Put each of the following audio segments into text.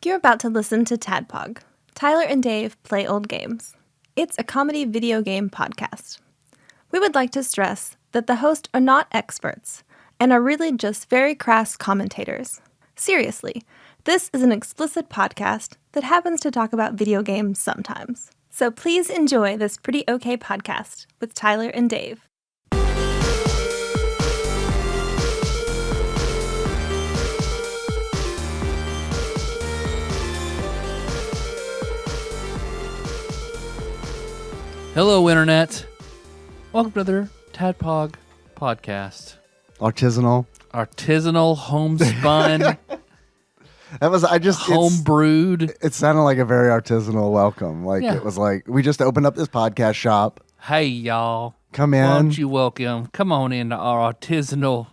You're about to listen to TADPOG, Tyler and Dave Play Old Games. It's a comedy video game podcast. We would like to stress that the hosts are not experts and are really just very crass commentators. Seriously, this is an explicit podcast that happens to talk about video games sometimes. So please enjoy this pretty okay podcast with Tyler and Dave. Hello, Internet. Welcome to another TADPOG podcast. Artisanal, homespun, that was homebrewed. It sounded like a very artisanal welcome. It was like we just opened up this podcast shop. Hey, y'all. Come in. Why don't you welcome? Come on into our artisanal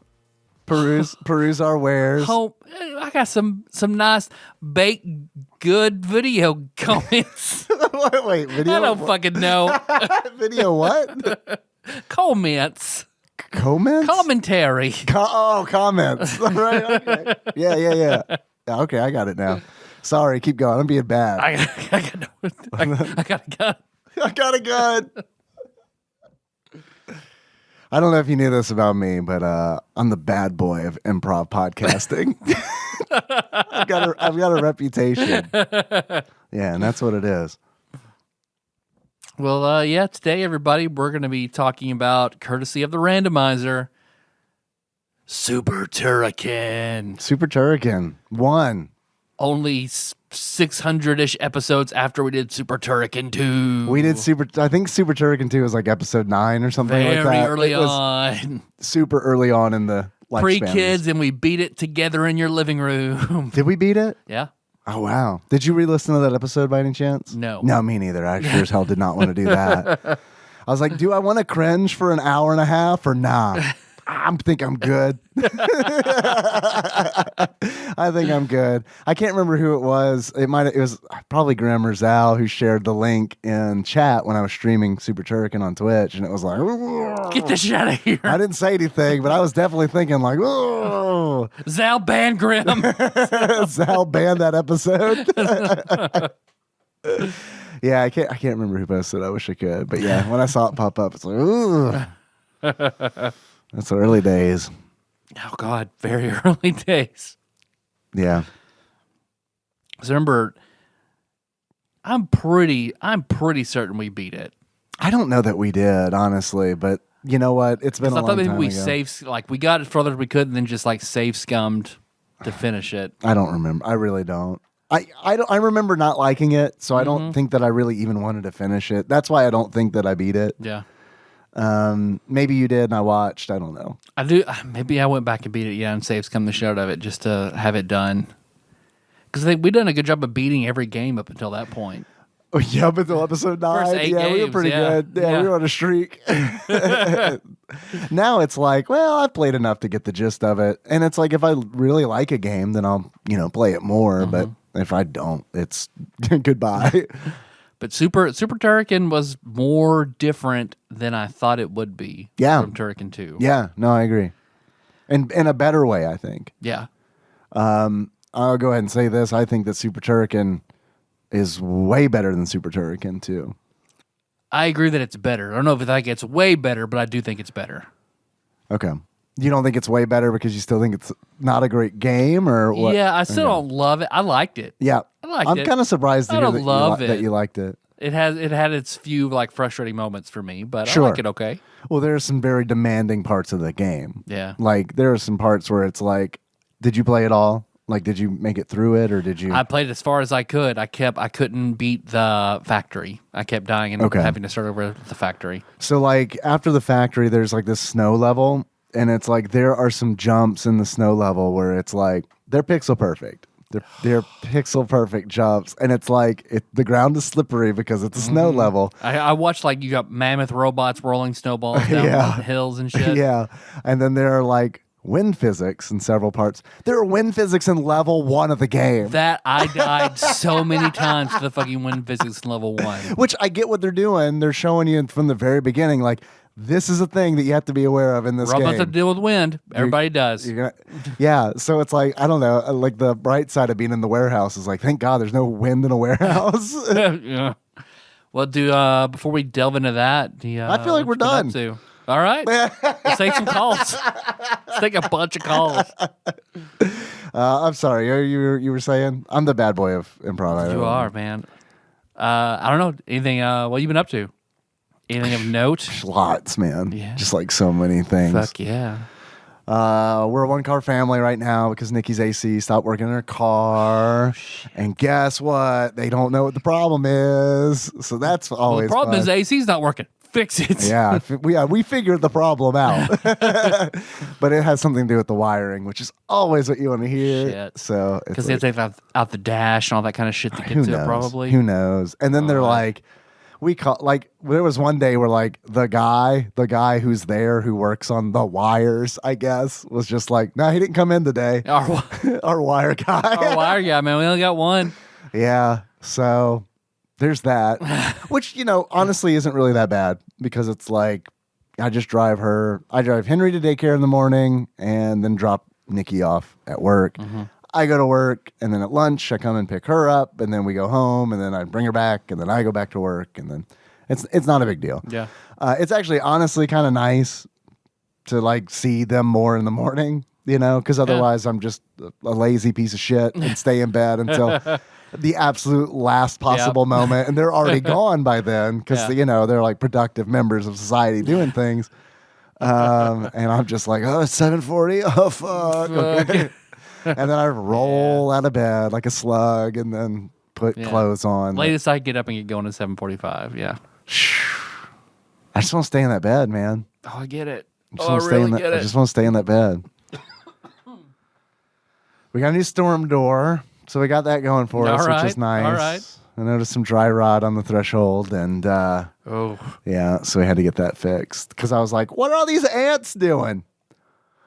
peruse our wares. home. I got some nice baked good video comments. Wait, video? I don't fucking know. Video what? Comments. Comments? Commentary. Comments. Right, okay. Yeah. Okay, I got it now. Sorry, keep going. I'm being bad. I got a gun. I got a gun. I don't know if you knew this about me, but I'm the bad boy of improv podcasting. I've got a reputation. Yeah, and that's what it is. Well, today, everybody, we're going to be talking about, courtesy of the randomizer, Super Turrican. Super Turrican 1. Only 600-ish episodes after we did Super Turrican 2. We did I think Super Turrican 2 was like episode 9 or something like that. Very early on. Super early on in the lifespan. Pre-kids, and we beat it together in your living room. Did we beat it? Yeah. Oh, wow. Did you re-listen to that episode by any chance? No. No, me neither. I sure as hell did not want to do that. I was like, do I want to cringe for an hour and a half or nah? I think I'm good. I think I'm good. I can't remember who it was. It was probably Graham or Zal who shared the link in chat when I was streaming Super Turrican on Twitch, and it was like, Get this shit out of here. I didn't say anything, but I was definitely thinking like, oh, Zal Bangrim. Zal banned that episode. Yeah, I can't remember who posted it. I wish I could, but yeah, when I saw it pop up, it's like, ooh. That's the early days. Oh, God. Very early days. Yeah. So remember, I'm pretty certain we beat it. I don't know that we did, honestly, but you know what? It's been a long time ago. I thought maybe we got as further as we could and then just save scummed to finish it. I don't remember. I really don't. I remember not liking it, so I don't think that I really even wanted to finish it. That's why I don't think that I beat it. Yeah. Maybe you did and I watched. I don't know. I do. Maybe I went back and beat it, and save scum the shit out of it just to have it done. Because we've done a good job of beating every game up until that point. Oh, yeah, up until episode 9. First 8 games, we were pretty good. Yeah, we were on a streak. Now it's like, well, I've played enough to get the gist of it. And it's like, if I really like a game, then I'll, play it more. But if I don't, it's goodbye. But Super Turrican was more different than I thought it would be from Turrican 2. Yeah, no, I agree. And in a better way, I think. Yeah. I'll go ahead and say this. I think that Super Turrican is way better than Super Turrican 2. I agree that it's better. I don't know if I think it's way better, but I do think it's better. Okay. You don't think it's way better because you still think it's not a great game, or what? Yeah, I still don't love it. I liked it. Yeah. I'm kind of surprised to hear that you liked it. It had its few frustrating moments for me, but sure. I like it okay. Well, there are some very demanding parts of the game. Yeah. There are some parts where it's like, did you play it all? Did you make it through it, or did you? I played it as far as I could. I couldn't beat the factory. I kept dying and having to start over at the factory. So after the factory, there's this snow level, and it's there are some jumps in the snow level where it's they're pixel perfect. They're pixel perfect jumps, and it's the ground is slippery because it's a snow level. I watched you got mammoth robots rolling snowballs down hills and shit. Yeah, and then there are wind physics in several parts. There are wind physics in level 1 of the game. That I died so many times to the fucking wind physics in level 1. Which I get what they're doing. They're showing you from the very beginning, this is a thing that you have to be aware of in this game. Robots have to deal with wind. Everybody does. Yeah, so it's like, I don't know, like the bright side of being in the warehouse is like, thank God there's no wind in a warehouse. Yeah. Well, before we delve into that, I feel like we're done. All right. Let's take some calls. Let's take a bunch of calls. I'm sorry, you were saying? I'm the bad boy of improv. You are, man. I don't know. Anything, what you been up to? Anything of note? Lots, man. Yeah. Just like so many things. Fuck yeah. We're a one-car family right now because Nikki's AC stopped working in her car. And guess what? They don't know what the problem is. So that's always the problem fun. is the AC's not working. Fix it. Yeah, we figured the problem out. But it has something to do with the wiring, which is always what you want to hear. Shit. So Because they have to take out the dash and all that kind of shit to get to it, probably. Who knows? And then they're like, there was one day where like the guy who's there who works on the wires, I guess, was just like, no, he didn't come in today. Our wire guy. Our wire guy, man. We only got one. Yeah. So there's that, which, honestly isn't really that bad because it's like, I drive Henry to daycare in the morning and then drop Nikki off at work. Mm-hmm. I go to work, and then at lunch, I come and pick her up, and then we go home, and then I bring her back, and then I go back to work, and then it's not a big deal. Yeah. It's actually honestly kind of nice to like see them more in the morning, because otherwise I'm just a lazy piece of shit and stay in bed until the absolute last possible moment, and they're already gone by then because they're like productive members of society doing things. And I'm just like, oh, it's 7:40. Oh fuck. Okay. And then I roll out of bed like a slug and then put clothes on. Latest I get up and get going at 7:45. Yeah. I just want to stay in that bed, man. Oh, I get it. I just want to stay in that bed. We got a new storm door, so we got that going for us, which is nice. All right. I noticed some dry rot on the threshold, and yeah, so we had to get that fixed. Because I was like, what are all these ants doing?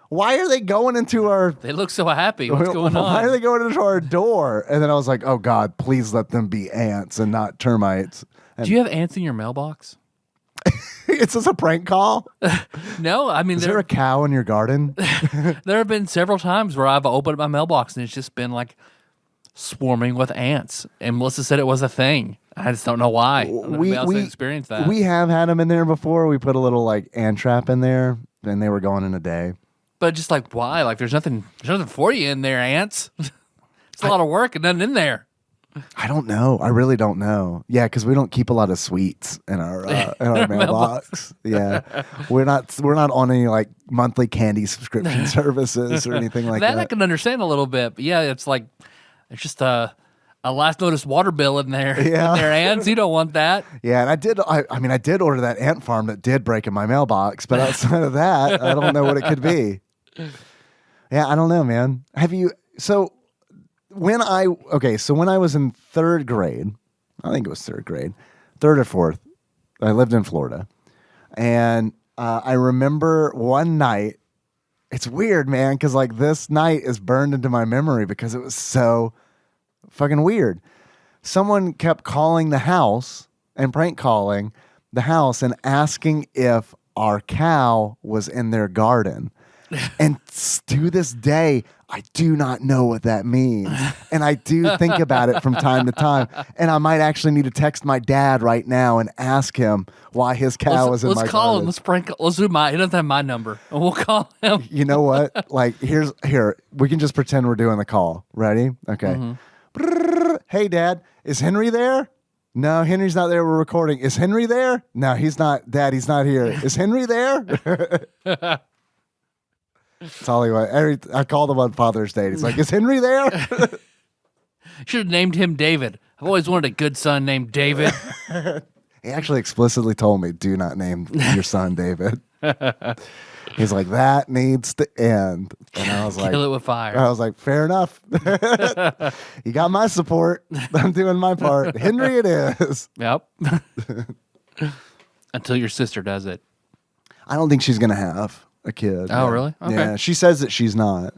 Why are they going into our... They look so happy. What's going on? Why are they going into our door? And then I was like, oh, God, please let them be ants and not termites. And do you have ants in your mailbox? Is this a prank call? No, I mean... Is there a cow in your garden? There have been several times where I've opened my mailbox and it's just been like swarming with ants. And Melissa said it was a thing. I just don't know why. We experienced that. We have had them in there before. We put a little like ant trap in there and they were gone in a day. But just like, why? Like, there's nothing for you in there, ants. It's a lot of work and nothing in there. I don't know. I really don't know. Yeah, because we don't keep a lot of sweets in our mailbox. Yeah, we're not on any like monthly candy subscription services or anything like that. That I can understand a little bit. But yeah, it's like it's just a last notice water bill in there. Yeah, in there, ants. You don't want that. Yeah, and I did order that ant farm that did break in my mailbox. But outside of that, I don't know what it could be. Yeah, I don't know, man. So when I was in third grade, I think it was third or fourth, I lived in Florida. And I remember one night, it's weird, man, because like this night is burned into my memory because it was so fucking weird. Someone kept calling the house and prank calling the house and asking if our cow was in their garden. And to this day, I do not know what that means. And I do think about it from time to time. And I might actually need to text my dad right now and ask him why his cow is in my garden. Let's call him. Let's prank. Let's do he doesn't have my number. And we'll call him. You know what? Like, here. We can just pretend we're doing the call. Ready? Okay. Mm-hmm. Hey, Dad. Is Henry there? No, Henry's not there. We're recording. Is Henry there? No, he's not. Dad, he's not here. Is Henry there? That's all he wants. I called him on Father's Day. He's like, is Henry there? Should have named him David. I've always wanted a good son named David. He actually explicitly told me, do not name your son David. He's like, that needs to end. And I was like, kill it with fire. I was like, fair enough. You got my support. I'm doing my part. Henry it is. Yep. Until your sister does it. I don't think she's going to have a kid. Oh, really? Okay. Yeah, she says that she's not.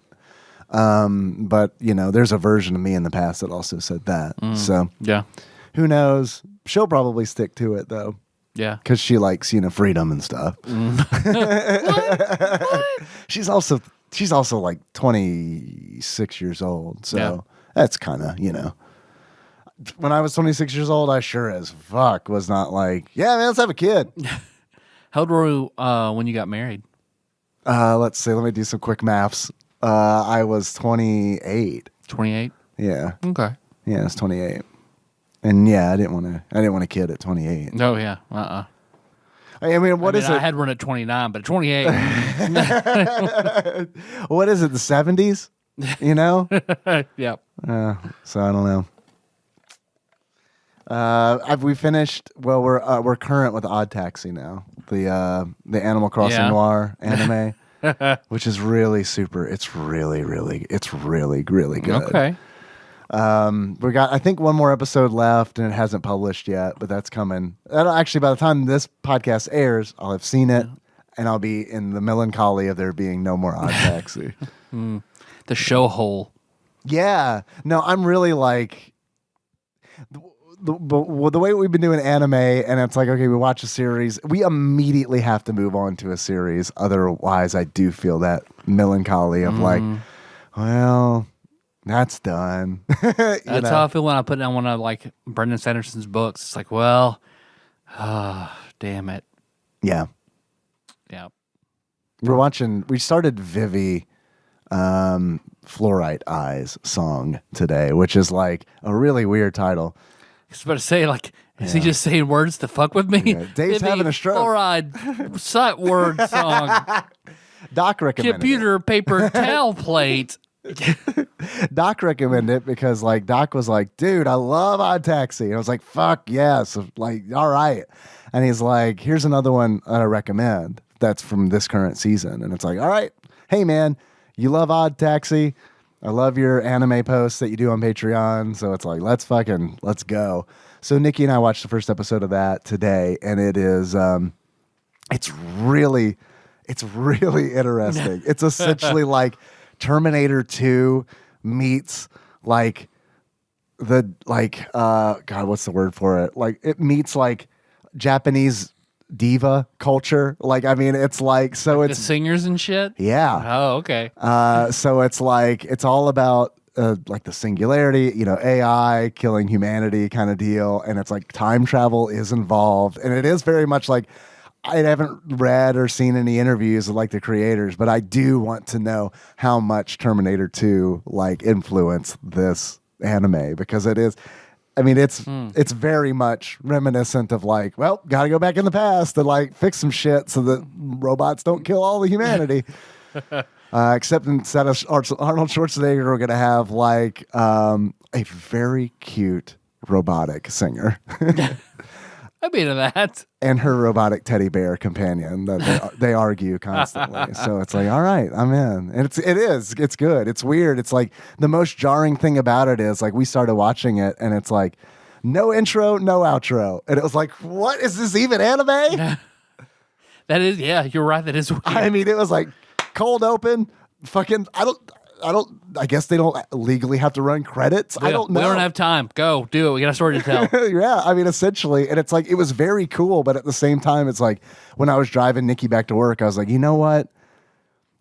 But, there's a version of me in the past that also said that. So, yeah. Who knows? She'll probably stick to it, though. Yeah. Because she likes, freedom and stuff. What? She's also like 26 years old. So that's kind of, When I was 26 years old, I sure as fuck was not like, yeah, man, let's have a kid. How old were you when you got married? Let's see. Let me do some quick maths. I was 28. 28? Yeah. Okay. Yeah, I was 28. And yeah, I didn't want a kid at 28. Oh, yeah. I mean, what is it? I had one at 29, but at 28. What is it, the 70s? Yep. So I don't know. Have we finished? Well, we're current with Odd Taxi now, the Animal Crossing Noir anime, which is really super. It's really good. Okay. We got, I think, one more episode left, and it hasn't published yet, but that's coming. That'll actually, by the time this podcast airs, I'll have seen it, and I'll be in the melancholy of there being no more Odd Taxi. The show hole. Yeah. No, I'm really like the way we've been doing anime, and it's like, okay, we watch a series, we immediately have to move on to a series. Otherwise, I do feel that melancholy of like, well, that's done. That's how I feel when I put down one of like Brendan Sanderson's books. It's like, well, damn it. Yeah. Yeah. We started Vivi Fluorite Eyes song today, which is like a really weird title. I was about to say, like, is he just saying words to fuck with me? Yeah. Dave's having a stroke. Fluoride sight word song. Doc recommended Computer paper towel plate. Doc recommended it because like Doc was like, dude, I love Odd Taxi. And I was like, fuck yes. Like, all right. And he's like, here's another one that I recommend that's from this current season. And it's like, all right, hey man, you love Odd Taxi. I love your anime posts that you do on Patreon. So it's like, let's go. So Nikki and I watched the first episode of that today, and it is it's really interesting. It's essentially like Terminator 2 meets like God, what's the word for it? Like it meets like Japanese diva culture. Like, I mean, it's like, so like it's the singers and shit. Yeah. Oh, okay. So it's like, it's all about like the singularity, AI killing humanity kind of deal. And it's like time travel is involved. And it is very much like, I haven't read or seen any interviews of like the creators, but I do want to know how much Terminator 2 like influenced this anime, because it is, I mean, it's very much reminiscent of like, well, got to go back in the past to like fix some shit so that robots don't kill all the humanity. Except instead of Arnold Schwarzenegger, we're going to have like a very cute robotic singer. I'd be into that. And her robotic teddy bear companion that they argue constantly. So it's like, all right, I'm in. And it's good. It's weird. It's like the most jarring thing about it is like we started watching it and it's like no intro, no outro. And it was like, what is this even anime? That is, yeah, you're right. That is weird. I mean, it was like cold open, fucking, I guess they don't legally have to run credits. Yeah, I don't know. We don't have time. Go, do it. We got a story to tell. Yeah, I mean, essentially. And it's like, it was very cool. But at the same time, it's like when I was driving Nikki back to work, I was like, you know what?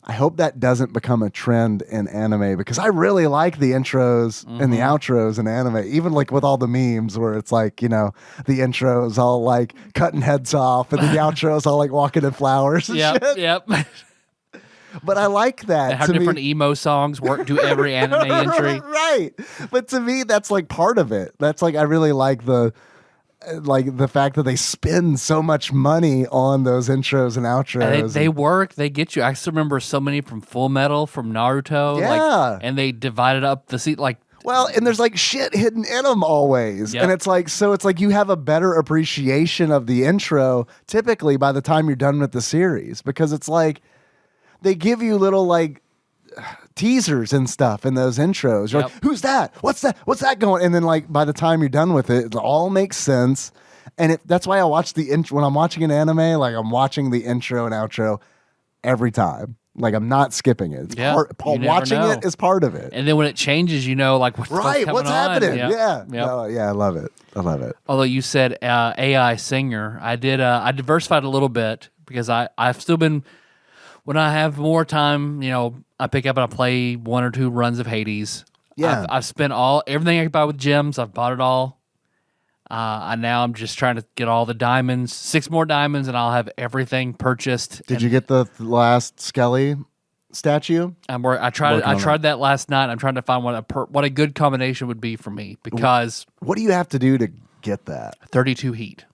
I hope that doesn't become a trend in anime, because I really like the intros and the outros in anime, even like with all the memes where it's like, the intro is all like cutting heads off and then the outro is all like walking in flowers and shit. Yep. But I like that. And how different emo songs work to every anime entry. Right. But to me, that's like part of it. That's like, I really like the fact that they spend so much money on those intros and outros. And they work, they get you. I still remember so many from Full Metal, from Naruto. Yeah. And they divided up the seat like. Well, and there's like shit hidden in them always. Yep. And it's like, so it's like you have a better appreciation of the intro typically by the time you're done with the series, because it's like, they give you little like teasers and stuff in those intros. You're like, who's that? What's that? What's that going? And then like by the time you're done with it, it all makes sense. And that's why I watch the intro when I'm watching an anime. Like I'm watching the intro and outro every time. Like I'm not skipping it. Watching it is part of it. And then when it changes, like what's happening. Yep. Yeah. Yep. Oh, yeah, I love it. Although you said AI singer, I diversified a little bit because I've still been, when I have more time, I pick up and I play 1 or 2 runs of Hades. Yeah. I've spent everything I could buy with gems. I've bought it all. Now I'm just trying to get all the diamonds, 6 more diamonds, and I'll have everything purchased. Did you get the last Skelly statue? I tried that last night. I'm trying to find what a good combination would be for me, because what do you have to do to get that? 32 heat.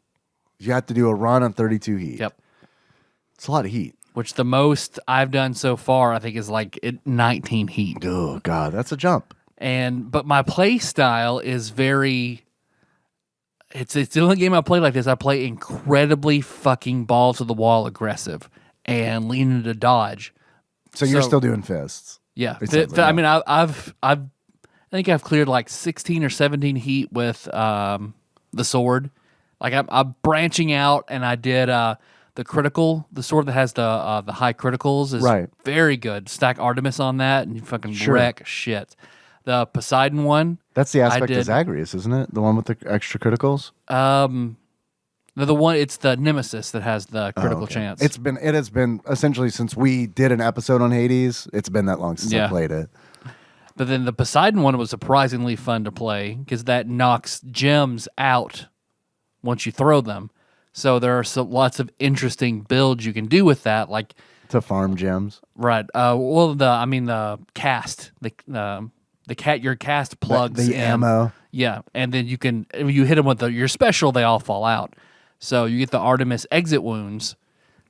You have to do a run on 32 heat. Yep. It's a lot of heat. Which the most I've done so far, I think, is 19 heat. Oh God, that's a jump. But my play style is very. It's the only game I play like this. I play incredibly fucking ball to the wall aggressive and lean into dodge. So you're still doing fists? Yeah. I mean, I think I've cleared 16 or 17 heat with the sword. I'm branching out, and I did the critical. The sword that has the high criticals is very good. Stack Artemis on that, and you fucking wreck shit. The Poseidon one. That's the aspect of Zagreus, isn't it? The one with the extra criticals? It's the Nemesis that has the critical chance. It has been essentially since we did an episode on Hades, it's been that long since I played it. But then the Poseidon one was surprisingly fun to play because that knocks gems out once you throw them. So there are lots of interesting builds you can do with that, to farm gems. Right. The cast, your cast plugs the in. ammo. Yeah, and then you hit them with your special, they all fall out. So you get the Artemis exit wounds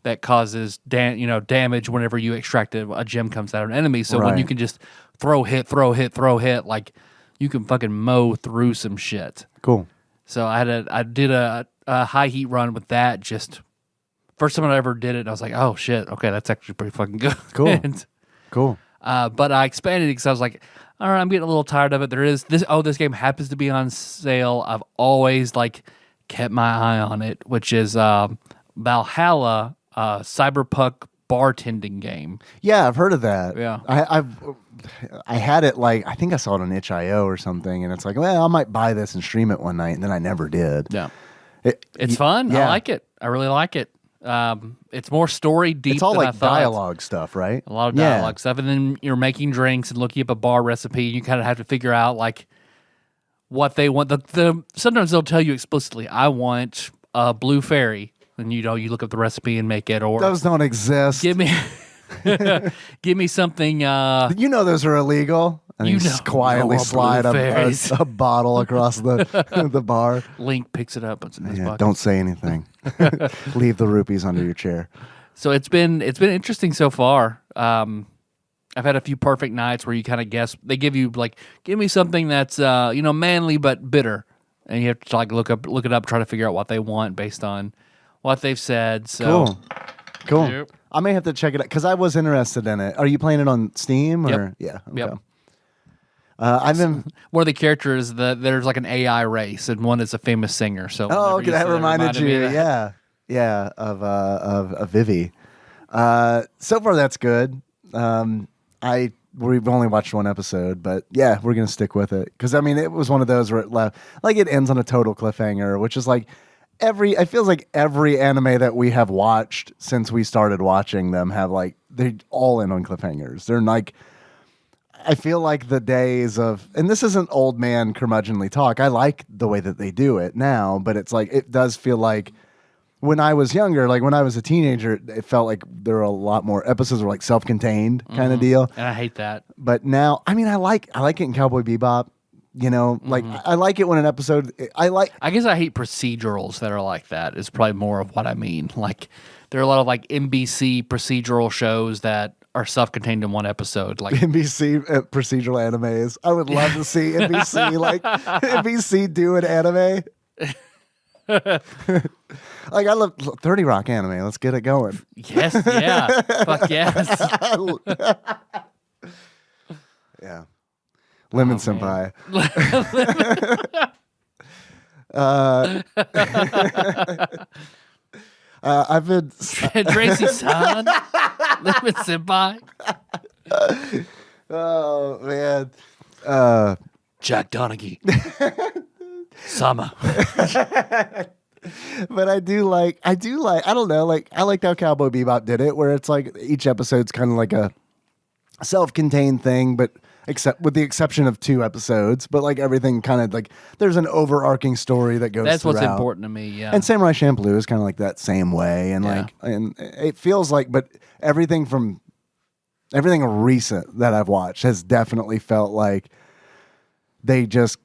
that causes damage whenever you extract a gem comes out of an enemy. So when you can just throw hit, you can fucking mow through some shit. Cool. So I did a high heat run with that. Just first time I ever did it, and I was like, oh shit, okay, that's actually pretty fucking good. Cool. Cool. But I expanded it because I was like, all right, I'm getting a little tired of it. There is this. Oh, this game happens to be on sale. I've always kept my eye on it, which is Valhalla, cyberpunk bartending game. Yeah, I've heard of that. Yeah, I had it I think I saw it on itch.io or something, and it's well, I might buy this and stream it one night, and then I never did. Yeah, it's fun. Yeah. I like it. I really like it. It's more story deep. It's all than I thought. Dialogue stuff, right? A lot of dialogue stuff, and then you're making drinks and looking up a bar recipe. You kind of have to figure out what they want. Sometimes they'll tell you explicitly, "I want a blue fairy," and you look up the recipe and make it. Or those don't exist. Give me something. Those are illegal. And you just quietly slide a bottle across the bar. Link picks it up. It's in his bucket. Don't say anything. Leave the rupees under your chair. So it's been interesting so far. I've had a few perfect nights where you kind of guess. They give you give me something that's manly but bitter, and you have to look it up, try to figure out what they want based on what they've said. So cool. Yep. I may have to check it out because I was interested in it. Are you playing it on Steam or? Yep. Yeah. Okay. Yep. I've been one of the characters there's an AI race, and one is a famous singer. So okay, that reminded you, of Vivi. So far that's good. We've only watched one episode, but yeah, we're gonna stick with it because it was one of those where it left it ends on a total cliffhanger, which is it feels like every anime that we have watched since we started watching them have they're all in on cliffhangers. They're I feel like the days of, and this isn't old man curmudgeonly talk. I like the way that they do it now, but it's it does feel like when I was younger, when I was a teenager, it felt like there were a lot more episodes were self-contained kind of deal. And I hate that. But now, I like it in Cowboy Bebop. I like it when an episode. I guess I hate procedurals that are like that. Is probably more of what I mean. There are a lot of NBC procedural shows that are self-contained in one episode. NBC procedural animes. I would love to see NBC NBC do an anime. I love 30 Rock anime. Let's get it going. Yes, yeah. Fuck yes. Yeah. Lemon Senpai. I've been Tracy-san. Lemon senpai. Oh man. Jack Donaghy. Sama. But I don't know, like I liked how Cowboy Bebop did it, where it's like each episode's kind of like a self-contained thing, but except with the exception of 2 episodes, but like everything kind of like there's an overarching story that goes That's throughout. what's important to me, yeah. And Samurai Champloo is kind of like that same way, and Yeah. like, and it feels like, but everything recent that I've watched has definitely felt like it's just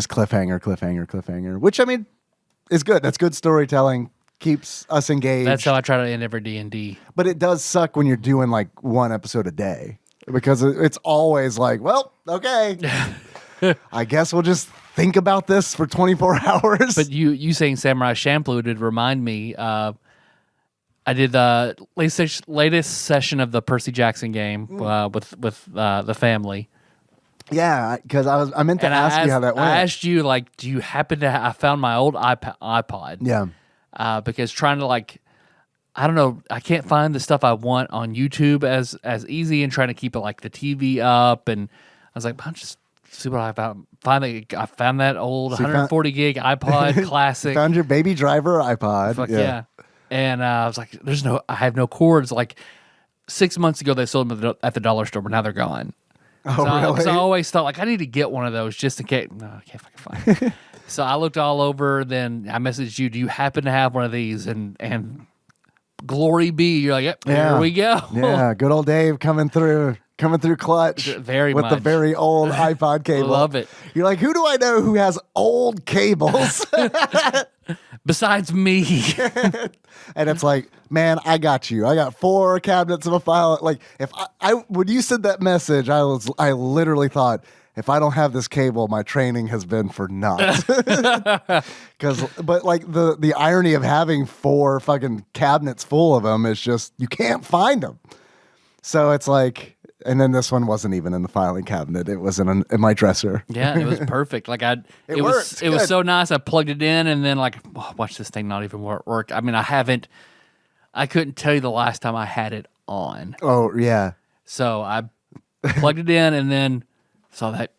cliffhanger, which I mean is good. That's good storytelling, keeps us engaged. That's how I try to end every D&D. But it does suck when you're doing like 1 episode a day, because it's always like, well, okay, I guess we'll just think about this for 24 hours. But you saying Samurai Champloo did remind me. I did the latest session of the Percy Jackson game with the family. Yeah, because I meant to ask you how that went. I asked you, like, do you happen to I found my old iPod. Yeah. Because trying to, like, I don't know, I can't find the stuff I want on YouTube as easy, and trying to keep it like the TV up. And I was like, I'll just see what I found. Finally, I found that old 140 gig iPod classic. Found your Baby Driver iPod. Fuck yeah. And I was like, I have no cords. Like 6 months ago, they sold them at the dollar store, but now they're gone. Oh, really? So I always thought, like, I need to get one of those just in case. No, I can't fucking find it. So I looked all over. Then I messaged you. Do you happen to have one of these? And glory be, you're like, yep, here we go. Yeah, good old Dave coming through clutch. Very with much. the very old iPod cable. Love it. You're like, who do I know who has old cables? Besides me. And it's like, man, I got you. I got 4 cabinets of a file. Like, if I when you sent that message, I literally thought, if I don't have this cable, my training has been for naught. But like the irony of having 4 fucking cabinets full of them is just, you can't find them. So it's like, and then this one wasn't even in the filing cabinet; it was in my dresser. Yeah, it was perfect. Like it was so nice. I plugged it in, and then like, watch this thing not even work. I mean, I couldn't tell you the last time I had it on. Oh yeah. So I plugged it in, and then saw that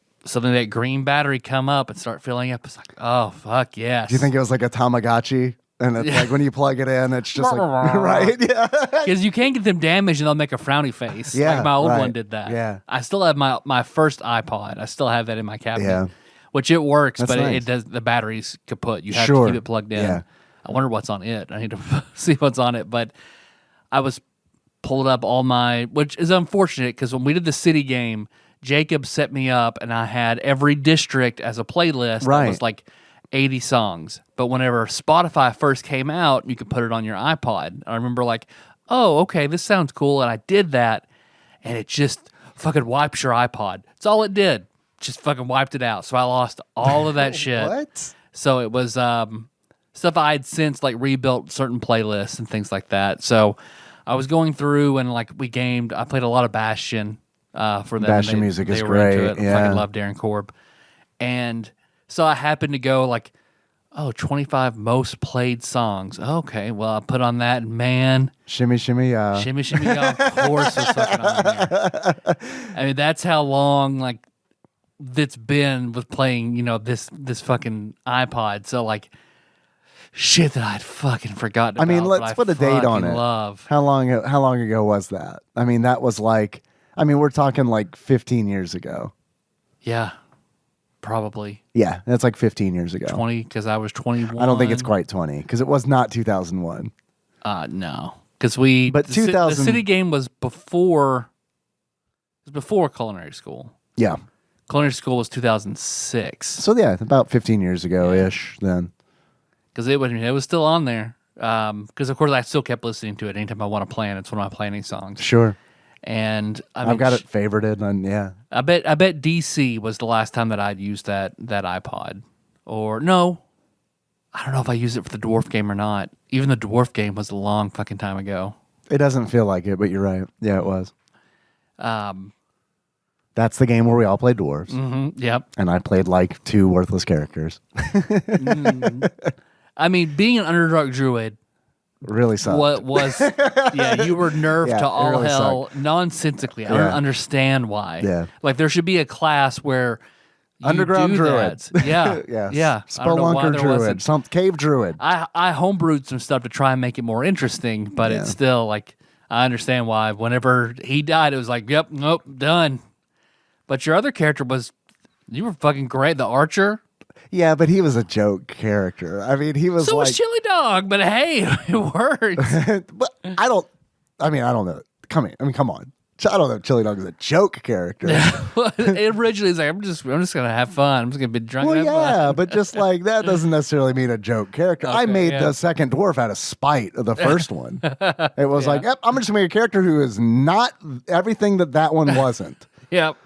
green battery come up and start filling up. It's like, oh fuck yes. Do you think it was like a Tamagotchi? And it's like when you plug it in, it's just like, right? Yeah. Because you can't get them damaged and they'll make a frowny face. Yeah, like my old right. one did that. Yeah. I still have my first iPod. I still have that in my cabinet. Yeah. Which it works, That's but nice. it does. The battery's kaput. You have Sure. to keep it plugged in. Yeah. I wonder what's on it. I need to see what's on it. But I was pulled up which is unfortunate because when we did the city game, Jacob set me up and I had every district as a playlist. Right. It was like 80 songs. But whenever Spotify first came out, you could put it on your iPod. I remember like, oh, okay, this sounds cool. And I did that, and it just fucking wipes your iPod. That's all it did. Just fucking wiped it out. So I lost all of that shit. What? So it was stuff I had since like rebuilt certain playlists and things like that. So I was going through and like we gamed. I played a lot of Bastion for them. Bastion music is great. Into it. Yeah. I fucking love Darren Korb. And so I happened to go like, 25 most played songs. Okay, well I put on that, and man, Shimmy Shimmy Ya. Shimmy Shimmy Ya, of course was fucking on there. I mean, that's how long like it's been with playing, this fucking iPod. So like shit that I'd fucking forgotten about. I mean, let's put a date on it. Love. How long ago was that? I mean, that was like, we're talking like 15 years ago. Yeah. Probably. Yeah, that's like 15 years ago. 20, because I was 21. I don't think it's quite 20, because it was not 2001. No. Because But the city game was before culinary school. Yeah. Culinary school was 2006. So yeah, about 15 years ago-ish then. Because it was still on there. Because of course I still kept listening to it anytime I want to plan. It's one of my planning songs. Sure. And I've got it favorited, and yeah. I bet DC was the last time that I'd used that iPod. Or no, I don't know if I used it for the dwarf game or not. Even the dwarf game was a long fucking time ago. It doesn't feel like it, but you're right. Yeah, it was. That's the game where we all played dwarves. Mm-hmm, yep. And I played like 2 worthless characters. I mean, being an Underdark druid, really sucked. What was? Yeah, you were nerfed to all really hell nonsensically. I don't understand why. Yeah, like there should be a class where. Underground druid. Yeah. Yeah. Spelunker druid. Some cave druid. I homebrewed some stuff to try and make it more interesting, but it's still like, I understand why. Whenever he died, it was like, yep, nope, done. But your other character you were fucking great. The archer. Yeah, but he was a joke character. I mean, he was so was Chili Dog, but hey, it works. But I don't know. Come on. I don't know if Chili Dog is a joke character. Originally, it's like, I'm just gonna have fun. I'm just gonna be drunk. Well, and have fun. but just like that doesn't necessarily mean a joke character. Okay, I made the second dwarf out of spite of the first one. It was like, yep, I'm just gonna make a character who is not everything that one wasn't. Yep.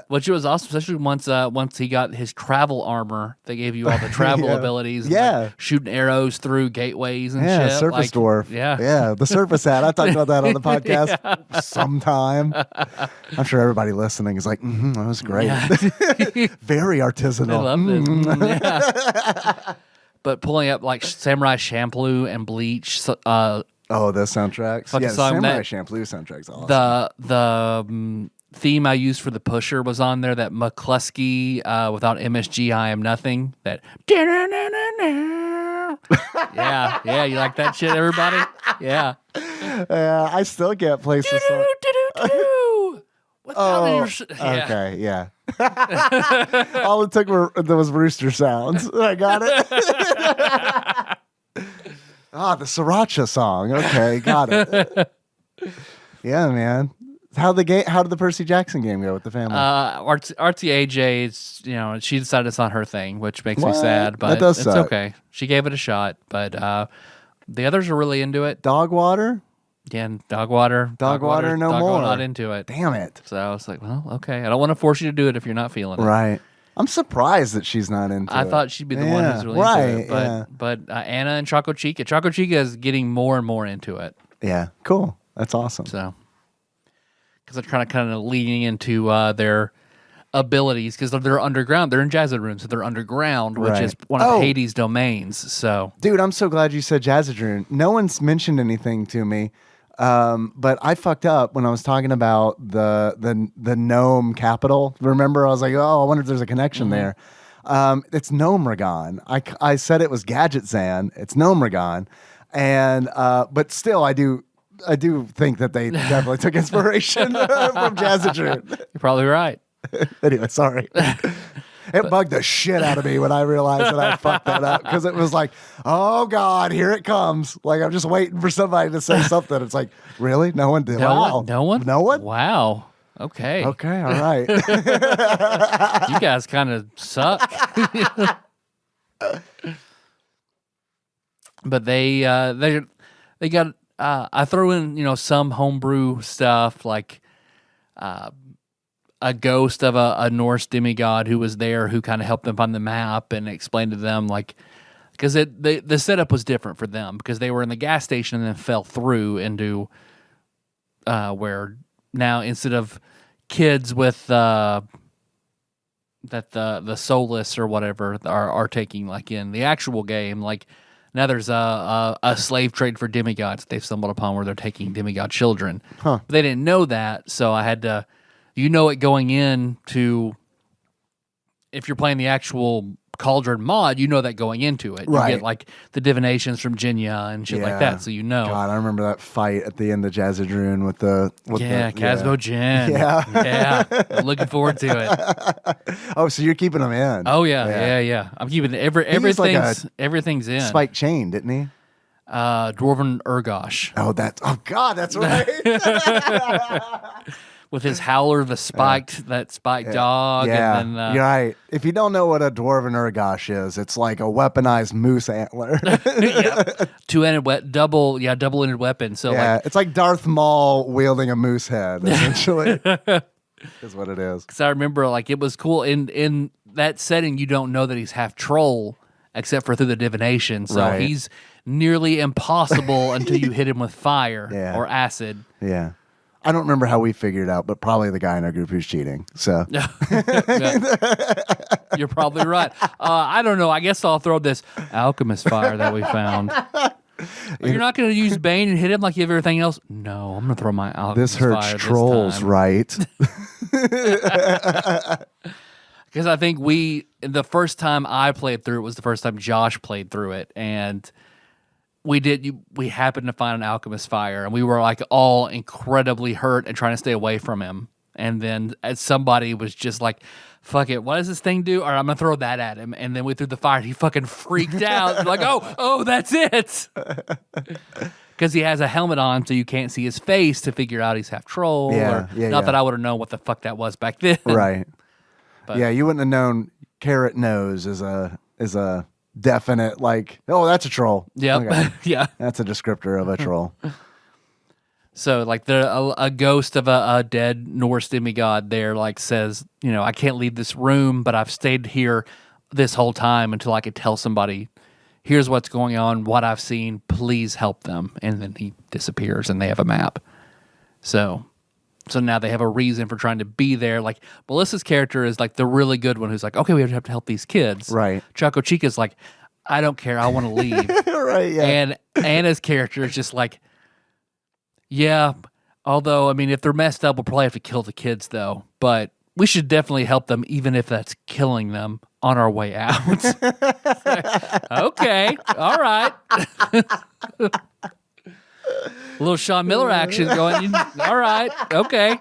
Which was awesome, especially once he got his travel armor. They gave you all the travel abilities. And like shooting arrows through gateways and shit. Surface dwarf. Yeah, the surface hat. I talked about that on the podcast sometime. I'm sure everybody listening is like, that was great. Yeah. Very artisanal. I love it. But pulling up like Samurai Champloo and Bleach. The soundtracks. Samurai Champloo soundtracks. Awesome. The theme I used for the pusher was on there. That McCluskey without MSG, I am nothing. That yeah, you like that shit, everybody? Yeah. I still can't place this song. Okay, yeah. All it took was rooster sounds. I got it. The Sriracha song. Okay, got it. Yeah, man. How did the Percy Jackson game go with the family? RTAJ, she decided it's not her thing, which makes me sad, but it's suck. Okay. She gave it a shot, but the others are really into it. Dog water? Yeah, dog water, no more. Not into it. Damn it. So I was like, well, okay. I don't want to force you to do it if you're not feeling it. Right. I'm surprised that she's not into it. I thought she'd be the one who's really into it. But Anna and Choco Chica is getting more and more into it. Yeah, cool. That's awesome. So. Because they're kind of leaning into their abilities, because they're underground. They're in Jazzadroon, so they're underground, which is one of Hades' domains. So, dude, I'm so glad you said Jazzadroon. No one's mentioned anything to me, but I fucked up when I was talking about the gnome capital. Remember, I was like, I wonder if there's a connection there. It's Gnomragon. I said it was Gadget Zan. It's Gnomragon, and but still, I do think that they definitely took inspiration from Jazzadroon. You're probably right. Anyway, sorry. It bugged the shit out of me when I realized that I fucked that up, because it was like, oh God, here it comes. Like, I'm just waiting for somebody to say something. It's like, really? No one did? No one? No one? Wow. Okay. Okay, all right. You guys kind of suck. But they got... I throw in, some homebrew stuff, like a ghost of a Norse demigod who was there, who kind of helped them find the map and explained to them, like, because the setup was different for them, because they were in the gas station and then fell through into where now, instead of kids with the soulless or whatever are taking, like in the actual game, like, now there's a slave trade for demigods they've stumbled upon, where they're taking demigod children. Huh. But they didn't know that, so I had to, it going into, if you're playing the actual Cauldron mod, that going into it. Right. You get like the divinations from Jinya and shit like that, so God, I remember that fight at the end of Jazzadroon with Casbo Jin. Yeah. Yeah. I'm looking forward to it. Oh, so you're keeping them in. Oh, yeah. I'm keeping everything's in. Spike chain, didn't he? Dwarven Urgosh. Oh God, that's right. With his howler, that spiked dog. Yeah, and then, you're right. If you don't know what a Dwarven Urgosh is, it's like a weaponized moose antler. Two-ended double-ended weapon. So it's like Darth Maul wielding a moose head, essentially. Is what it is. Because I remember, like, it was cool in that setting. You don't know that he's half troll, except for through the divination. So he's nearly impossible until you hit him with fire or acid. Yeah. I don't remember how we figured it out, but probably the guy in our group who's cheating. So you're probably right. I don't know. I guess I'll throw this alchemist fire that we found. You're not going to use Bane and hit him like you have everything else? No, I'm going to throw my alchemist This hurts fire trolls, right? Because I think the first time I played through it was the first time Josh played through it, and we happened to find an alchemist fire, and we were like all incredibly hurt and trying to stay away from him. And then somebody was just like, fuck it, what does this thing do? All right, I'm going to throw that at him. And then we threw the fire, and he fucking freaked out. Like, oh, that's it. Because he has a helmet on, so you can't see his face to figure out he's half troll. Not that I would have known what the fuck that was back then. Right. But, yeah, you wouldn't have known carrot nose is a definite, like, oh, that's a troll. Yep. Okay. Yeah. That's a descriptor of a troll. So, like, a ghost of a dead Norse demigod there, like, says, I can't leave this room, but I've stayed here this whole time until I could tell somebody, here's what's going on, what I've seen, please help them. And then he disappears, and they have a map. So now they have a reason for trying to be there. Like, Melissa's character is, like, the really good one who's like, okay, we have to help these kids. Right. Choco Chica's like, I don't care, I want to leave. Right, yeah. And Anna's character is just like, yeah, although, I mean, if they're messed up, we'll probably have to kill the kids, though. But we should definitely help them, even if that's killing them on our way out. Okay, all right. A little Sean Miller action going. All right, okay.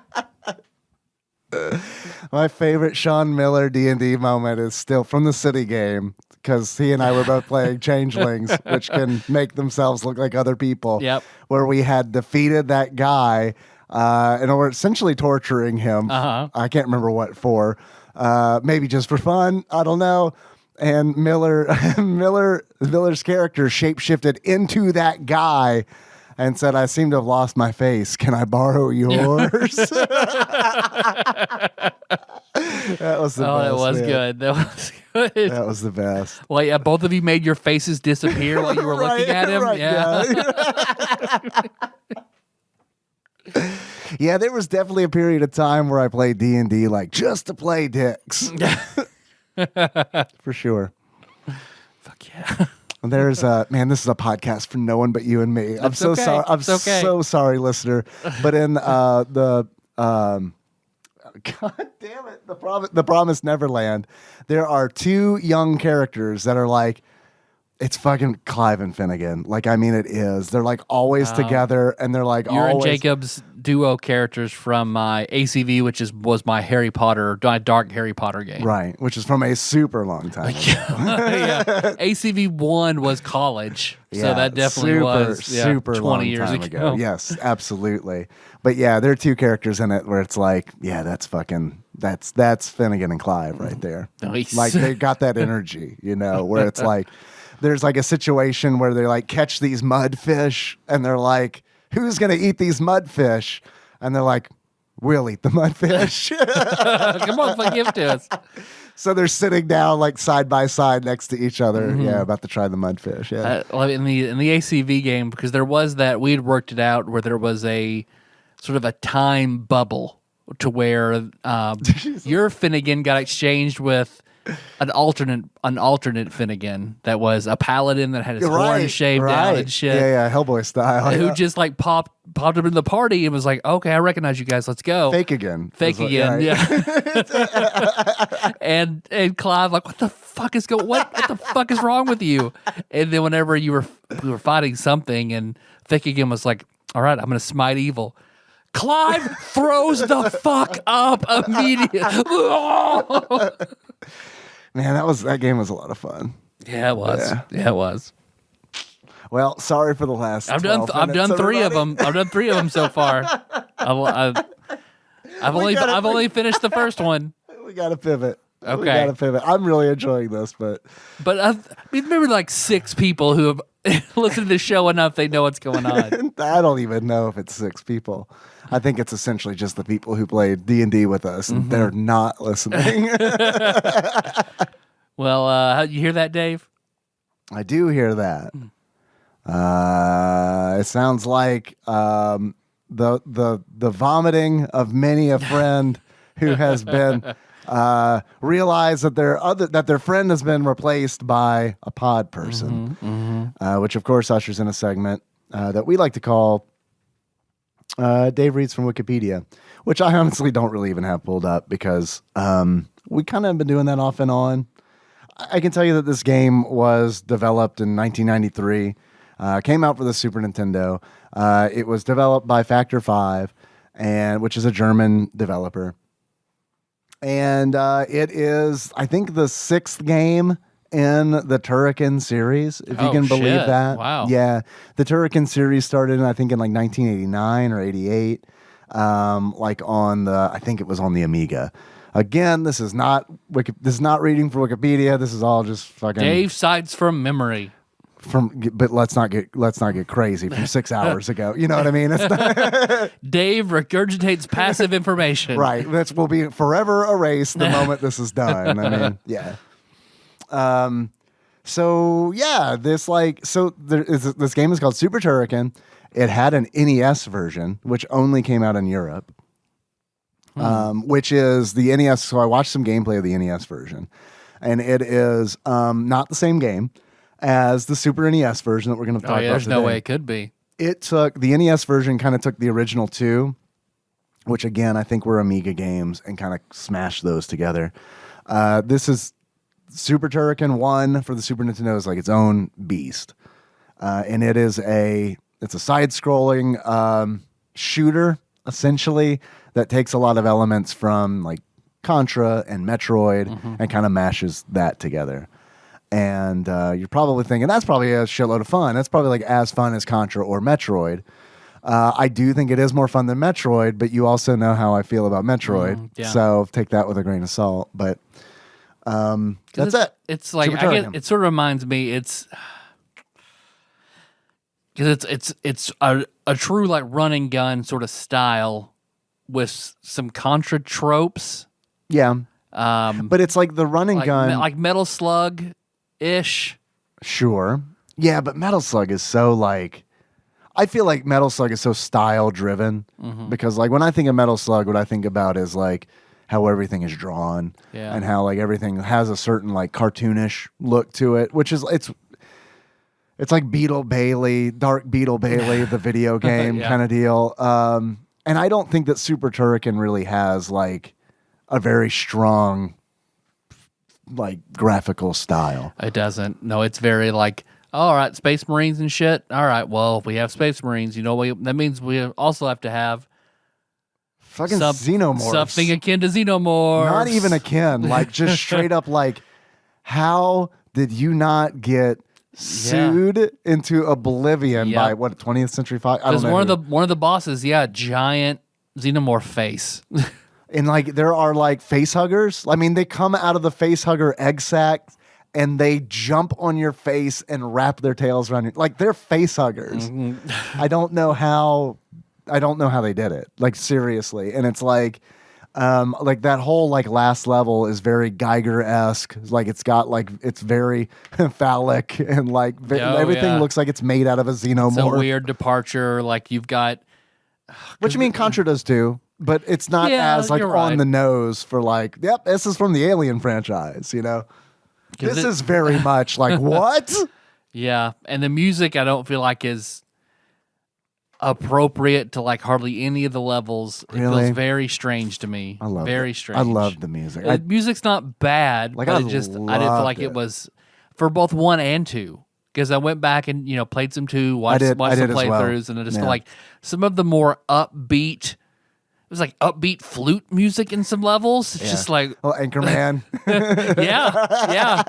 My favorite Sean Miller D&D moment is still from the City game, because he and I were both playing Changelings, which can make themselves look like other people. Yep. Where we had defeated that guy, and we're essentially torturing him. Uh-huh. I can't remember what for. Maybe just for fun. I don't know. And Miller's character shapeshifted into that guy and said, I seem to have lost my face. Can I borrow yours? That was the best. That was man. good. That was good. That was the best. Well, yeah, both of you made your faces disappear while you were looking at him. Right, yeah. Yeah, there was definitely a period of time where I played D&D like just to play dicks. For sure. Fuck yeah. There's man, this is a podcast for no one but you and me. I'm so sorry. I'm so sorry, listener. But in God damn it, the Promised Neverland, there are two young characters that are like, it's fucking Clive and Finnegan. Like, I mean, it is. They're like always together, and they're like You're always. and Jacob's duo characters from my ACV, which was my dark Harry Potter game. Right, which is from a super long time ago. Yeah. ACV 1 was college, so that definitely was super 20 long years time ago. Yes, absolutely. But yeah, there are two characters in it where it's like, yeah, that's Finnegan and Clive right there. Nice. Like they got that energy, where it's like there's like a situation where they like catch these mudfish and they're like, who's gonna eat these mudfish? And they're like, we'll eat the mudfish. Come on, give it to us. So they're sitting down like side by side next to each other. Mm-hmm. Yeah, about to try the mudfish. Yeah. In the ACV game, because there was that, we'd worked it out where there was a sort of a time bubble to where your Finnegan got exchanged with an alternate Finnegan that was a paladin that had his horn shaved down and shit. Yeah, Hellboy style. Who just like popped up in the party and was like, okay, I recognize you guys, let's go. Fake again. Yeah. and Clive like, what the fuck is what the fuck is wrong with you? And then whenever we were fighting something, and Fake again was like, all right, I'm gonna smite evil. Clive throws the fuck up immediately. Man, that game was a lot of fun. Yeah, it was. Yeah, it was. Well, sorry for the last. I've done 3 of them. I've done 3 of them so far. I've only finished the first one. We got to pivot. Okay, we got to pivot. I'm really enjoying this, but maybe like 6 people who have listened to the show enough they know what's going on. I don't even know if it's 6 people. I think it's essentially just the people who played D&D with us, and they're not listening. Well, you hear that, Dave? I do hear that. It sounds like the vomiting of many a friend who has been realize that their friend has been replaced by a pod person, which of course ushers in a segment that we like to call Dave Reads from Wikipedia, which I honestly don't really even have pulled up because we kind of have been doing that off and on. I can tell you that this game was developed in 1993, came out for the Super Nintendo. It was developed by Factor 5, which is a German developer. And it is, I think, the 6th game in the Turrican series, if you can believe that. Wow. Yeah. The Turrican series started, I think, in like 1989 or 88, I think it was on the Amiga. Again, this is not reading for Wikipedia. This is all just fucking Dave cites from memory. But let's not get crazy from 6 hours ago. You know what I mean? It's not Dave regurgitates passive information. Right. This will be forever erased the moment this is done. I mean, yeah. So yeah, this game is called Super Turrican. It had an NES version, which only came out in Europe. Which is the NES. So I watched some gameplay of the NES version, and it is not the same game as the Super NES version that we're going to talk about there's today. no way it could be. The NES version kind of took the original two, which again I think were Amiga games, and kind of smashed those together. This is Super Turrican 1 for the Super Nintendo is like its own beast, and it's a side-scrolling shooter essentially that takes a lot of elements from like Contra and Metroid and kind of mashes that together. And you're probably thinking, that's probably a shitload of fun. That's probably like as fun as Contra or Metroid. I do think it is more fun than Metroid, but you also know how I feel about Metroid. Yeah. So take that with a grain of salt. But that's it. It's like, it sort of reminds me, it's a true like run and gun sort of style with some Contra tropes. Yeah. But it's like the run and gun. Like Metal Slug-ish. Sure. Yeah, but Metal Slug is so like... I feel like Metal Slug is so style-driven. Because like when I think of Metal Slug, what I think about is like how everything is drawn. Yeah. And how like everything has a certain like cartoonish look to it. Which is... It's like Dark Beetle Bailey, the video game kind of deal. And I don't think that Super Turrican really has like a very strong like graphical style. It doesn't. No, it's very like, all right, Space Marines and shit. All right, well, we have Space Marines. You know, that means we also have to have fucking xenomorphs. Something akin to xenomorphs. Not even akin. Like just straight up like, how did you not get sued into oblivion by what 20th Century Fox? I don't know. One of the bosses, giant xenomorph face. And like there are like face huggers. I mean, they come out of the face hugger egg sac and they jump on your face and wrap their tails around you. Like they're face huggers. I don't know how they did it. Like seriously. And it's like that whole like last level is very Geiger-esque. Like it's very phallic and like everything looks like it's made out of a xenomorph. It's a weird departure. Like you've got, which I mean Contra does too, but it's not as like on the nose for like, yep, this is from the Alien franchise, you know. This is very much like what? Yeah, and the music I don't feel like is appropriate to like hardly any of the levels. It feels very strange to me. I love very it. strange. I love the music. Music's not bad, like but I didn't feel like it was for both 1 and 2. Because I went back and played some 2, watched some playthroughs, and I just feel like some of the more upbeat. It was like upbeat flute music in some levels. It's just like Anchorman. yeah.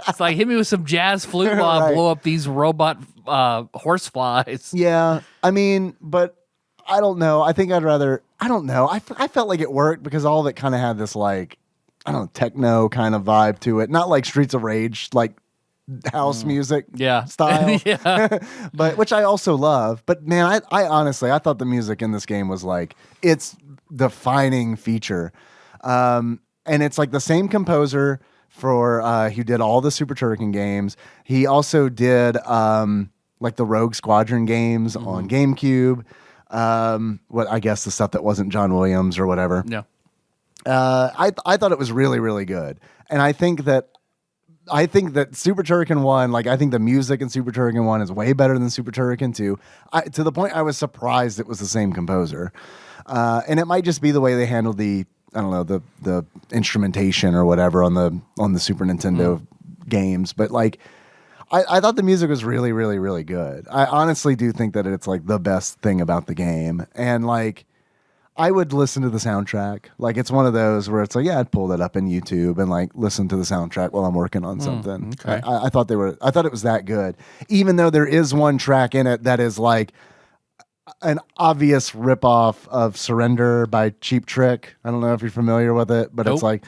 It's like hit me with some jazz flute while I blow up these robot horseflies. Yeah, I mean, but I don't know. I think I'd rather. I don't know. I felt like it worked because all of it kind of had this like techno kind of vibe to it. Not like Streets of Rage like house music style. But which I also love. But man, I honestly I thought the music in this game was like its defining feature. And it's like the same composer for who did all the Super Turrican games. He also did like the Rogue Squadron games on GameCube. What I guess the stuff that wasn't John Williams or whatever. Yeah. I thought it was really, really good. And I think that Super Turrican 1, like I think the music in Super Turrican 1 is way better than Super Turrican 2. To the point I was surprised it was the same composer. And it might just be the way they handled the instrumentation or whatever on the Super Nintendo games. But like I thought the music was really, really, really good. I honestly do think that it's like the best thing about the game. And like I would listen to the soundtrack. Like it's one of those where it's like, yeah, I'd pull that up in YouTube and like listen to the soundtrack while I'm working on something. Okay. I thought it was that good. Even though there is one track in it that is like an obvious ripoff of Surrender by Cheap Trick. I don't know if you're familiar with it, but It's like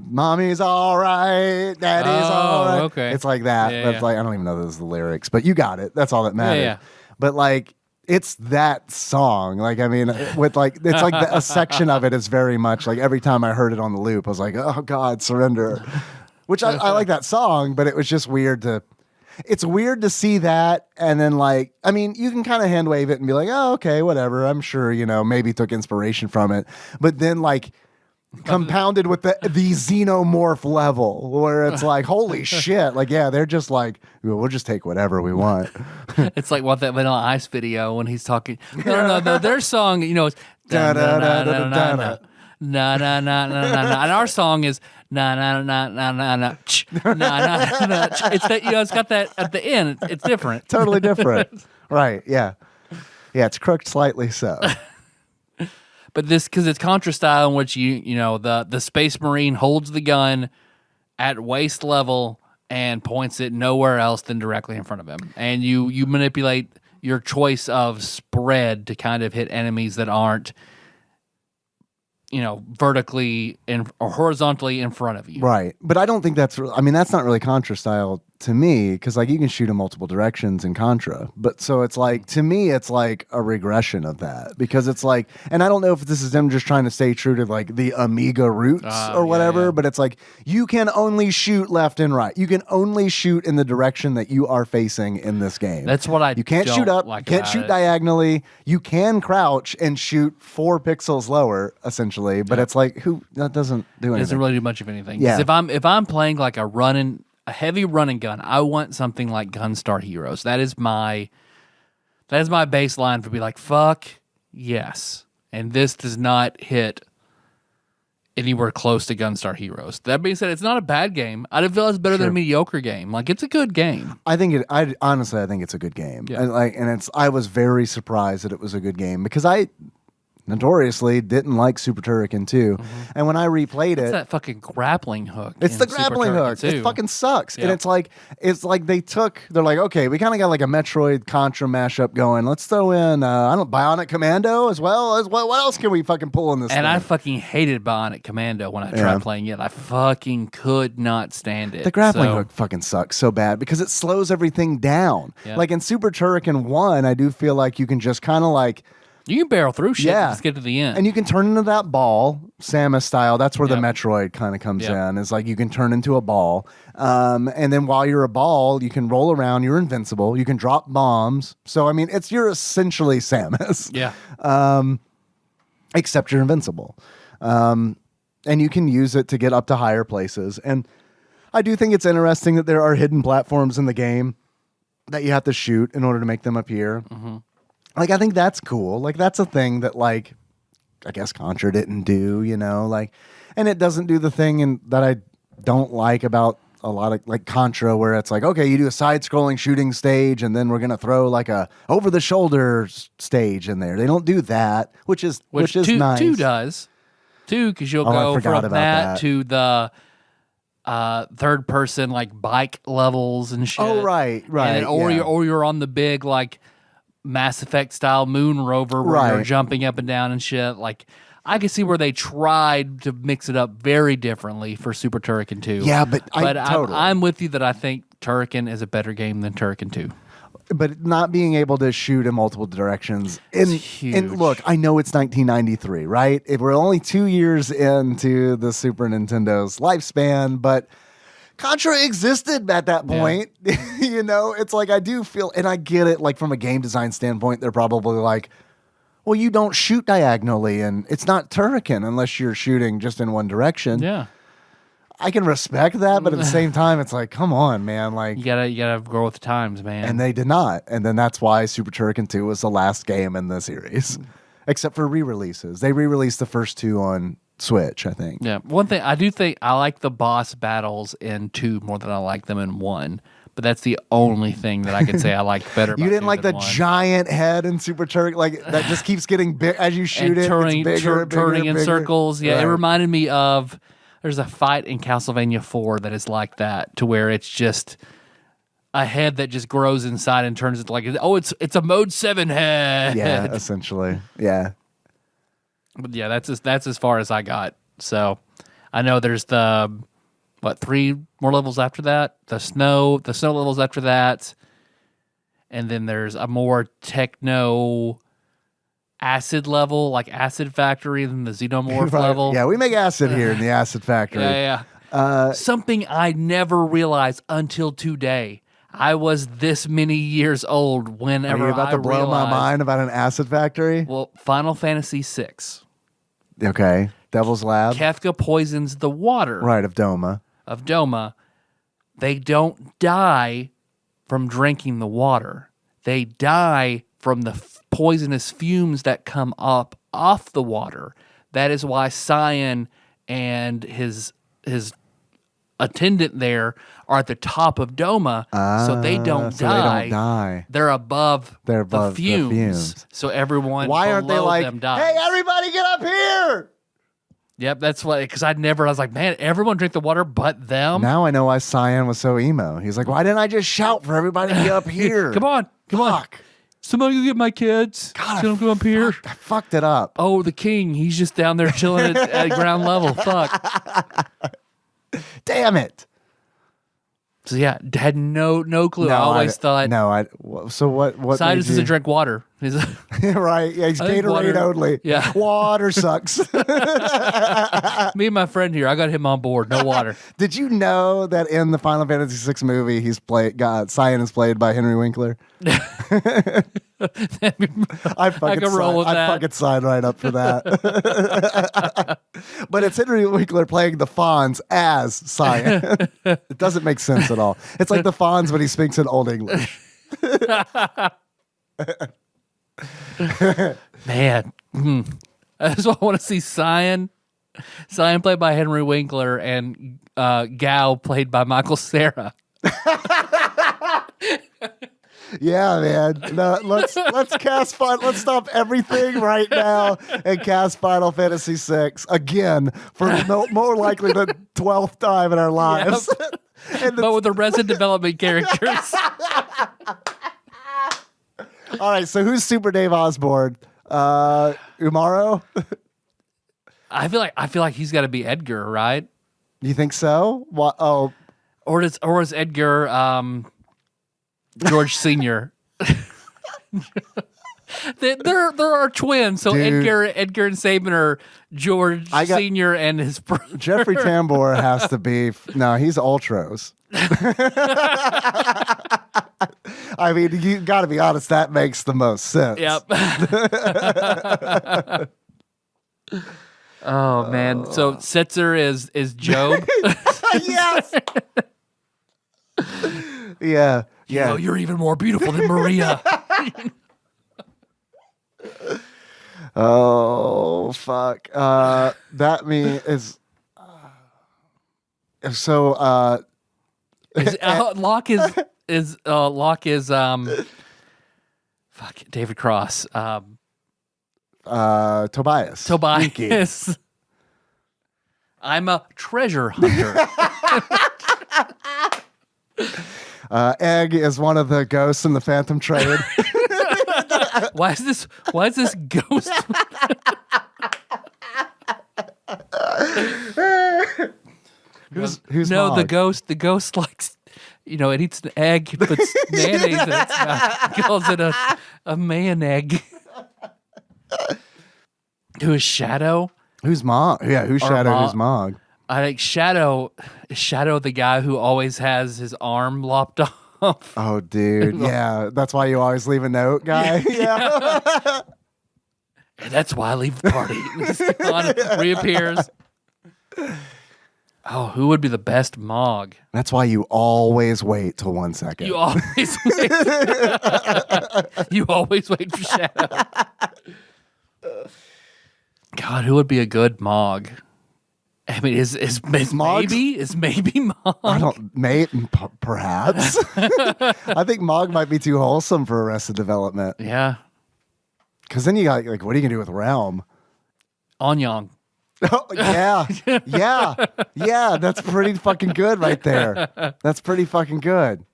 mommy's all right, daddy's all right. Okay. It's like that. Yeah, That's like I don't even know those are the lyrics, but you got it. That's all that matters. Yeah. But like it's that song. Like, I mean, with like, it's like a section of it is very much like every time I heard it on the loop, I was like, oh God, Surrender. Which I like that song, but it was just weird it's weird to see that. And then like, I mean, you can kind of hand wave it and be like, oh, okay, whatever. I'm sure, maybe took inspiration from it. But then like, compounded with the xenomorph level where it's like, holy shit. Like, yeah, they're just like, we'll just take whatever we want. It's like what that Vanilla Ice video when he's talking. No. Their song, is na na na na na na na na na na, and our song is na na na na na na na na na. It's that it's got that at the end. It's different, totally different, right? Yeah, it's crooked slightly so. But this, because it's Contra style, in which the Space Marine holds the gun at waist level and points it nowhere else than directly in front of him, and you manipulate your choice of spread to kind of hit enemies that aren't, vertically or horizontally in front of you. Right, but I don't think that's not really Contra style to me, because like you can shoot in multiple directions in Contra, but so it's like, to me it's like a regression of that, because it's like, and I don't know if this is them just trying to stay true to like the Amiga roots or whatever, but it's like you can only shoot left and right, you can only shoot in the direction that you are facing in this game. That's what you can't shoot up, you can't shoot diagonally, you can crouch and shoot 4 pixels lower essentially, but it's like, that doesn't do anything. It doesn't really do much of anything. Yeah. If I'm playing like a heavy running gun, I want something like Gunstar Heroes. That is my baseline for be like, fuck yes. And this does not hit anywhere close to Gunstar Heroes. That being said, it's not a bad game. I don't feel it's better than a mediocre game. Like, it's a good game. I honestly think it's a good game. Yeah. I was very surprised that it was a good game, because I notoriously didn't like Super Turrican 2. And when I replayed it's that fucking grappling hook. It's the grappling hook. 2. It fucking sucks. Yep. And it's like they're like, okay, we kind of got like a Metroid Contra mashup going. Let's throw in Bionic Commando as well. What else can we fucking pull in this thing? I fucking hated Bionic Commando when I tried playing it. I fucking could not stand it. The grappling hook fucking sucks so bad because it slows everything down. Yep. Like in Super Turrican 1, I do feel like you can just kind of like, you can barrel through shit and just get to the end. And you can turn into that ball, Samus style. That's where the Metroid kind of comes in. Is like you can turn into a ball. And then while you're a ball, you can roll around. You're invincible. You can drop bombs. So, I mean, you're essentially Samus. Yeah. Except you're invincible. And you can use it to get up to higher places. And I do think it's interesting that there are hidden platforms in the game that you have to shoot in order to make them appear. Mm-hmm. Like, I think that's cool. Like, that's a thing that, like, I guess Contra didn't do, like, and it doesn't do the thing that I don't like about a lot of, like, Contra, where it's like, okay, you do a side-scrolling shooting stage, and then we're going to throw, like, a over-the-shoulder stage in there. They don't do that, which is nice. 2 does. 2, because you'll go from that to the third-person, like, bike levels and shit. Oh, right. And then, you're on the big, like, Mass Effect style moon rover where you're jumping up and down and shit. Like, I can see where they tried to mix it up very differently for Super Turrican 2. Yeah, but I'm with you that I think Turrican is a better game than Turrican 2. But not being able to shoot in multiple directions. Huge. And look, I know it's 1993, right? We're only 2 years into the Super Nintendo's lifespan, but Contra existed at that point. Yeah. It's like, I do feel, and I get it, like from a game design standpoint, they're probably like, Well, you don't shoot diagonally, and it's not Turrican unless you're shooting just in one direction. Yeah. I can respect that, but at the same time, it's like, come on, man. Like you gotta grow with the times, man. And they did not. And then that's why Super Turrican 2 was the last game in the series. Except for re-releases. They re-released the first 2 on Switch, I think. Yeah. One thing, I do think I like the boss battles in 2 more than I like them in 1. But that's the only thing that I can say I like better. You didn't like the 1. giant head in Super Turrican, like that just keeps getting big as you shoot it. Turning, it's bigger, turning in bigger. circles. Yeah, Right. It reminded me of there's a fight in Castlevania 4 that is like that, to where it's just a head that just grows inside and turns into like, oh, it's a Mode 7 head. Yeah, essentially. Yeah. But yeah, that's as far as I got. So I know there's 3 more levels after that? The snow levels after that. And then there's a more techno acid level, like Acid Factory, than the Xenomorph level. Yeah, we make acid here in the Acid Factory. Yeah. Something I never realized until today. I was this many years old whenever Are you about to blow my mind about an Acid Factory? Well, Final Fantasy VI. Okay. Devil's Lab. Kefka poisons the water. Right, of Doma. They don't die from drinking the water. They die from the poisonous fumes that come up off the water. That is why Cyan and his attendant there are at the top of Doma, so they don't so die. They don't die. They're above, the fumes. So everyone Why aren't they like, them dies. hey, everybody get up here? Yep, that's why, because I was like, man, everyone drink the water but them. Now I know why Cyan was so emo. He's like, why didn't I just shout for everybody to get up here? Come on. Somebody go get my kids. God, Come up here. I fucked it up. Oh, the king. He's just down there chilling at ground level. Fuck. Damn it. So yeah, had no clue. I always thought. So what? Cyrus doesn't drink water. He's right. Yeah, he's Gatorade only. Yeah. Water sucks. Me and my friend here, I got him on board. No water. Did you know that in the Final Fantasy VI movie, Cyan is played by Henry Winkler? I'd fucking sign right up for that. But it's Henry Winkler playing the Fonz as Cyan. It doesn't make sense at all. It's like the Fonz when he speaks in Old English. Man. That's why I want to see Cyan. Cyan played by Henry Winkler and Gao played by Michael Cera. Yeah, man. No, let's cast Let's stop everything right now and cast Final Fantasy VI again for more likely the 12th time in our lives. Yep. But with the Resident Development characters. All right, so who's Super Dave Osborne? Umaro? I feel like he's got to be Edgar, right? You think so? What? Oh, or is Edgar George Senior? There are twins, so dude, Edgar and Sabin are George Senior and his brother. Jeffrey Tambor has to be. No, he's Ultros. I mean, you got to be honest. That makes the most sense. Yep. Oh man! So Setzer is Job. Yes. Yeah. You know, you're even more beautiful than Maria. Oh fuck! That is so. Locke is fuck David Cross. Tobias. Tobias. I'm a treasure hunter. Egg is one of the ghosts in the Phantom Trade. Why is this ghost? Who's no, Mog? the ghost likes, it eats an egg, puts mayonnaise in its mouth, calls it a man egg. Who is Shadow? Who's Mog? Yeah, who's Shadow? Who's Mog? I think Shadow the guy who always has his arm lopped off. Oh, dude. Yeah, that's why you always leave a note, guy. Yeah. That's why I leave the party. Reappears. Oh, who would be the best Mog? That's why you always wait till 1 second. You always wait. You always wait for Shadow. God, who would be a good Mog? I mean, is maybe Mog? I don't, perhaps. I think Mog might be too wholesome for Arrested Development. Yeah. Because then you got, like, what are you going to do with Realm? Onyang. Oh, yeah. That's pretty fucking good right there. That's pretty fucking good.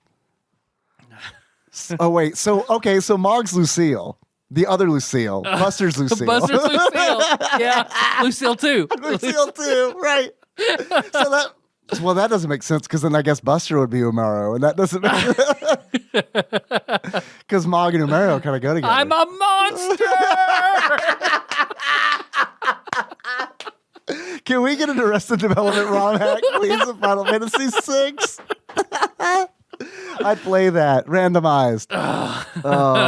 Oh, wait. So Mog's Lucille. The other Lucille. Buster's Lucille. Buster's Lucille. Yeah. Lucille too. Lucille too, right. Well, that doesn't make sense because then I guess Buster would be Umaro, and that doesn't make sense. Because Mog and Umaro kind of go together. I'm a monster! Can we get an Arrested Development ROM hack, please, of Final Fantasy VI? I'd play that randomized.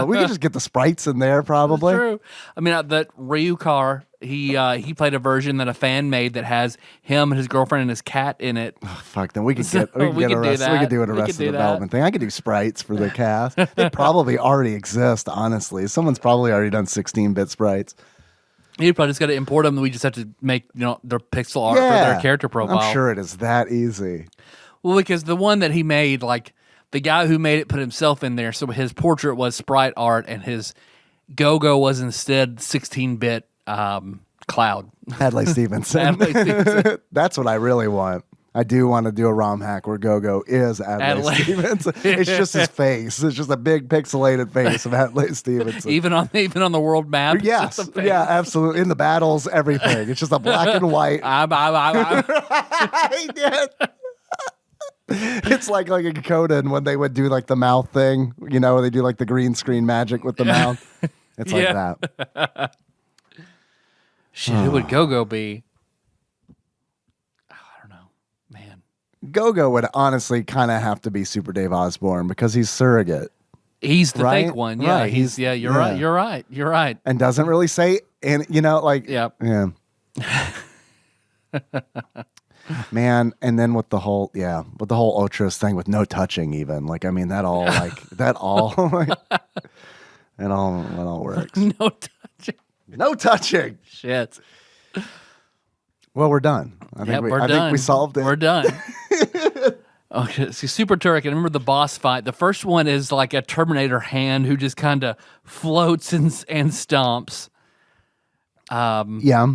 We could just get the sprites in there, probably. That's true. I mean, that Ryukar, he played a version that a fan made that has him and his girlfriend and his cat in it. Oh, fuck, then we could do an Arrested Development thing. I could do sprites for the cast. They probably already exist, honestly. Someone's probably already done 16-bit sprites. You probably just got to import them. We just have to make their pixel art for their character profile. I'm sure it is that easy. Well, because the one that he made, like the guy who made it put himself in there, so his portrait was sprite art, and his Go-Go was instead 16-bit Cloud. Hadley Stevenson. That's what I really want. I do want to do a ROM hack where Go-Go is Adlai Stevenson. It's just his face. It's just a big pixelated face of Adlai Stevenson. Even on the world map. Yes. Yeah, absolutely. In the battles, everything. It's just a black and white. It's like a Conan when they would do like the mouth thing, where they do like the green screen magic with the mouth. It's like that. Shit, who would Go-Go be? Go-Go would honestly kind of have to be Super Dave Osborne because he's surrogate. He's the fake one. Yeah, right. You're right. You're right. And doesn't really say, and Yep. Yeah. Man, and then with the whole Ultras thing with no touching even. That all works. No touching. Shit. Well, we're done. I think we solved it. We're done. Okay, see, Super Turrican. Remember the boss fight? The first one is like a Terminator hand who just kind of floats and stomps. Yeah.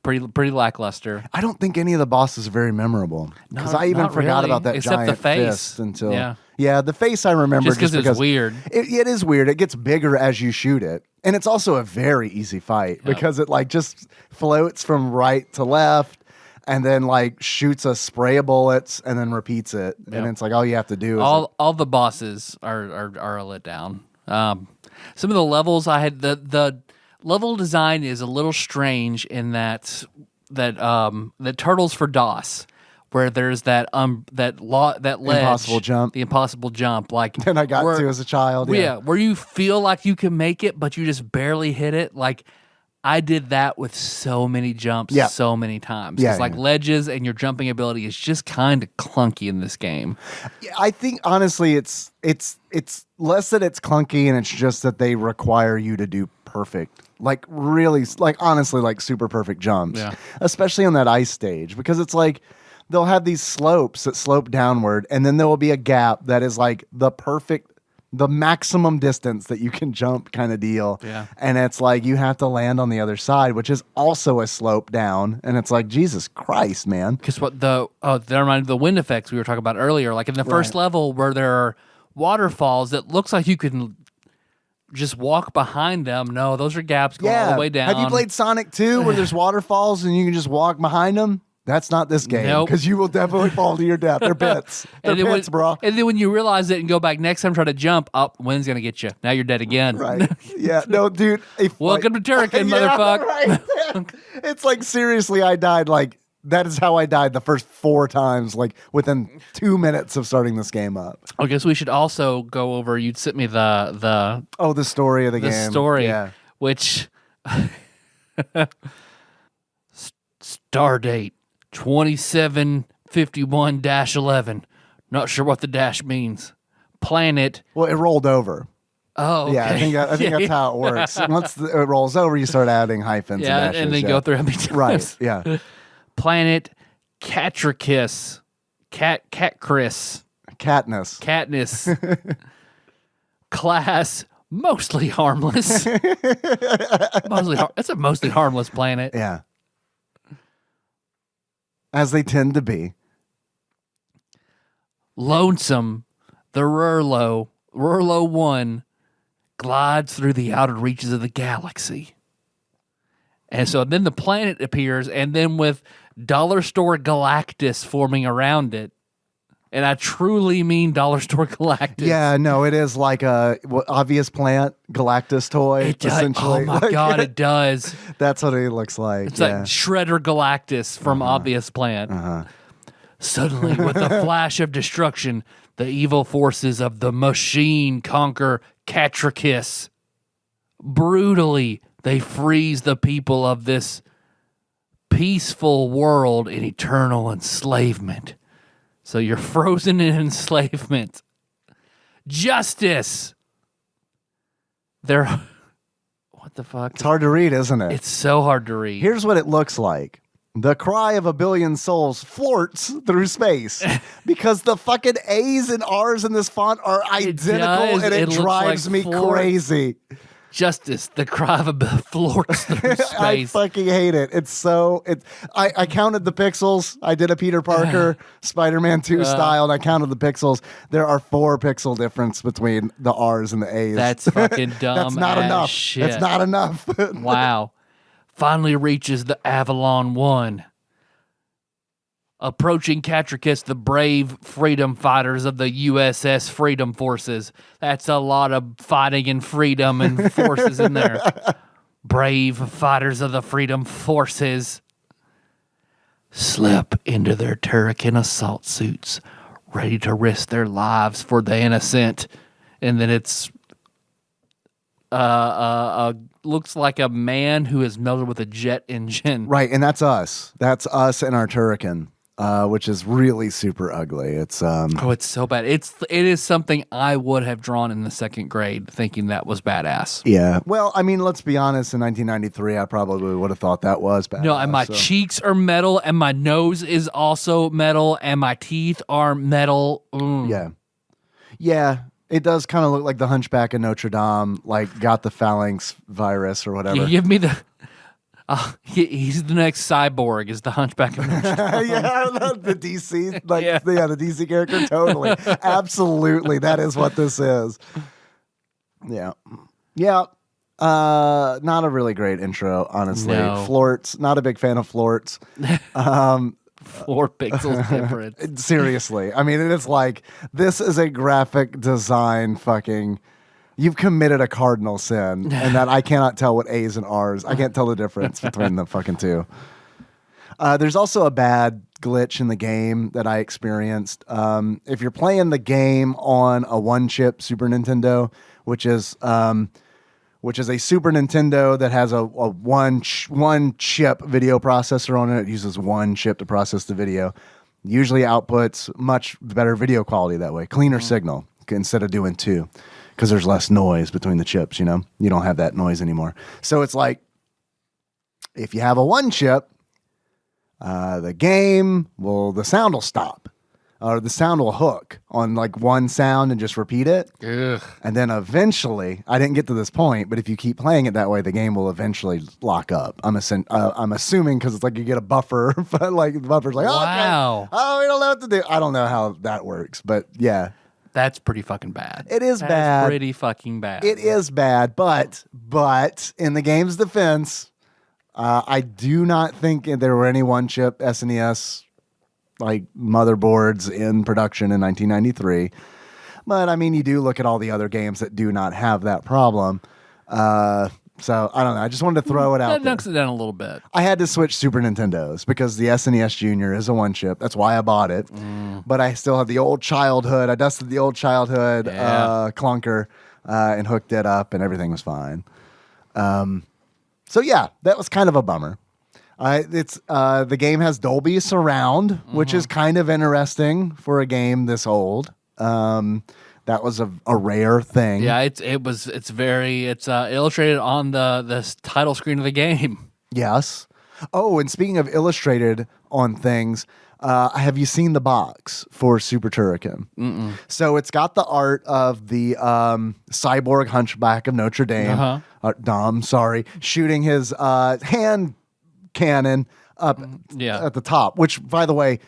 Pretty lackluster. I don't think any of the bosses are very memorable because I even forgot about that except giant the face. Fist until the face I remember just because it's weird. It is weird. It gets bigger as you shoot it, and it's also a very easy fight because it just floats from right to left, and then shoots a spray of bullets and then repeats it, and it's all you have to do is all the bosses are a letdown. Some of the levels I had the level design is a little strange in that Turtles for DOS, where there's that ledge, impossible jump, the impossible jump, and I got to as a child, where you feel like you can make it, but you just barely hit it. I did that with so many jumps, so many times. It's ledges and your jumping ability is just kind of clunky in this game. I think honestly, it's less that it's clunky, and it's just that they require you to do perfect, honestly, super perfect jumps, especially on that ice stage, because it's they'll have these slopes that slope downward, and then there will be a gap that is the maximum distance that you can jump kind of deal. Yeah. And it's you have to land on the other side, which is also a slope down. And it's Jesus Christ, man. Because that reminded the wind effects we were talking about earlier. In the first level where there are waterfalls, it looks like you can just walk behind them. No, those are gaps going all the way down. Have you played Sonic 2 where there's waterfalls and you can just walk behind them? That's not this game, because you will definitely fall to your death. They're pits. They're pits, bro. And then when you realize it and go back next time, try to jump, wind's going to get you. Now you're dead again. Right. Yeah. No, dude. Welcome to Turrican, motherfucker. Right. It's seriously, I died that is how I died the first 4 times, within 2 minutes of starting this game up. I guess we should also go over, you'd sent me the story of the game. The story, which... Stardate 2751-11. Not sure what the dash means. Planet. Well, it rolled over. Oh, okay. Yeah, I think that's how it works. Once it rolls over, you start adding hyphens and dashes. And then go through how many times. Right, yeah. Planet Catricus. Catchris. Katniss. Class mostly harmless. It's a mostly harmless planet. Yeah. As they tend to be. Lonesome, the Rurlo 1 glides through the outer reaches of the galaxy. And so then the planet appears, and then with Dollar Store Galactus forming around it. And I truly mean Dollar Store Galactus. Yeah, no, it is like a obvious plant Galactus toy. It does. Essentially. Oh my God, it does. That's what it looks like. It's like Shredder Galactus from Obvious Plant. Suddenly, with a flash of destruction, the evil forces of the machine conquer Catricus. Brutally, they freeze the people of this peaceful world in eternal enslavement. So you're frozen in enslavement. Justice. What the fuck? It's hard to read, isn't it? It's so hard to read. Here's what it looks like. The cry of a billion souls flirts through space because the fucking A's and R's in this font are identical and it drives me crazy. Justice, the cry of a florts through space. I fucking hate it. I counted the pixels. I did a Peter Parker Spider-Man 2 style, and I counted the pixels. There are 4 pixel difference between the R's and the A's. That's fucking dumb. That's not enough. Shit. That's not enough. Wow. Finally reaches the Avalon 1. Approaching Catricus, the brave freedom fighters of the USS Freedom Forces. That's a lot of fighting and freedom and forces in there. Brave fighters of the Freedom Forces slip into their Turrican assault suits, ready to risk their lives for the innocent. And then it's looks like a man who is melted with a jet engine. Right, and that's us. That's us and our Turrican. Which is really super ugly. It's it's so bad. It is something I would have drawn in the 2nd grade, thinking that was badass. Yeah. Well, I mean, let's be honest. In 1993, I probably would have thought that was badass. No, and my cheeks are metal, and my nose is also metal, and my teeth are metal. Yeah. Yeah. It does kind of look like the Hunchback of Notre Dame, like got the phalanx virus or whatever. You give me the. He's the next cyborg. Is the Hunchback of Notre Dame? Yeah, the DC, the DC character, totally, absolutely. That is what this is. Yeah. Not a really great intro, honestly. No. Florts, not a big fan of florts. 4 pixels difference. Seriously, I mean, it's like this is a graphic design fucking. You've committed a cardinal sin, and that I cannot tell what A's and R's. I can't tell the difference between the fucking two. There's also a bad glitch in the game that I experienced. If you're playing the game on a 1-chip Super Nintendo, which is a Super Nintendo that has a one chip video processor on it. It uses 1 chip to process the video. Usually outputs much better video quality that way, cleaner signal instead of doing 2. Because there's less noise between the chips, you know? You don't have that noise anymore. So it's like, if you have a 1 chip, the sound will stop. Or the sound will hook on like one sound and just repeat it. Ugh. And then eventually, I didn't get to this point, but if you keep playing it that way, the game will eventually lock up. I'm assuming because it's like you get a buffer, but like the buffer's like, wow. Okay. Oh, we don't know what to do. I don't know how that works, but yeah. That's pretty fucking bad. It is bad. Pretty fucking bad. It is bad, but in the game's defense, I do not think there were any 1-chip SNES like motherboards in production in 1993. But I mean, you do look at all the other games that do not have that problem. So I don't know. I just wanted to throw it out. That knocks it down a little bit. I had to switch Super Nintendos because the SNES Junior is a 1-chip. That's why I bought it. But I still have the old childhood. I dusted the old childhood clunker and hooked it up, and everything was fine. So yeah, that was kind of a bummer. It's the game has Dolby Surround, which is kind of interesting for a game this old. That was a rare thing. Yeah, it's illustrated on the title screen of the game. Yes. Oh, and speaking of illustrated on things, have you seen the box for Super Turrican? Mm-mm. So it's got the art of the cyborg hunchback of Notre Dame, shooting his hand cannon up at the top, which, by the way,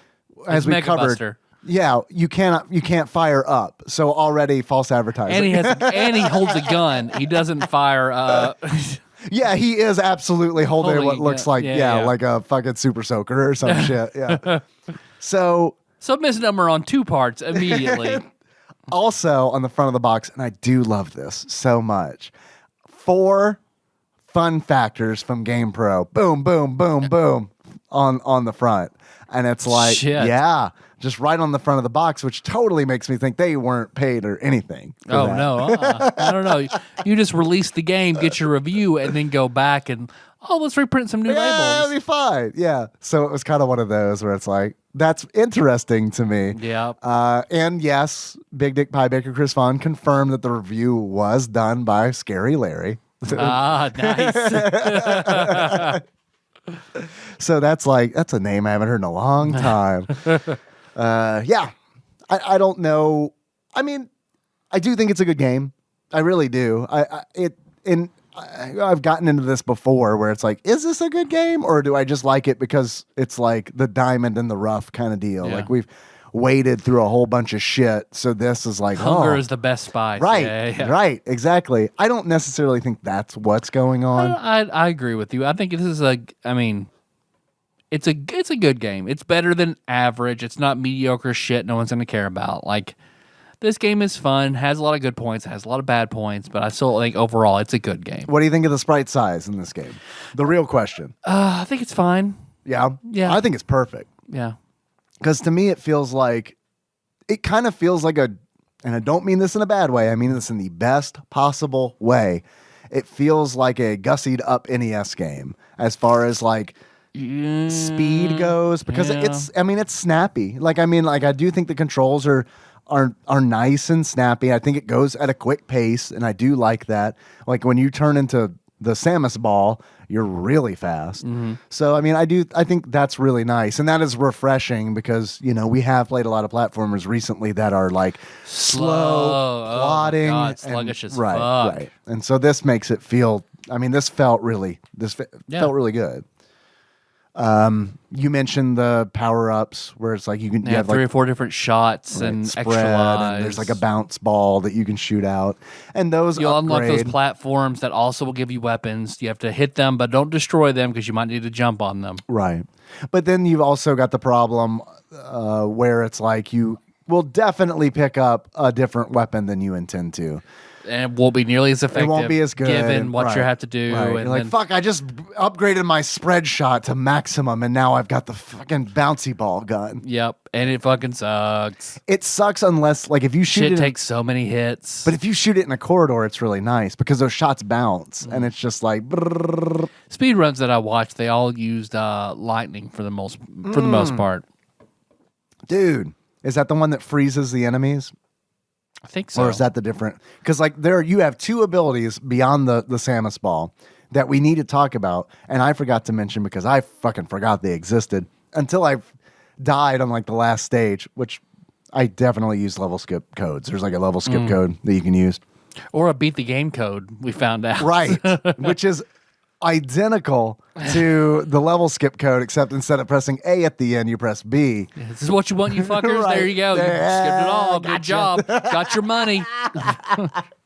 as we covered, you can't fire up. So already false advertising. And he holds a gun. He doesn't fire. Yeah, he is absolutely holding what looks like like a fucking super soaker or some shit. Yeah. So misnomer on two parts immediately. Also on the front of the box, and I do love this so much. 4 fun factors from GamePro. Boom, boom, boom, boom on the front. And it's like, just right on the front of the box, which totally makes me think they weren't paid or anything. Oh, no. I don't know. You just release the game, get your review, and then go back and, let's reprint some new labels. That'll be fine. Yeah. So it was kind of one of those where it's like, that's interesting to me. Yeah. And yes, Big Dick Pie Baker Chris Vaughn confirmed that the review was done by Scary Larry. Nice. So that's a name I haven't heard in a long time. I don't know. I mean, I do think it's a good game. I really do. I've gotten into this before where it's like, is this a good game, or do I just like it because it's like the diamond in the rough kind of deal? Yeah. Like we've waded through a whole bunch of shit, so this is like hunger is the best spice. Right, right, exactly. I don't necessarily think that's what's going on. I agree with you. I think this is it's a good game. It's better than average. It's not mediocre shit no one's going to care about. Like, this game is fun, has a lot of good points, has a lot of bad points, but I still think overall it's a good game. What do you think of the sprite size in this game? The real question. I think it's fine. Yeah? Yeah. I think it's perfect. Yeah. Because to me, it kind of feels like and I don't mean this in a bad way, I mean this in the best possible way. It feels like a gussied up NES game as far as like speed goes, because it's snappy. I do think the controls are nice and snappy. I think it goes at a quick pace, and I do like that. Like when you turn into the Samus ball, you're really fast. Mm-hmm. So I think that's really nice, and that is refreshing because we have played a lot of platformers recently that are like slow, plodding, sluggish as fuck. Right. And so this makes it feel. This felt really good. You mentioned the power-ups where it's like you have 3 or 4 different shots and spread, extra lives. and there's like a bounce ball that you can shoot out, and those you'll unlock those platforms that also will give you weapons. You have to hit them, but don't destroy them because you might need to jump on them. Right, but then you've also got the problem where it's like you will definitely pick up a different weapon than you intend to. And it won't be nearly as effective. It won't be as good. Given what you have to do. Right. And you're like, fuck, I just upgraded my spread shot to maximum, and now I've got the fucking bouncy ball gun. Yep. And it fucking sucks. It sucks unless, like, if you shoot it takes so many hits. But if you shoot it in a corridor, it's really nice because those shots bounce, and it's just like... Brrr. Speed runs that I watched, they all used lightning for the most part. Dude, is that the one that freezes the enemies? I think so. Or is that the different? Because you have 2 abilities beyond the Samus ball that we need to talk about, and I forgot to mention because I fucking forgot they existed until I died on like the last stage, which I definitely use level skip codes. There's like a level skip code that you can use. Or a beat the game code, we found out. Right, which is identical to the level skip code, except instead of pressing A at the end, you press B. Yeah, this is what you want, you fuckers. Right. There you go. You skipped it all. Good job. Got your money.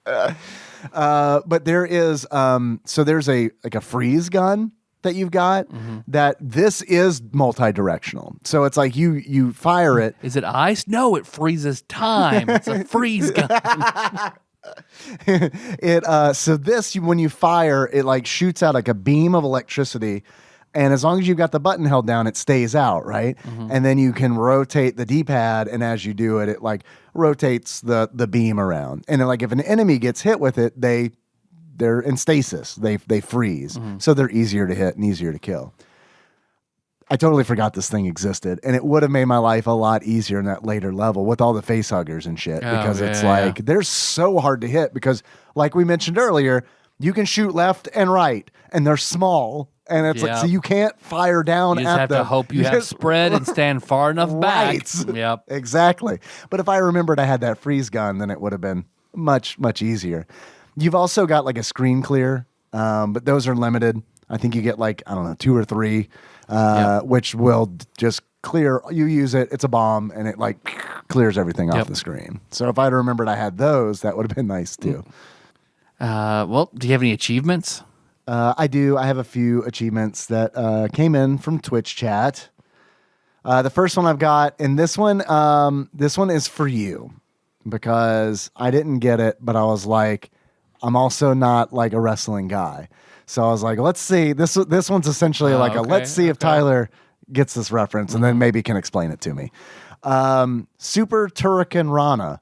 But there is there's a freeze gun that you've got that this is multi-directional. So it's like you fire it. Is it ice? No, it freezes time. It's a freeze gun. When you fire, it like shoots out like a beam of electricity, and as long as you've got the button held down, it stays out, right? And then you can rotate the D-pad, and as you do it, it like rotates the beam around. And then, like if an enemy gets hit with it, they they're in stasis. They freeze, so they're easier to hit and easier to kill. I totally forgot this thing existed, and it would have made my life a lot easier in that later level with all the face huggers and shit, because it's like they're so hard to hit because, like we mentioned earlier, you can shoot left and right, and they're small, and it's like, so you can't fire down at them. You just have to hope you have spread and stand far enough back. Yep. Exactly. But if I remembered I had that freeze gun, then it would have been much, much easier. You've also got like a screen clear, but those are limited. I think you get like, I don't know, 2 or 3, which will just clear. You use it, it's a bomb, and it like clears everything off the screen. So if I'd remembered I had those, that would have been nice too. Well, do you have any achievements? I do. I have a few achievements that came in from Twitch chat. The first one I've got, and this one is for you because I didn't get it, but I was like, I'm also not like a wrestling guy. So I was like, let's see. This one's essentially like let's see if Tyler gets this reference and then maybe can explain it to me. Super Turrican Rana.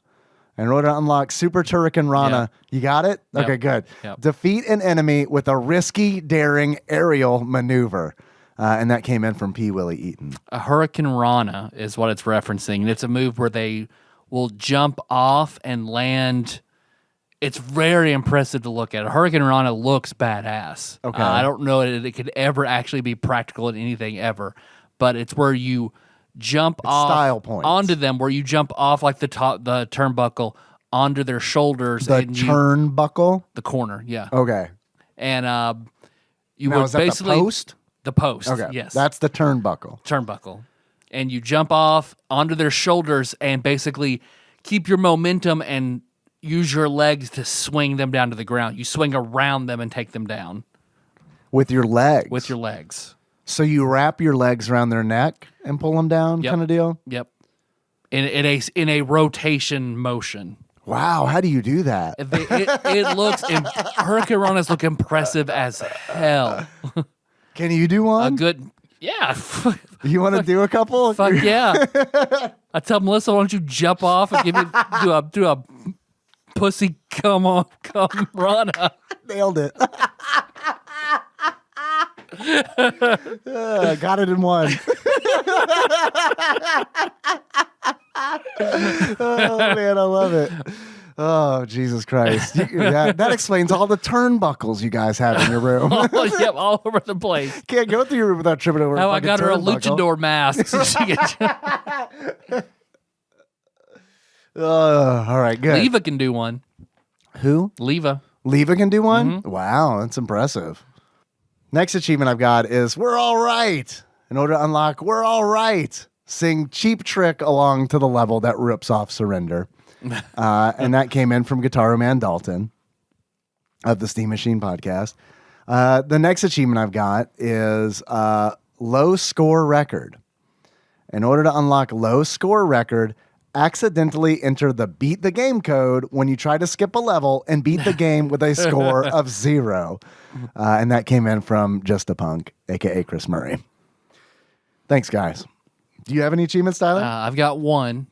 In order to unlock Super Turrican Rana, you got it? Yep. Okay, good. Yep. Defeat an enemy with a risky, daring aerial maneuver. And that came in from P. Willie Eaton. A Hurricane Rana is what it's referencing. And it's a move where they will jump off and land. It's very impressive to look at. A Hurricane Rana looks badass. Okay. I don't know that it could ever actually be practical in anything ever. But it's where you jump off style points onto them, where you jump off like the turnbuckle onto their shoulders. The turnbuckle? The corner, yeah. Okay. And you now, would is that basically... the post? The post, okay. Yes. That's the turnbuckle. Turnbuckle. And you jump off onto their shoulders and basically keep your momentum and use your legs to swing them down to the ground. You swing around them and take them down. With your legs? With your legs. So you wrap your legs around their neck and pull them down, kind of deal? Yep. In a rotation motion. Wow, how do you do that? It looks... Hurricane Ranas look impressive as hell. Can you do one? A good... Yeah. You want to do a couple? Fuck yeah. I tell Melissa, why don't you jump off and do a pussy come Rana. Nailed it. Got it in one. Oh man, I love it. Oh Jesus Christ! That explains all the turnbuckles you guys have in your room. Yep, all over the place. Can't go through your room without tripping over. Oh, I got her a luchador mask. All right, good. Leva can do one. Who? Leva can do one? Mm-hmm. Wow, that's impressive. Next achievement I've got is We're All Right. In order to unlock We're All Right, sing Cheap Trick along to the level that rips off Surrender. And that came in from Guitar Man Dalton of the Steam Machine podcast. The next achievement I've got is Low Score Record. In order to unlock Low Score Record, accidentally enter the Beat the Game code when you try to skip a level and beat the game with a score of 0. And that came in from Just a Punk, a.k.a. Chris Murray. Thanks, guys. Do you have any achievements, Tyler? I've got one.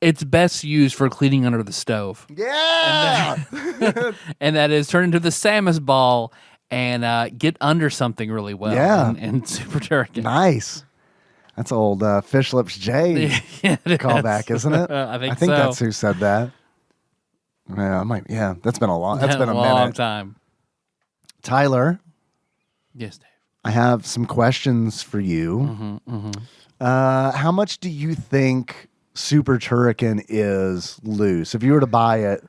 It's best used for cleaning under the stove. Yeah! And that is turn into the Samus ball and get under something really well. Yeah. And Super Turrican. Nice. That's old Fish Lips J callback, isn't it? I think so. That's who said that. Yeah, that's been a long time. Tyler. Yes, Dave. I have some questions for you. How much do you think Super Turrican is loose? If you were to buy it,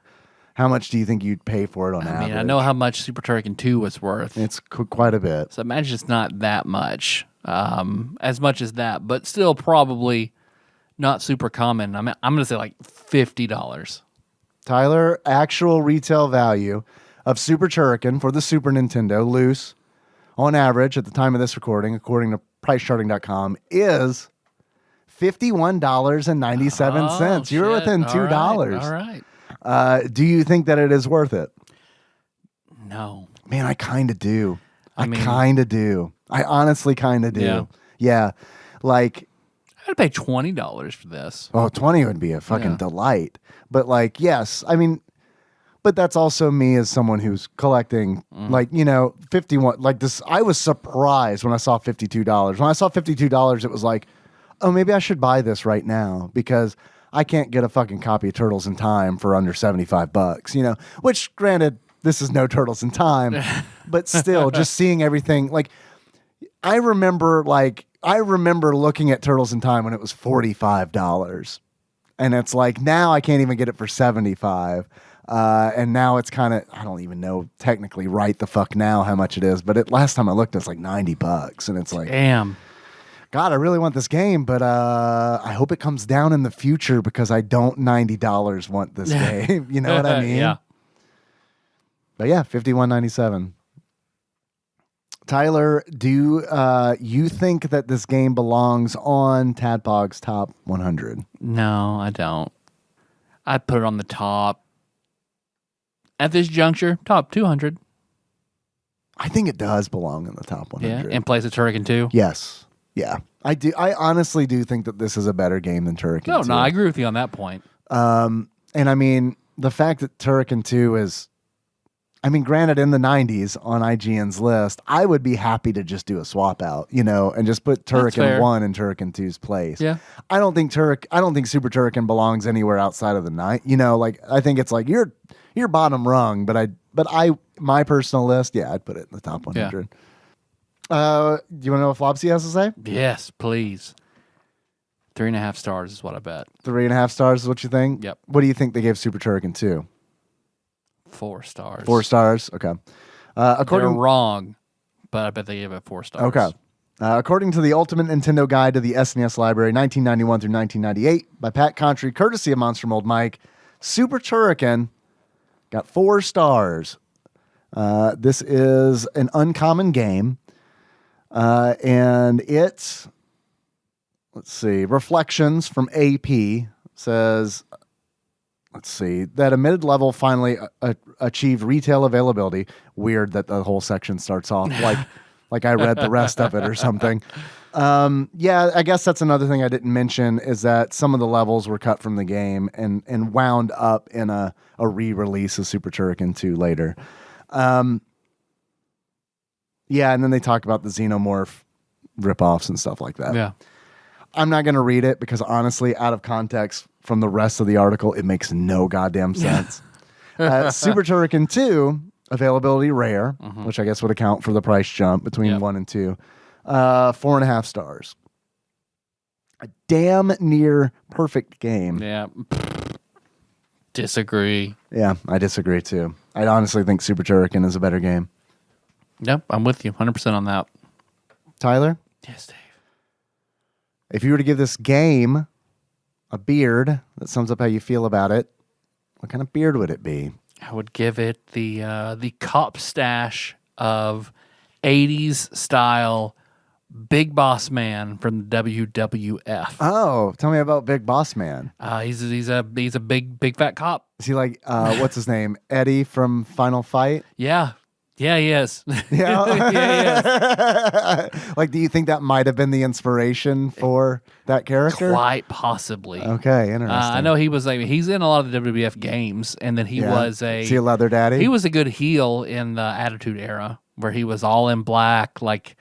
how much do you think you'd pay for it on average? I know how much Super Turrican 2 was worth. It's quite a bit. So imagine it's not that much. As much as that, but still probably not super common. I'm going to say like $50. Tyler, actual retail value of Super Turrican for the Super Nintendo loose, on average, at the time of this recording, according to PriceCharting.com, is $51.97. You were within $2. All right. Do you think that it is worth it? No. Man, I kind of do. I kind of do. I honestly kind of do. Yeah. Like, I'd pay $20 for this. Oh, 20 would be a fucking delight. But like, yes, I mean, But that's also me as someone who's collecting, 51. Like this, I was surprised when I saw $52. When I saw $52, it was like, oh, maybe I should buy this right now because I can't get a fucking copy of Turtles in Time for under $75, which granted, this is no Turtles in Time, but still just seeing everything. Like, I remember looking at Turtles in Time when it was $45. And it's like, now I can't even get it for $75. And now it's kind of, I don't even know technically right the fuck now how much it is, but last time I looked, it's like $90. And it's like, damn. God, I really want this game, but I hope it comes down in the future because I don't $90 want this game. You know what I mean? Yeah. But yeah, $51.97. Tyler, do you think that this game belongs on TADPOG's top 100? No, I don't. I'd put it on the top. At this juncture, top 200. I think it does belong in the top 100. Yeah, and plays a Turrican 2. Yes. Yeah. I do. I honestly do think that this is a better game than Turrican 2. No, I agree with you on that point. And I mean, the fact that Turrican 2 is, granted in the 90s on IGN's list, I would be happy to just do a swap out, and just put Turrican 1 in Turrican 2's place. Yeah. I don't think Super Turrican belongs anywhere outside of the night. I think it's like your bottom rung, but my personal list, I'd put it in the top 100. Yeah. Do you want to know what Flopsy has to say? Yes, please. 3.5 stars is what I bet. 3.5 stars is what you think? Yep. What do you think they gave Super Turrican 2? 4 stars. 4 stars? Okay. They're wrong, but I bet they gave it 4 stars. Okay. According to the Ultimate Nintendo Guide to the SNES Library, 1991 through 1998, by Pat Contry, courtesy of Monster Mold Mike, Super Turrican got 4 stars. This is an uncommon game. And it's, let's see, Reflections from AP says, that a mid-level finally achieved retail availability. Weird that the whole section starts off like I read the rest of it or something. I guess that's another thing I didn't mention is that some of the levels were cut from the game and wound up in a re-release of Super Turrican 2 later. And then they talk about the Xenomorph ripoffs and stuff like that. Yeah. I'm not going to read it because honestly, out of context from the rest of the article, it makes no goddamn sense. Super Turrican 2, availability rare, which I guess would account for the price jump between 1 and 2. 4.5 stars. A damn near perfect game. Yeah. Disagree. Yeah, I disagree too. I honestly think Super Turrican is a better game. Yep, I'm with you 100% on that. Tyler? Yes, Dave. If you were to give this game a beard that sums up how you feel about it, what kind of beard would it be? I would give it the cop stash of 80s style Big Boss Man from the WWF. Oh, tell me about Big Boss Man. He's a big fat cop. Is he like what's his name? Eddie from Final Fight? Yeah. Yeah, he is. Yeah. Yeah, he is. Like, do you think that might have been the inspiration for that character? Quite possibly. Okay, interesting. I know he was he's in a lot of the WWF games, and then he was Is he a leather daddy? He was a good heel in the Attitude Era, where he was all in black, like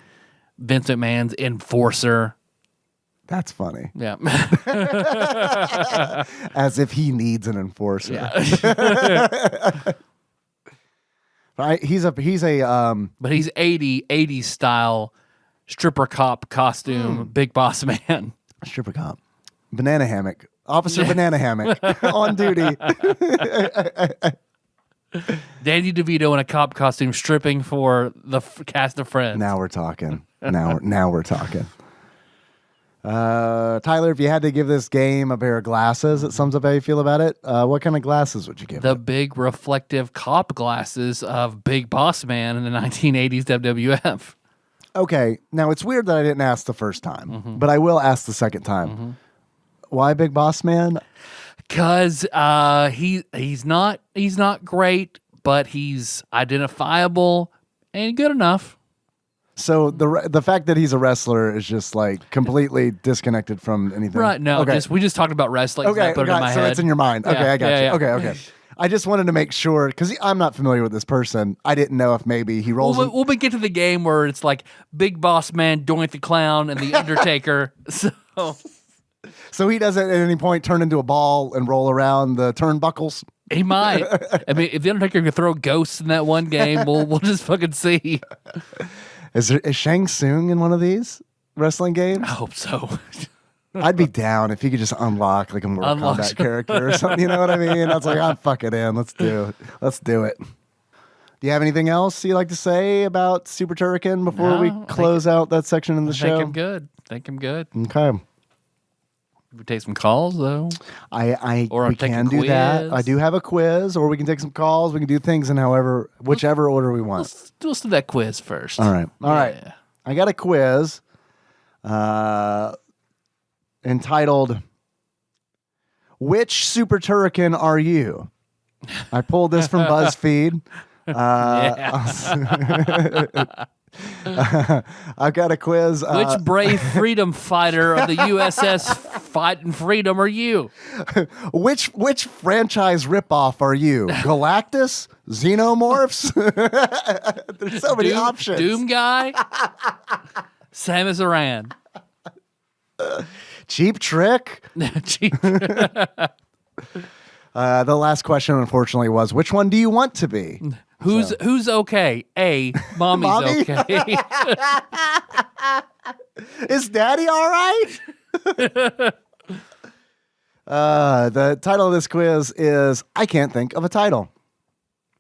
Vince McMahon's enforcer. That's funny. Yeah. As if he needs an enforcer. Yeah. He's a but he's 80s style stripper cop costume, Big Boss Man. Stripper cop. Banana hammock. Officer Banana Hammock on duty. Danny DeVito in a cop costume stripping for the cast of Friends. Now we're talking. Now we're talking. Tyler, if you had to give this game a pair of glasses, it sums up how you feel about it. What kind of glasses would you give the it? big reflective cop glasses of Big Boss Man in the 1980s WWF. Okay, now it's weird that I didn't ask the first time, but I will ask the second time. Why Big Boss Man? Because he's not great, but he's identifiable and good enough. So the fact that he's a wrestler is just like completely disconnected from anything. Right? No, okay. we just talked about wrestling. Okay, so I put it in my so head. it's in your mind. Okay, Yeah, I got you. yeah. Okay. I just wanted to make sure, because I'm not familiar with this person. I didn't know if maybe he rolls. We'll get to the game where it's like Big Boss Man, Doink the Clown, and The Undertaker. So he doesn't at any point turn into a ball and roll around the turnbuckles? He might. I mean, if The Undertaker could throw ghosts in that one game, we'll just fucking see. Is Shang Tsung in one of these wrestling games? I hope so. I'd be down if you could just unlock like a Mortal Kombat character or something. You know what I mean? That's like, I'm fucking in. Let's do it. Do you have anything else you'd like to say about Super Turrican before we close out that section in the show? I think I'm good. Okay. We take some calls though. We can do that. I do have a quiz, or we can take some calls. We can do things in whichever order we want. Let's do that quiz first. All right. I got a quiz. Entitled, "Which Super Turrican are you?" I pulled this from BuzzFeed. I've got a quiz. Which brave freedom fighter of the USS Fighting Freedom are you? Which franchise ripoff are you? Galactus? Xenomorphs? There's so many options. Doom Guy? Samus Aran? Cheap Trick? The last question, unfortunately, was which one do you want to be? Who's okay? A, Mommy's okay. Is Daddy all right? The title of this quiz is I Can't Think of a Title.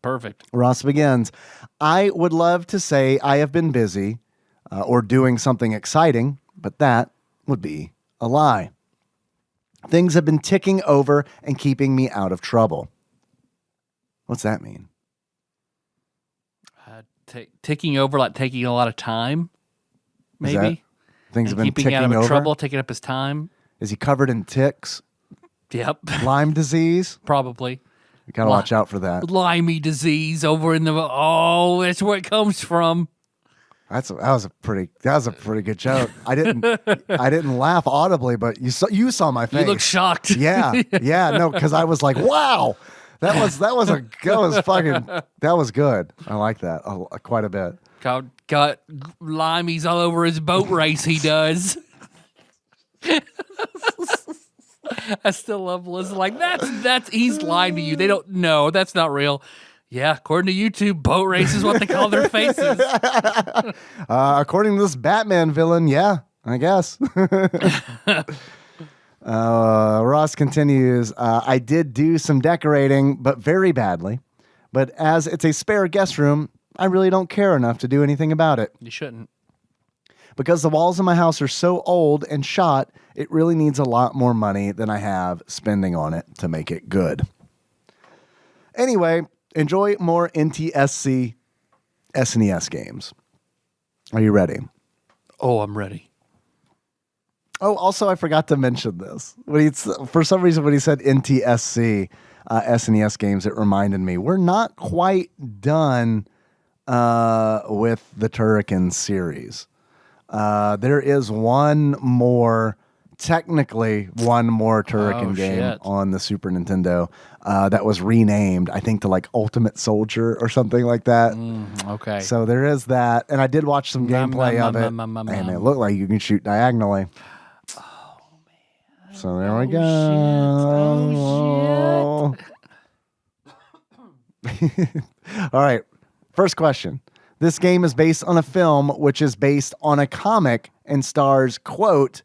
Perfect. Ross begins. I would love to say I have been busy or doing something exciting, but that would be a lie. Things have been ticking over and keeping me out of trouble. What's that mean? Ticking over, like taking a lot of time, maybe. Things have been keeping ticking out of over? trouble, taking up his time. Is he covered in ticks? Yep. Lyme disease? Probably. You gotta watch out for that. Limey disease over in the that's where it comes from. That was a pretty good joke. I didn't laugh audibly, but you saw my face. You look shocked. Yeah, no, because I was like, wow, that was good. I like that quite a bit. Got limeys all over his boat race. He does. I still love listening. Like that's he's lying to you. They don't know that's not real. Yeah, according to YouTube, boat race is what they call their faces. According to this Batman villain, yeah, I guess. Ross continues, I did do some decorating, but very badly. But as it's a spare guest room, I really don't care enough to do anything about it. You shouldn't. Because the walls in my house are so old and shot, it really needs a lot more money than I have spending on it to make it good. Anyway, enjoy more NTSC SNES games. Are you ready? Oh, I'm ready. Oh, also, I forgot to mention this. For some reason, when he said NTSC SNES games, it reminded me, we're not quite done with the Turrican series. There is technically one more Turrican game on the Super Nintendo that was renamed, I think, to like Ultimate Soldier or something like that. Okay. So there is that. And I did watch some gameplay of it, and it looked like you can shoot diagonally. Oh, man. So there we go. Oh, shit. All right. First question. This game is based on a film which is based on a comic and stars, quote,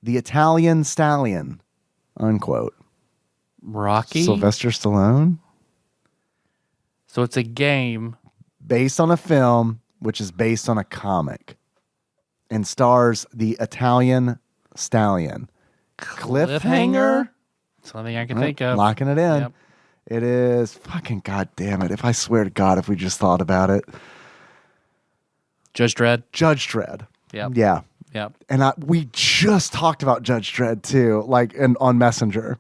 the Italian Stallion, unquote. Rocky? Sylvester Stallone? So it's a game based on a film which is based on a comic and stars the Italian Stallion. Cliffhanger? Something I can think of. Locking it in. Yep. It is fucking goddamn it. If I swear to God, if we just thought about it. Judge Dredd. Yep. Yeah. Yep. And we just talked about Judge Dredd too, like on Messenger.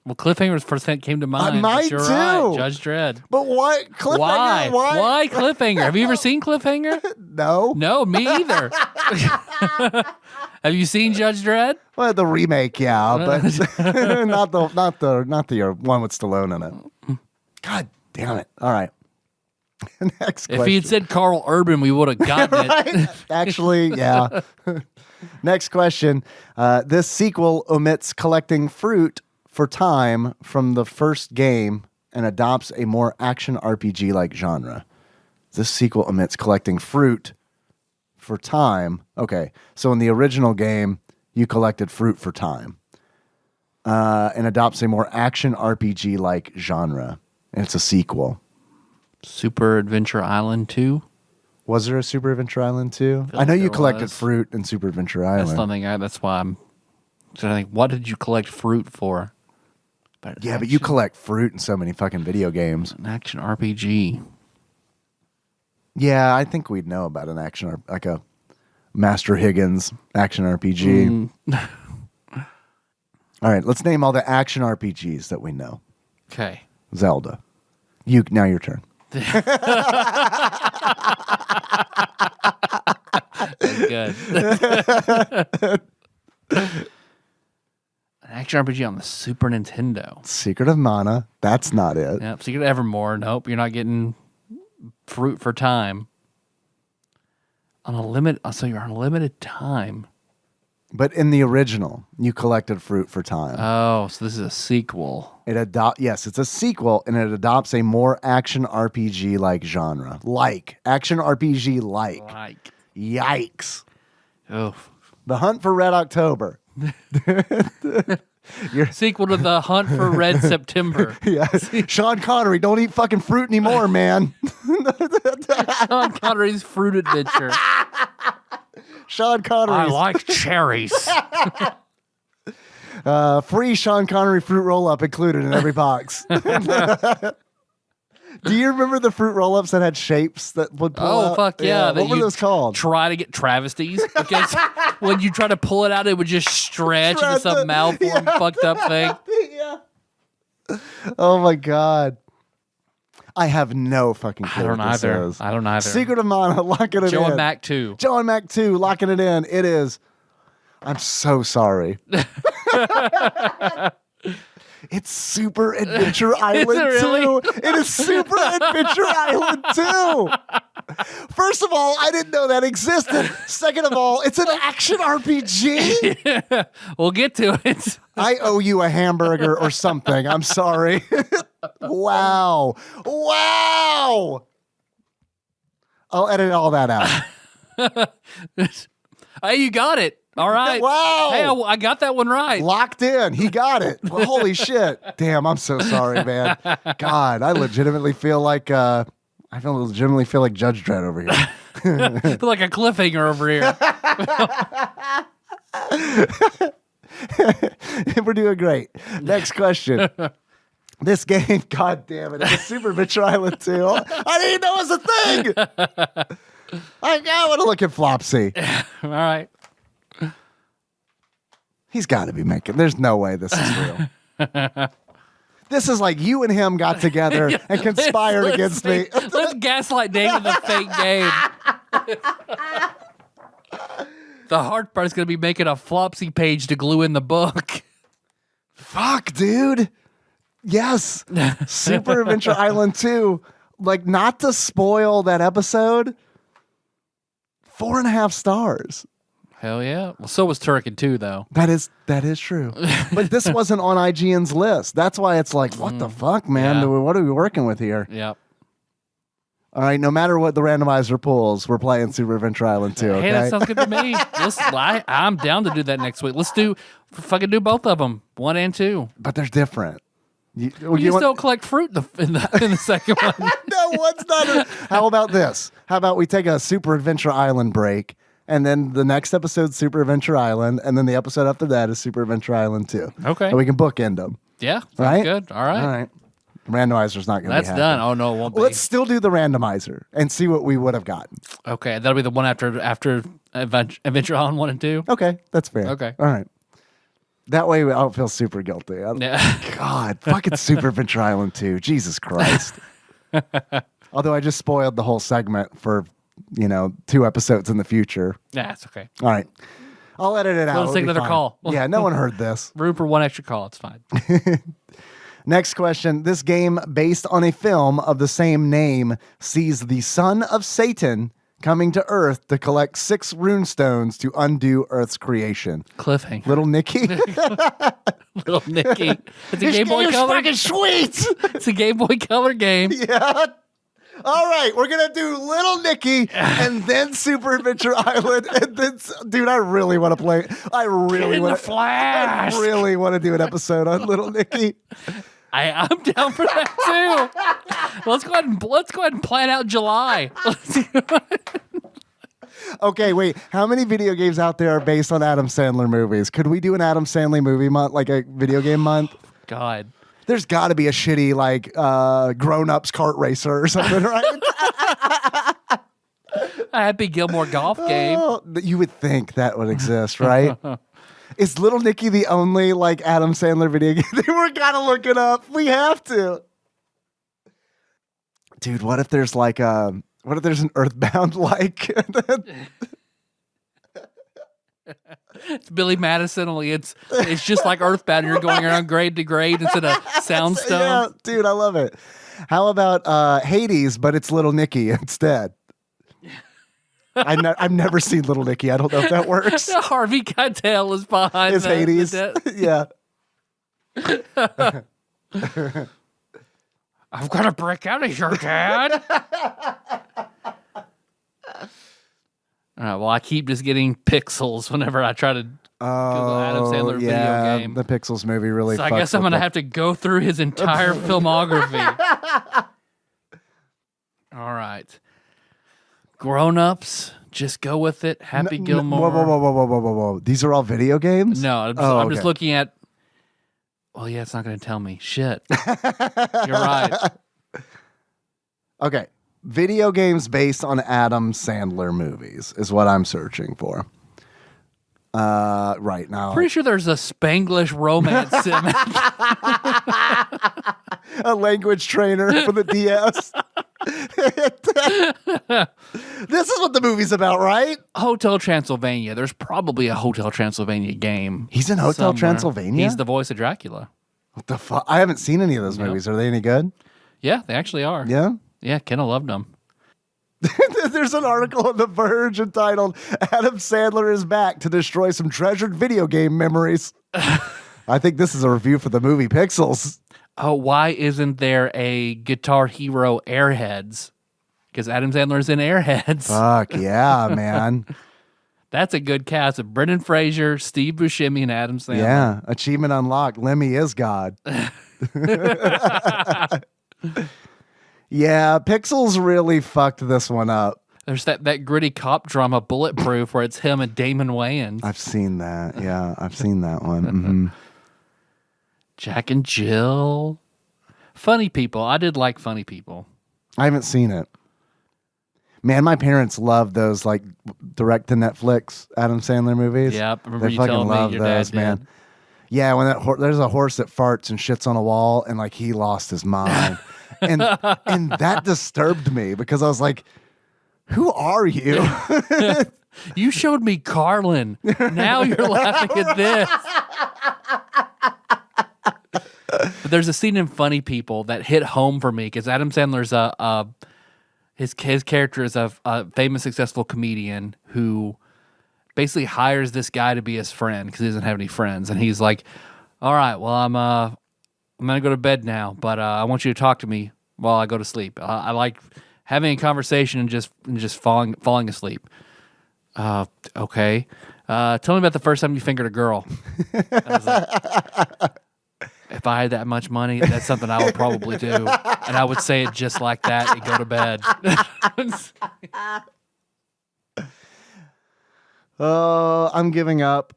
Well, Cliffhanger was the first thing that came to mind. Mine too. Right. Judge Dredd. But what? Cliffhanger? Why Cliffhanger? Have you ever seen Cliffhanger? No. No, me either. Have you seen Judge Dredd? Well, the remake, yeah, but not the one with Stallone in it. God damn it. All right. Next question. If he had said Carl Urban, we would have gotten it. Actually, yeah. Next question. This sequel omits collecting fruit for time from the first game and adopts a more action RPG-like genre. This sequel omits collecting fruit for time. Okay, so in the original game, you collected fruit for time. And adopts a more action RPG-like genre. And it's a sequel. Super Adventure Island 2? Was there a Super Adventure Island 2? I know you collected fruit in Super Adventure Island. That's why I'm trying to think, what did you collect fruit for? But you collect fruit in so many fucking video games. An action RPG. Yeah, I think we'd know about an action, like a Master Higgins action RPG. All right, let's name all the action RPGs that we know. Okay. Zelda. Now your turn. Good. An action RPG on the Super Nintendo. Secret of Mana. That's not it. Yep. Secret of Evermore. Nope. You're not getting fruit for time. So you're on a limited time. But in the original, you collected fruit for time. Oh, so this is a sequel. Yes, it's a sequel, and it adopts a more action RPG-like genre. Action RPG-like. Yikes. Oh. The Hunt for Red October. Sequel to The Hunt for Red September. Yes. Sean Connery, don't eat fucking fruit anymore, man. Sean Connery's Fruit Adventure. Sean Connery. I like cherries. Free Sean Connery fruit roll-up included in every box. Do you remember the fruit roll-ups that had shapes that would pull out? Oh, fuck yeah. What were those called? Try to get travesties. Because when you try to pull it out, it would just stretch into some malformed, fucked up thing. Yeah. Oh, my God. I have no fucking clue. I don't either. Secret of Mana, locking it in. Joe and Mac 2. Joe and Mac 2, locking it in. It is. I'm so sorry. It's Super Adventure Island 2. Really? It is Super Adventure Island 2. First of all, I didn't know that existed. Second of all, it's an action RPG. We'll get to it. I owe you a hamburger or something. I'm sorry. Wow. I'll edit all that out. Hey, you got it. All right. Wow. Hey, I got that one right. Locked in. He got it. Well, holy shit. Damn, I'm so sorry, man. God, I legitimately feel like Judge Dredd over here. Like a cliffhanger over here. We're doing great. Next question. This game, god damn it, it's Super Adventure Island 2. I didn't even know it was a thing. I want to look at Flopsy. All right. He's got to be making. There's no way this is real. This is like you and him got together and conspired against me. Let's gaslight Dave in the fake game. The hard part is going to be making a Flopsy page to glue in the book. Fuck, dude. Yes. Super Adventure Island 2. Like, not to spoil that episode, 4.5 stars. Hell yeah. Well, so was Turrican 2, though. That is true. But this wasn't on IGN's list. That's why it's like, what the fuck, man? Yeah. What are we working with here? Yep. All right, no matter what the randomizer pulls, we're playing Super Adventure Island 2, okay? Hey, that sounds good to me. I'm down to do that next week. Let's do both of them, 1 and 2. But they're different. You still collect fruit in the second one. No, one's not. How about this? How about we take a Super Adventure Island break, and then the next episode's Super Adventure Island, and then the episode after that is Super Adventure Island 2. Okay. And we can bookend them. Yeah. Right? Good. All right. All right. Randomizer's not going to be That's done. Oh, no, it won't be. Let's still do the randomizer and see what we would have gotten. Okay. That'll be the one after Adventure Island 1 and 2. Okay. That's fair. Okay. All right. That way I don't feel super guilty. Yeah. God, fucking Super Adventure Island 2. Jesus Christ. Although I just spoiled the whole segment for, 2 episodes in the future. Yeah, it's okay. All right. I'll edit it out. Let's take another call. Yeah, no one heard this. Room for one extra call. It's fine. Next question. This game, based on a film of the same name, sees the son of Satan coming to Earth to collect 6 rune stones to undo Earth's creation. Cliffhanger. Little Nicky. Little Nicky. It's a Game Boy Color. Fucking sweet. It's a Game Boy Color game. Yeah. All right, we're gonna do Little Nicky and then Super Adventure Island, and then, dude, I really want to play. I really want to do an episode on Little Nicky. I'm down for that too. Let's go ahead and plan out July. Okay, wait. How many video games out there are based on Adam Sandler movies? Could we do an Adam Sandler movie month, like a video game month? God. There's got to be a shitty, like, grown-ups kart racer or something, right? A Happy Gilmore golf game. You would think that would exist, right? Is Little Nicky the only, like, Adam Sandler video game? We're gotta look it up. We have to. Dude, what if there's, like, what if there's an Earthbound, like... It's Billy Madison, only it's just like Earthbound. You're going around grade to grade instead of Soundstone. Yeah, dude, I love it. How about Hades, but it's Little Nicky instead? I've never seen Little Nicky. I don't know if that works. Harvey Keitel is behind Is Hades? Yeah. I've got to break out of here, Dad. All right, well, I keep just getting pixels whenever I try to Google Adam Sandler video game. The Pixels movie really So I guess I'm going to have to go through his entire filmography. All right. Grown-ups, just go with it. Happy Gilmore. Whoa. These are all video games? No, I'm just looking at... Well, yeah, it's not going to tell me. Shit. You're right. Okay. Video games based on Adam Sandler movies is what I'm searching for. Right now. Pretty sure there's a Spanglish romance sim. A language trainer for the DS. This is what the movie's about, right? Hotel Transylvania. There's probably a Hotel Transylvania game. He's in Hotel somewhere. Transylvania? He's the voice of Dracula. What the fuck? I haven't seen any of those movies. Are they any good? Yeah, they actually are. Yeah? Yeah, Kenna loved them. There's an article on The Verge entitled Adam Sandler is back to destroy some treasured video game memories. I think this is a review for the movie Pixels. Oh, why isn't there a Guitar Hero Airheads? Because Adam Sandler's in Airheads. Fuck yeah, man. That's a good cast of Brendan Fraser, Steve Buscemi, and Adam Sandler. Yeah, achievement unlocked. Lemmy is God. Yeah, Pixels really fucked this one up. There's that gritty cop drama, Bulletproof, where it's him and Damon Wayans. I've seen that. Yeah, I've seen that one. Mm-hmm. Jack and Jill. Funny People. I did like Funny People. I haven't seen it. Man, my parents love those like direct to Netflix Adam Sandler movies. Yeah, I remember they you fucking telling love me your those, dad man. did. Yeah, when there's a horse that farts and shits on a wall, and like he lost his mind, and that disturbed me because I was like, "Who are you?" You showed me Carlin. Now you're laughing at this. But there's a scene in Funny People that hit home for me because Adam Sandler's his character is a famous, successful comedian who basically hires this guy to be his friend because he doesn't have any friends, and he's like, "All right, well, I'm gonna go to bed now, but I want you to talk to me while I go to sleep. I like having a conversation and just falling asleep." Okay. Tell me about the first time you fingered a girl. I was like, if I had that much money, that's something I would probably do. And I would say it just like that and go to bed. I'm giving up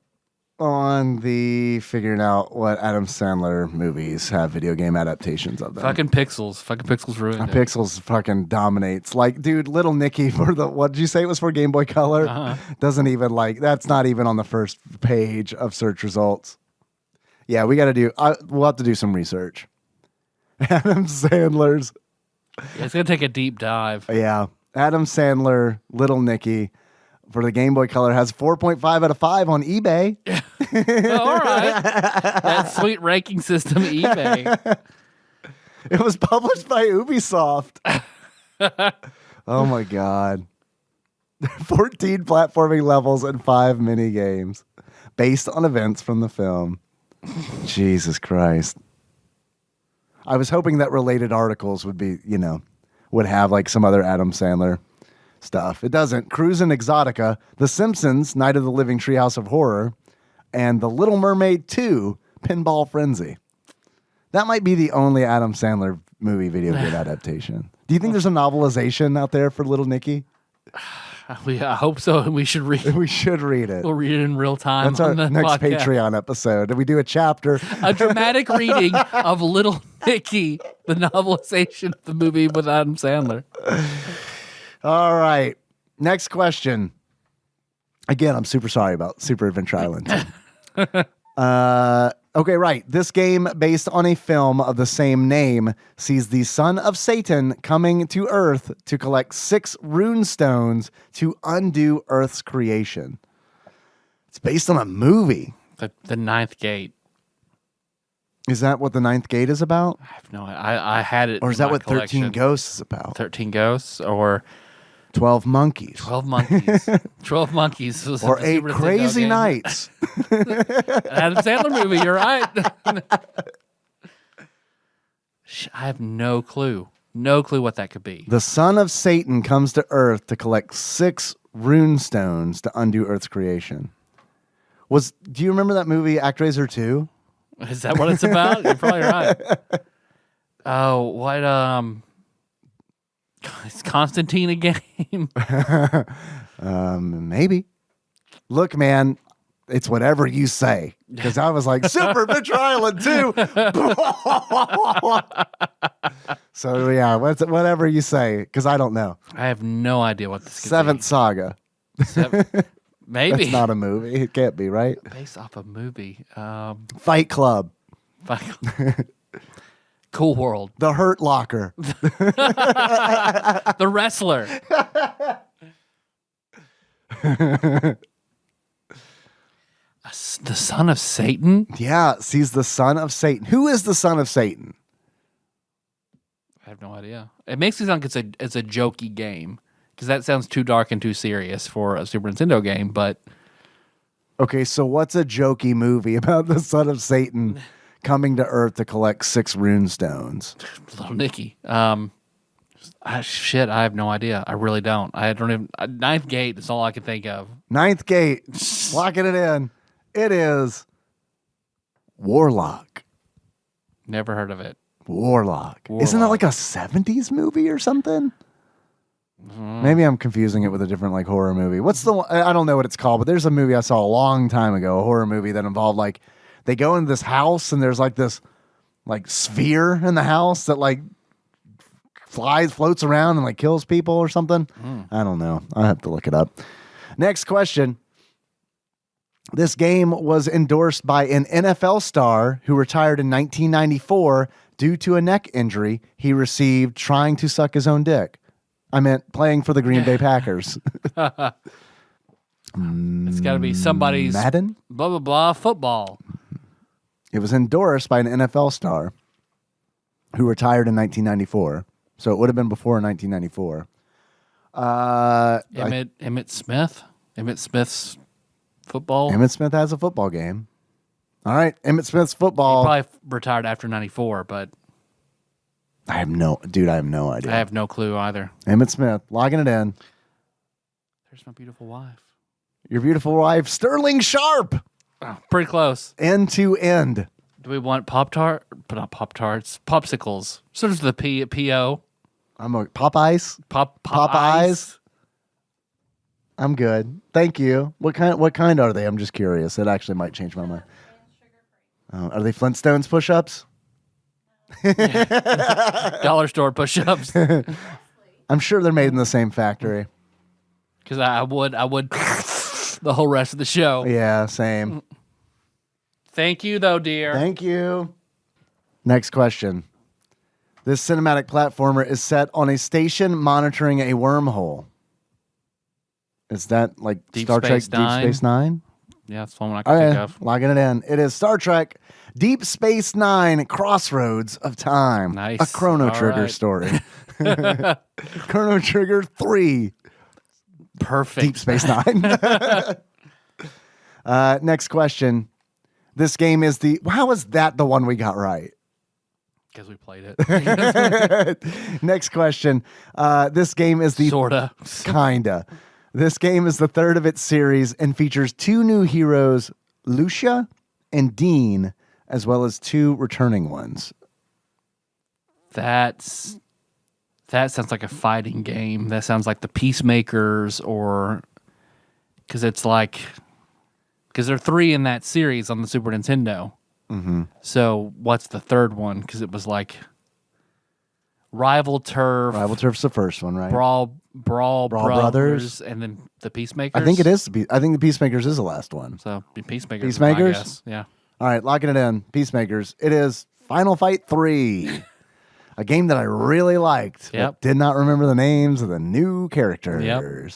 on the figuring out what Adam Sandler movies have video game adaptations of them. Fucking Pixels ruined it. Pixels fucking dominates. Like, dude, Little Nicky for what did you say it was for Game Boy Color? Doesn't even that's not even on the first page of search results. Yeah, we'll have to do some research. Adam Sandler's. Yeah, it's going to take a deep dive. Yeah. Adam Sandler, Little Nicky for the Game Boy Color has 4.5 out of 5 on eBay. All right. That sweet ranking system, eBay. It was published by Ubisoft. Oh my God. 14 platforming levels and 5 mini games based on events from the film. Jesus Christ. I was hoping that related articles would be, would have like some other Adam Sandler stuff. It doesn't. Cruisin' Exotica, The Simpsons, Night of the Living Treehouse of Horror, and The Little Mermaid 2, Pinball Frenzy. That might be the only Adam Sandler movie video game adaptation. Do you think there's a novelization out there for Little Nicky? I hope so. We should read it. We should read it. We'll read it in real time. That's our next podcast. Patreon episode. And we do a chapter. A dramatic reading of Little Nicky, the novelization of the movie with Adam Sandler. All right. Next question. Again, I'm super sorry about Super Adventure Island. Okay, right. This game, based on a film of the same name, sees the son of Satan coming to Earth to collect 6 rune stones to undo Earth's creation. It's based on a movie. The Ninth Gate. Is that what the Ninth Gate is about? I have no idea. I had it. Or is that what collection. 13 Ghosts is about? 13 Ghosts or 12 Monkeys. 12 Monkeys. 12 Monkeys. Was or 8 Crazy Nights. Adam Sandler movie, you're right. I have no clue. No clue what that could be. The son of Satan comes to Earth to collect 6 rune stones to undo Earth's creation. Do you remember that movie, ActRaiser 2? Is that what it's about? You're probably right. Oh, what is Constantine a game? Maybe. Look, man, it's whatever you say. Because I was like, Super Adventure Island 2. So, yeah, whatever you say. Because I don't know. I have no idea what this could Seventh be. Saga. Maybe. That's not a movie. It can't be, right? Based off a movie. Fight Club. Cool World. The Hurt Locker. The Wrestler. The son of Satan? Yeah, he's the son of Satan. Who is the son of Satan? I have no idea. It makes me sound like it's a jokey game. Because that sounds too dark and too serious for a Super Nintendo game, but... Okay, so what's a jokey movie about the son of Satan coming to Earth to collect 6 rune stones? Little Nicky. I have no idea. I really don't. I don't even... Ninth Gate is all I can think of. Ninth Gate. Locking it in. It is Warlock. Never heard of it. Warlock. Isn't that like a 70s movie or something? Maybe I'm confusing it with a different like horror movie. What's the one? I don't know what it's called, but there's a movie I saw a long time ago, a horror movie that involved like they go into this house and there's like this like sphere in the house that like floats around and like kills people or something. I don't know. I have to look it up. Next question. This game was endorsed by an NFL star who retired in 1994 due to a neck injury he received trying to suck his own dick. I meant playing for the Green Bay Packers. It's got to be somebody's Madden? Blah, blah, blah, football. It was endorsed by an NFL star who retired in 1994. So it would have been before 1994. Emmitt Smith? Emmitt Smith's football? Emmitt Smith has a football game. All right, Emmitt Smith's football. He probably retired after 94, but... I have no idea. I have no clue either. Emmitt Smith, logging it in. There's my beautiful wife. Your beautiful wife, Sterling Sharp. Oh, pretty close. End to end. Do we want Pop-Tart? But not Pop-Tarts. Popsicles. Sort of the P.O. I'm a Popeyes. Popeyes. I'm good. Thank you. What kind are they? I'm just curious. It actually might change my mind. Are they Flintstones push-ups? Dollar store push-ups. I'm sure they're made in the same factory. Because I would the whole rest of the show. Yeah, same. Thank you, though, dear. Thank you. Next question. This cinematic platformer is set on a station monitoring a wormhole. Is that like Deep Star Trek Space Nine? Deep Space Nine? Yeah, that's one I can think of. Logging it in. It is Star Trek Deep Space Nine: Crossroads of Time. Nice. A Chrono All Trigger right. story. Chrono Trigger 3. Perfect. Deep Space Nine. Next question. This game is how is that the one we got right? Because we played it. Next question. This game is the... Sorta. Kinda. This game is the third of its series and features 2 new heroes, Lucia and Dean, as well as 2 returning ones. That sounds like a fighting game. That sounds like the Peacemakers, or... Because there are 3 in that series on the Super Nintendo. Mm-hmm. So what's the third one? Because it was like Rival Turf. Rival Turf's the first one, right? Brawl Brothers. and then the Peacemakers. I think it is. I think the Peacemakers is the last one. So Peacemakers. Peacemakers? I guess. Yeah. All right, locking it in. Peacemakers. It is Final Fight 3. A game that I really liked. Yep. But did not remember the names of the new characters. Yep.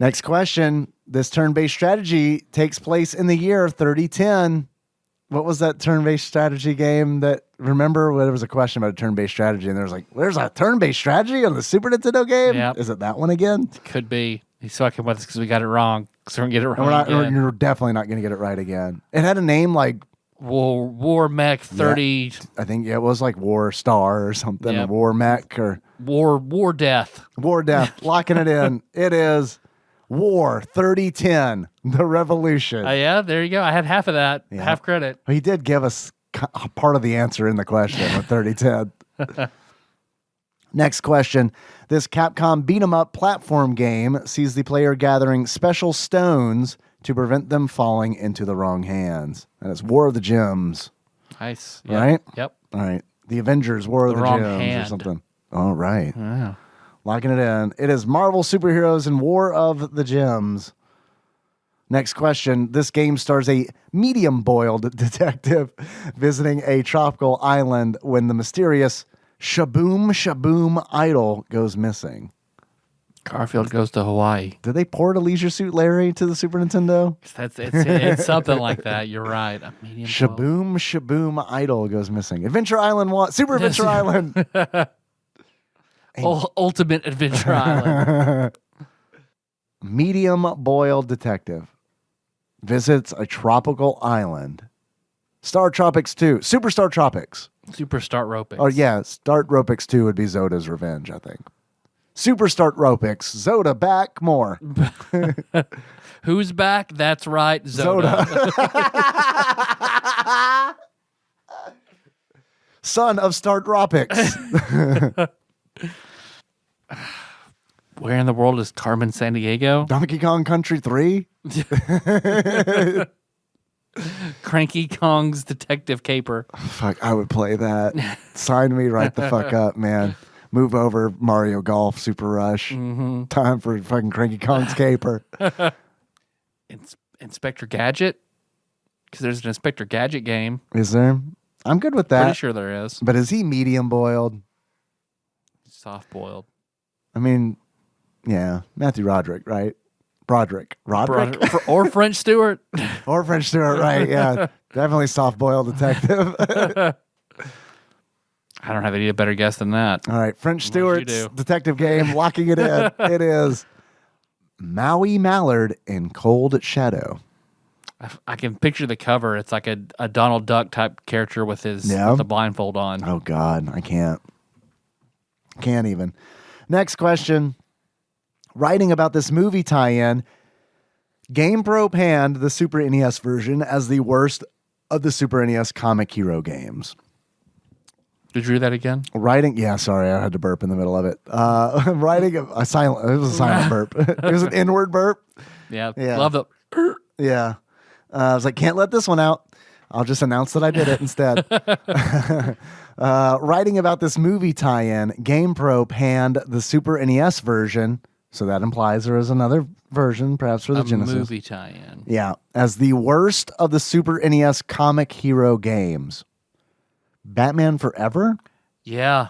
Next question. This turn-based strategy takes place in the year 3010. What was that turn-based strategy game that, remember, there was a question about a turn-based strategy, and there was like, there's a turn-based strategy on the Super Nintendo game? Yep. Is it that one again? Could be. He's fucking with us because we got it wrong. Because we're going to get it wrong. You're definitely not going to get it right again. It had a name like War Mech 30. Yeah, I think it was like War Star or something. Yep. War Mech or War Death. War Death. Locking it in. It is War 3010, The Revolution. Yeah, there you go. I had half of that. Yeah. Half credit. He did give us a part of the answer in the question with 3010. Next question. This Capcom beat-em-up platform game sees the player gathering special stones to prevent them falling into the wrong hands. And it's War of the Gems. Nice. Yep. Right? Yep. All right. The Avengers, War of the wrong Gems hand. or something. All right. Wow. Locking it in. It is Marvel Superheroes and War of the Gems. Next question. This game stars a medium-boiled detective visiting a tropical island when the mysterious Shaboom Shaboom idol goes missing. Garfield Goes to Hawaii. Did they port a Leisure Suit Larry to the Super Nintendo? It's something like that. You're right. A medium Shaboom Shaboom idol goes missing. Adventure Island 1. Super Adventure Island. Ultimate Adventure Island. Medium-boiled detective visits a tropical island. Star Tropics 2. Superstar Tropics. Super Start Ropix. Oh, yeah. Start Ropix 2 would be Zoda's Revenge, I think. Super Start Ropix. Zoda back more. Who's back? That's right, Zoda. Son of Start Ropix. Where in the world is Carmen Sandiego? Donkey Kong Country 3. Cranky Kong's Detective Caper. Fuck, I would play that. Sign me right the fuck up, man. Move over, Mario Golf, Super Rush. Mm-hmm. Time for fucking Cranky Kong's Caper. Inspector Gadget? Because there's an Inspector Gadget game. Is there? I'm good with that. Pretty sure there is. But is he medium boiled? Soft boiled. I mean, yeah, Matthew Roderick, right? Roderick. Or French Stewart. Or French Stewart, right? Yeah, definitely soft boiled detective. I don't have any better guess than that. All right, French Stewart's detective game, locking it in. It is Maui Mallard in Cold Shadow. I can picture the cover. It's like a Donald Duck type character with with the blindfold on. Oh, God, I can't. Can't even. Next question. Writing about this movie tie-in, GamePro panned the Super NES version as the worst of the Super NES comic hero games. Did you read that again? Yeah, sorry, I had to burp in the middle of it. Writing it was a silent burp. It was an inward burp. Yeah. Love it. Yeah. I was like, can't let this one out. I'll just announce that I did it instead. Writing about this movie tie-in, GamePro panned the Super NES version, so that implies there is another version, perhaps for the Genesis. Movie tie-in. Yeah, as the worst of the Super NES comic hero games. Batman Forever? Yeah.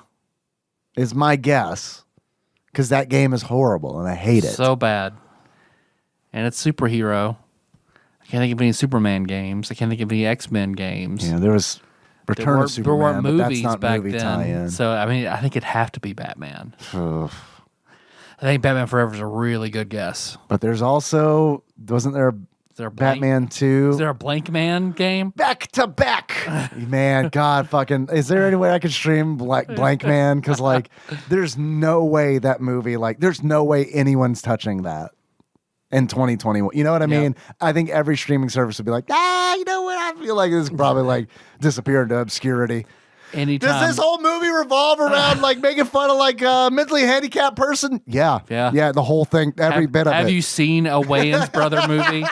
Is my guess, because that game is horrible and I hate it. So bad. And it's superhero. I can't think of any Superman games. I can't think of any X-Men games. Yeah, there was Return of Superman, there weren't but movies that's not back movie then. tie-in. So, I mean, I think it'd have to be Batman. I think Batman Forever is a really good guess. But there's also, wasn't there a Batman 2? Is there a Blank Man game? Back to back. Man, God fucking, is there any way I could stream Blank Man? Because, like, there's no way that movie, like, there's no way anyone's touching that in 2021. You know what I mean? I think every streaming service would be like, you know what? I feel like this is probably, like, disappear into obscurity. Anytime. Does this whole movie revolve around like making fun of like a mentally handicapped person? Yeah. The whole thing, every bit of it. Have you seen a Wayans brother movie?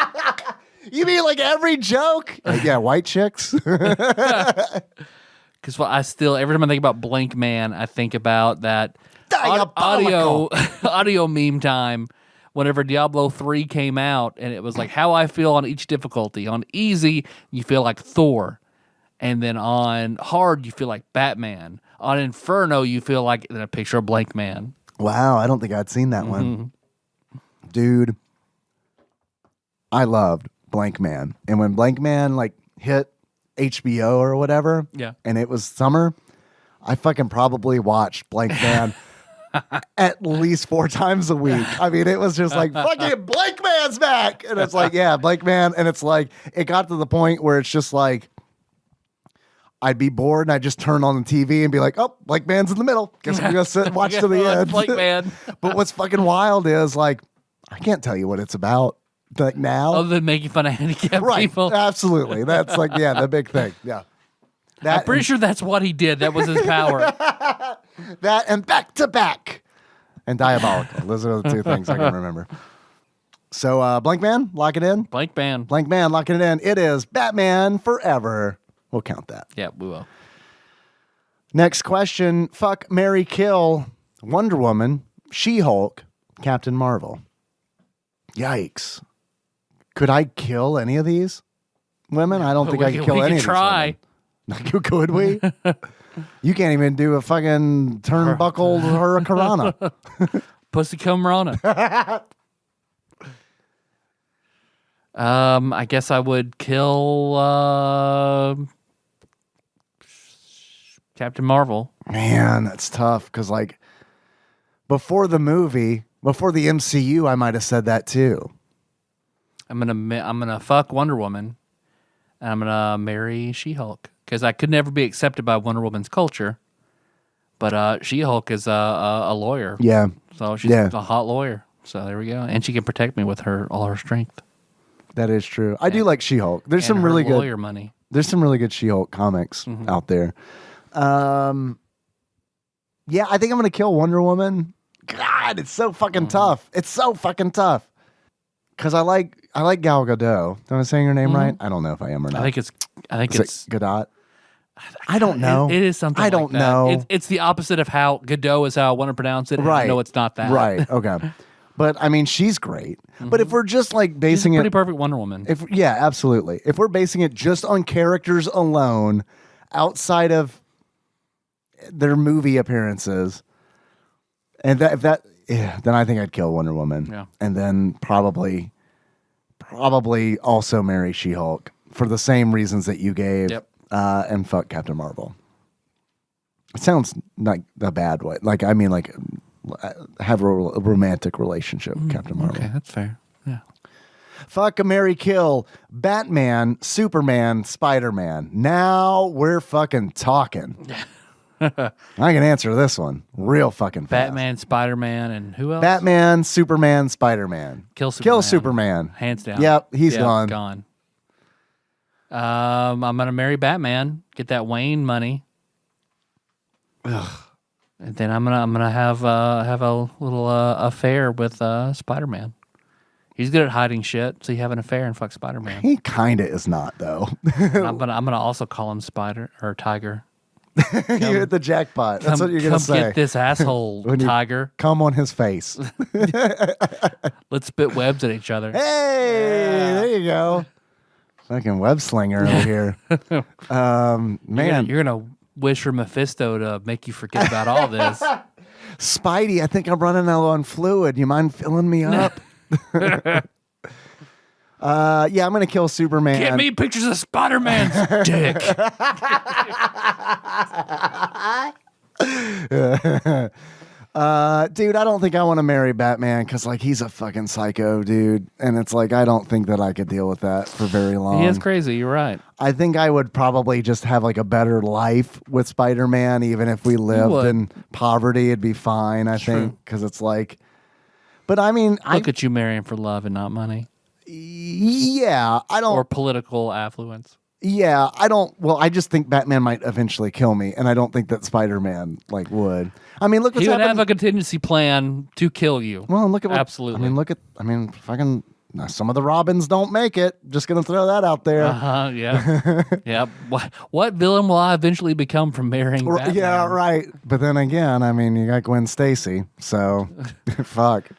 You mean like every joke? Yeah, white chicks. Because I still, every time I think about Blank Man, I think about that audio meme time. Whenever Diablo 3 came out, and it was like how I feel on each difficulty. On easy, you feel like Thor. And then on hard, you feel like Batman. On Inferno, you feel like a picture of Blank Man. Wow, I don't think I'd seen that one. Dude, I loved Blank Man. And when Blank Man like hit HBO or whatever, and it was summer, I fucking probably watched Blank Man at least 4 times a week. I mean, it was just like, fucking Blank Man's back. And it's like, yeah, Blank Man. And it's like, it got to the point where it's just like, I'd be bored and I'd just turn on the TV and be like, oh, Blank Man's in the middle. Guess I'm going to sit and watch to the end. Blank Man. But what's fucking wild is like, I can't tell you what it's about like now. Other than making fun of handicapped people. Absolutely. That's like, the big thing. Yeah. I'm pretty sure that's what he did. That was his power. That and Back to Back and Diabolical. Those are the 2 things I can remember. So Blank Man, lock it in. Blank Man, locking it in. It is Batman Forever. We'll count that. Yeah, we will. Next question. Fuck, marry, kill. Wonder Woman, She-Hulk, Captain Marvel. Yikes. Could I kill any of these women? I don't think I could kill any of these women. Could we? You can't even do a fucking turnbuckled hurricanrana. Pussy cum rana. I guess I would kill Captain Marvel. Man, that's tough because like before the movie, before the MCU, I might have said that too. I'm gonna fuck Wonder Woman, and I'm gonna marry She-Hulk because I could never be accepted by Wonder Woman's culture. But She-Hulk is a lawyer. Yeah. So she's a hot lawyer. So there we go, and she can protect me with all her strength. That is true. I do like She-Hulk. There's some really good lawyer money. There's some really good She-Hulk comics out there. Yeah, I think I'm gonna kill Wonder Woman. God, it's so fucking tough. It's so fucking tough. Cause I like Gal Gadot. Am I saying her name right? I don't know if I am or not. I think it's Gadot. I don't know. It is something. I don't know. It's the opposite of how Gadot is how I want to pronounce it. Right. No, it's not that. Right. Okay. But I mean, she's great. But if we're just like basing she's a pretty perfect Wonder Woman. Yeah, absolutely. If we're basing it just on characters alone, outside of their movie appearances, and then I think I'd kill Wonder Woman. Yeah. And then probably also marry She-Hulk for the same reasons that you gave. Yep. And fuck Captain Marvel. It sounds like a bad way. Like, I mean, like, have a romantic relationship with Captain Marvel. Okay, that's fair. Yeah. Fuck, marry, kill. Batman, Superman, Spider-Man. Now we're fucking talking. I can answer this one real fucking fast. Batman, Spider-Man, and who else? Batman, Superman, Spider-Man. Kill Superman. Kill Superman. Hands down. Yep, he's gone. Gone. I'm gonna marry Batman. Get that Wayne money. Ugh. And then I'm gonna have a little affair with Spider-Man. He's good at hiding shit, so you have an affair and fuck Spider-Man. He kinda is not though. I'm gonna also call him Spider or Tiger. You hit the jackpot. That's what you're gonna say. Come get this asshole, Tiger. Come on his face. Let's spit webs at each other. Hey, there you go. Fucking web slinger over here. Man, you're gonna wish for Mephisto to make you forget about all this. Spidey, I think I'm running low on fluid. You mind filling me up? Yeah, I'm gonna kill Superman. Get me pictures of Spider-Man's dick. Dude, I don't think I want to marry Batman because like he's a fucking psycho, dude, and it's like I don't think that I could deal with that for very long. He is crazy. You're right. I think I would probably just have like a better life with Spider-Man, even if we lived in poverty, it'd be fine. I think because it's like, but I mean, look at you marrying for love and not money. Yeah, I don't. Or political affluence. Yeah, I don't. Well, I just think Batman might eventually kill me, and I don't think that Spider-Man like would. I mean, look what's happened. He would have a contingency plan to kill you. Well, look at what, absolutely. I mean, fucking. Some of the Robins don't make it. Just gonna throw that out there. Yeah, yeah. What villain will I eventually become from marrying Batman? Yeah, right. But then again, I mean, you got Gwen Stacy, so fuck.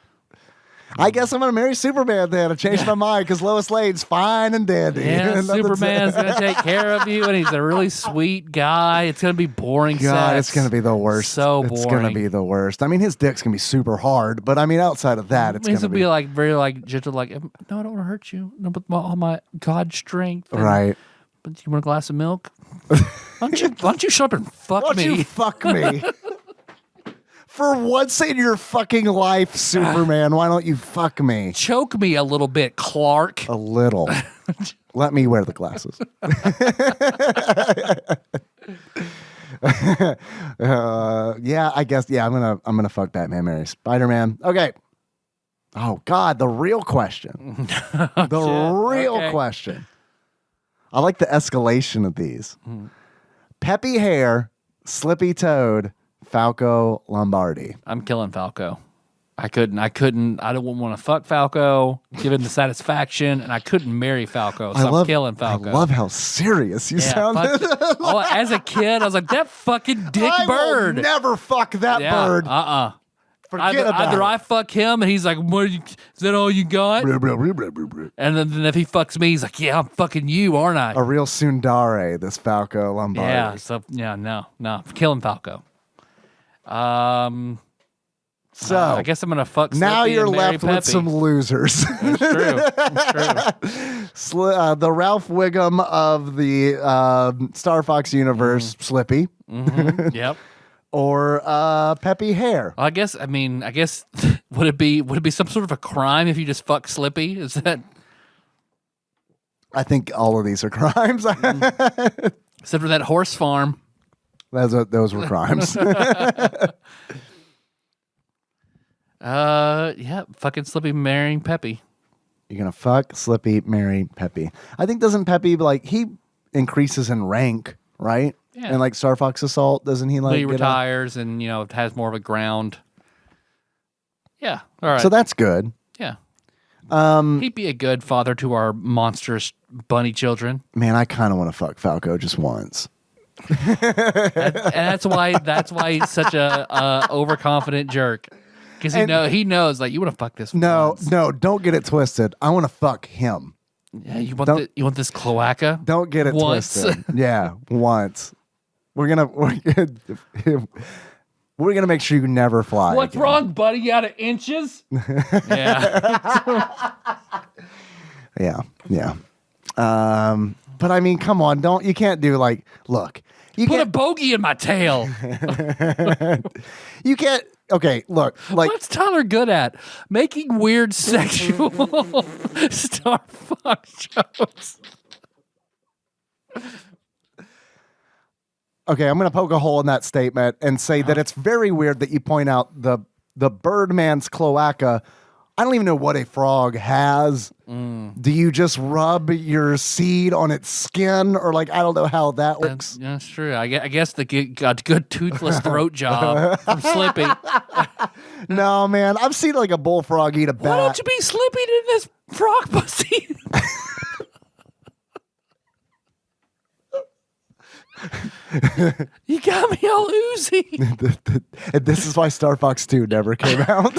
I guess I'm going to marry Superman then. I changed my mind because Lois Lane's fine and dandy. Yeah, Superman's going to take care of you, and he's a really sweet guy. It's going to be boring God, sex. it's going to be the worst. So boring. It's going to be the worst. I mean, his dick's going to be super hard, but I mean, outside of that, it's going to be like very like gentle, like, no, I don't want to hurt you. No, but all my God strength. Right. But you want a glass of milk? Why don't you shut up and fuck me? Why don't you fuck me? For once in your fucking life, Superman, why don't you fuck me? Choke me a little bit, Clark. A little. Let me wear the glasses. Yeah, I guess. Yeah, I'm gonna fuck Batman, marry Spider-Man. Okay. Oh God, the real question. Question. I like the escalation of these. Peppy hair, slippy toad. Falco Lombardi. I'm killing Falco. I couldn't. I don't want to fuck Falco, give him the satisfaction, and I couldn't marry Falco. So I'm killing Falco. I love how serious you sounded. As a kid, I was like, that fucking dick bird. Will never fuck that bird. Forget about either I fuck him, and he's like, is that all you got? And then if he fucks me, he's like, yeah, I'm fucking you, aren't I? A real tsundere, this Falco Lombardi. Yeah. So no, killing Falco. So I guess I'm gonna fuck. Now Slippy you're and left Peppy. with some losers. It's true. The Ralph Wiggum of the Star Fox universe, Slippy. Mm-hmm. Yep. Or Peppy Hair. I guess would it be some sort of a crime if you just fuck Slippy? Is that? I think all of these are crimes. Except for that horse farm. Those were crimes. Yeah, fucking Slippy marrying Peppy. You're gonna fuck Slippy, marry Peppy. I think doesn't Peppy like he increases in rank, right? Yeah. And like Star Fox Assault, doesn't he like? He retires and has more of a ground. Yeah, all right. So that's good. Yeah. He'd be a good father to our monstrous bunny children. Man, I kind of want to fuck Falco just once. And that's why he's such a overconfident jerk. Because he knows like you want to fuck this. No, don't get it twisted. I want to fuck him. Yeah, you want this cloaca? Don't get it twisted. Yeah, once. We're gonna make sure you never fly. What's again. wrong, buddy? You out of inches? Yeah. Yeah. But I mean, come on, you can't do like, look. You Put a bogey in my tail. You can't. Okay, look. Like, what's Tyler good at? Making weird sexual Star Fox jokes. Okay, I'm going to poke a hole in that statement and say that it's very weird that you point out the Birdman's cloaca. I don't even know what a frog has. Do you just rub your seed on its skin, or like I don't know how that works? That's true. I guess the got good toothless throat job from Slippy. No, man, I've seen like a bullfrog eat a bat. Why don't you be Slippy in this frog pussy? You got me all oozy. And this is why Star Fox 2 never came out.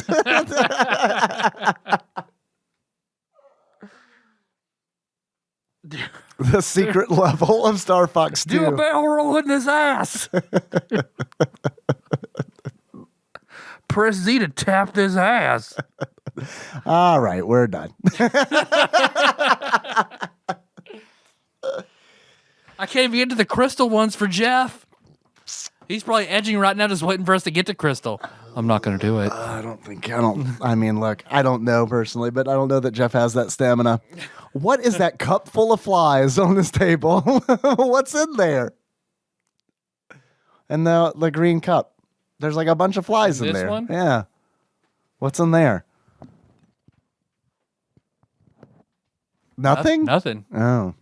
The secret level of Star Fox 2. Do a barrel roll in his ass. Press Z to tap this ass. All right, we're done. I can't even get to the crystal ones for Jeff. He's probably edging right now, just waiting for us to get to crystal. I'm not going to do it. I mean, look, I don't know personally, but I don't know that Jeff has that stamina. What is that cup full of flies on this table? What's in there? And the green cup. There's like a bunch of flies in there. This one? Yeah. What's in there? Nothing? Nothing. Oh.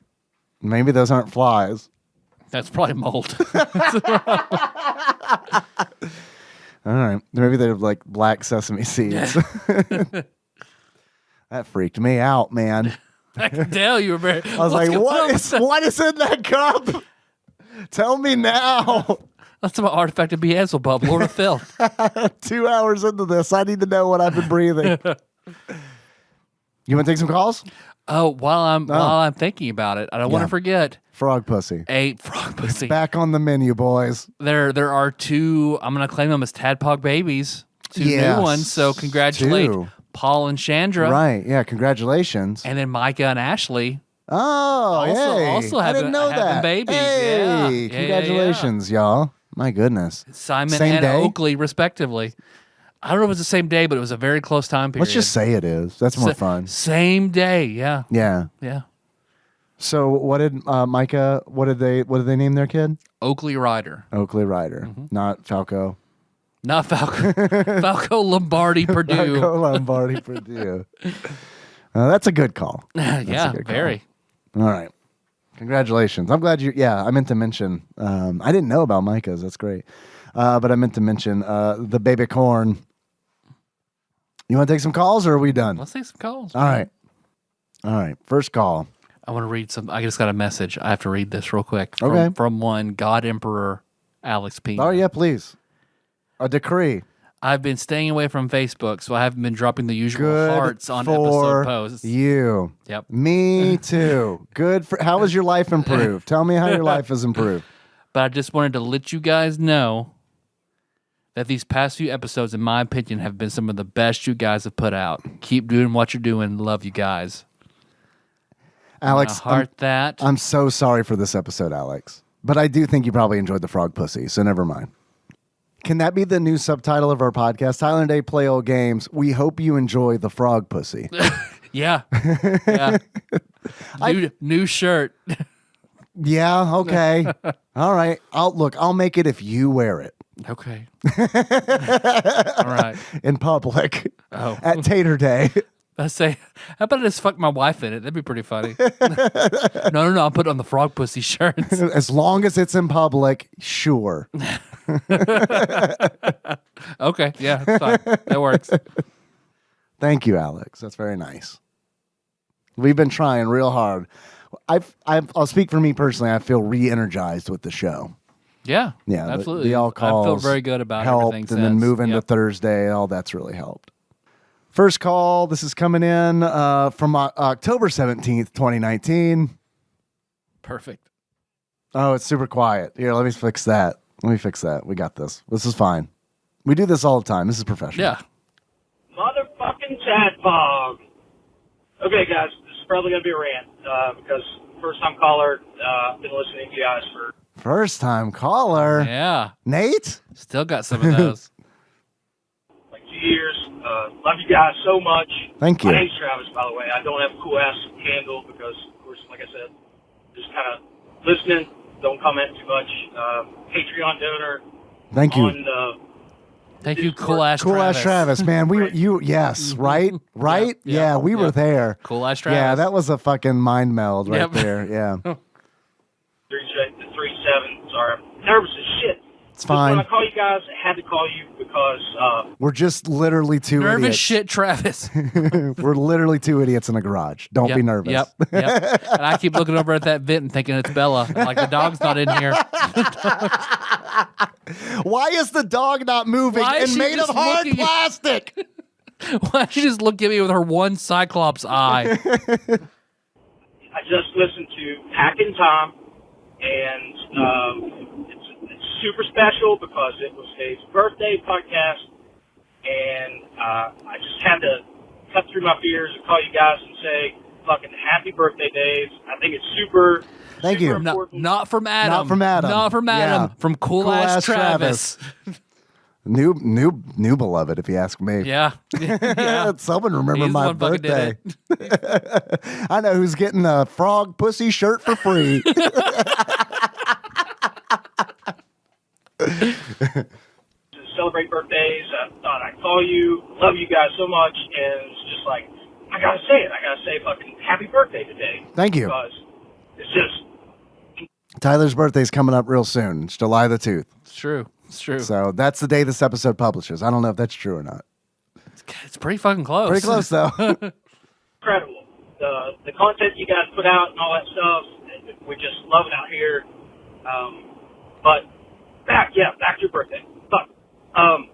Maybe those aren't flies. That's probably mold. All right. Maybe they're like black sesame seeds. That freaked me out, man. I can tell you were very... I was like, what is in that cup? Tell me now. That's my artifact of Beelzebub, Lord of Filth. 2 hours into this, I need to know what I've been breathing. You want to take some calls? Oh, while I'm thinking about it, I don't want to forget. Frog pussy. A frog pussy. It's back on the menu, boys. There are two, I'm going to claim them as Tadpog babies. Two new ones, so congratulate Paul and Chandra. Right, yeah, congratulations. And then Micah and Ashley. Oh, also I didn't know that. Babies. Hey, congratulations, y'all. My goodness. Simon and Oakley, respectively. I don't know if it was the same day, but it was a very close time period. Let's just say it is. That's more fun. Same day, yeah. Yeah. Yeah. So what did Micah, what did they name their kid? Oakley Ryder. Oakley Ryder, not Falco. Not Falco. Falco Lombardi Purdue. Falco Lombardi Purdue. That's a good call. Yeah, very. All right. Congratulations. I'm glad I meant to mention, I didn't know about Micah's. That's great. But I meant to mention the baby corn. You want to take some calls or are we done? Let's take some calls. All right. First call. I want to read some. I just got a message. I have to read this real quick. Okay. From one God Emperor Alex P. Oh, yeah, please. A decree. I've been staying away from Facebook, so I haven't been dropping the usual hearts on episode posts. You. Yep. Me too. Good for. How has your life improved? Tell me how your life has improved. But I just wanted to let you guys know that these past few episodes, in my opinion, have been some of the best you guys have put out. Keep doing what you're doing. Love you guys. Alex, I'm so sorry for this episode, Alex. But I do think you probably enjoyed the frog pussy, so never mind. Can that be the new subtitle of our podcast? Tyler and Dave play old games. We hope you enjoy the frog pussy. Yeah. New shirt. Yeah, okay. All right. I'll make it if you wear it. Okay. All right. In public. Oh. At Tater Day. I say, how about I just fuck my wife in it? That'd be pretty funny. No, I'll put it on the frog pussy shirts. As long as it's in public, sure. Okay, yeah, that's fine. That works. Thank you, Alex. That's very nice. We've been trying real hard. I'll speak for me personally. I feel re-energized with the show. Yeah, absolutely. The all calls I feel very good about helped, everything. And then moving to Thursday, all that's really helped. First call. This is coming in from October 17th, 2019. Perfect. Oh, it's super quiet. Here, let me fix that. We got this. This is fine. We do this all the time. This is professional. Yeah. Motherfucking Tadpog. Okay, guys, this is probably going to be a rant because first-time caller, been listening to you guys for... First-time caller? Yeah. Nate? Still got some of those. Like 2 years. Love you guys so much. Thank you. My name's Travis, by the way. I don't have a cool-ass handle because, of course, like I said, just kind of listening. Don't comment too much. Patreon donor. Thank you. Thank you, Cool Ass Travis, man. Yes, right? Right? Yeah, we were there. Cool Ass Travis. Yeah, that was a fucking mind meld right there. Yeah. 3-7. Sorry. I'm nervous as shit. It's fine. When I call you guys, I had to call you because... we're just literally two nervous idiots. Shit, Travis. We're literally two idiots in a garage. Don't be nervous. Yep. And I keep looking over at that vent and thinking it's Bella. I'm like, the dog's not in here. Why is the dog not moving and made of hard plastic? Why don't you just look at me with her one cyclops eye? I just listened to Pack in Time, and it's super special because it was Dave's birthday podcast, and I just had to cut through my fears and call you guys and say fucking happy birthday, Dave. I think it's super. Thank super you. important. Not from Adam. Not from Adam. Not from Adam. Yeah. From Cool Ass Travis. New beloved, if you ask me. Yeah. Yeah. Someone remember He's the my one fucking did birthday. I know who's getting a frog pussy shirt for free. To celebrate birthdays, I thought I'd call you. Love you guys so much, and it's just like I gotta say it. I gotta say fucking happy birthday today. Thank you. Because it's just Tyler's birthday's coming up real soon. It's July the 2nd. It's true. It's true. So that's the day this episode publishes. I don't know if that's true or not. It's pretty fucking close. Pretty close, though. incredible. The content you guys put out and all that stuff, we just love it out here. But back to your birthday. Fuck. I'm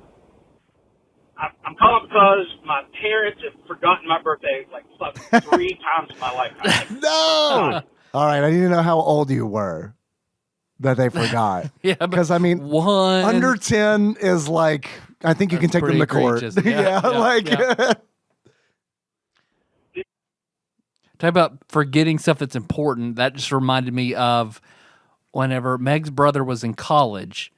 calling because my parents have forgotten my birthday like fucking 3 times in my lifetime. No! All right, I need to know how old you were that they forgot. Yeah, because I mean, under 10 is like, I think you can take them to court. Yeah, yeah. Talk about forgetting stuff that's important. That just reminded me of whenever Meg's brother was in college,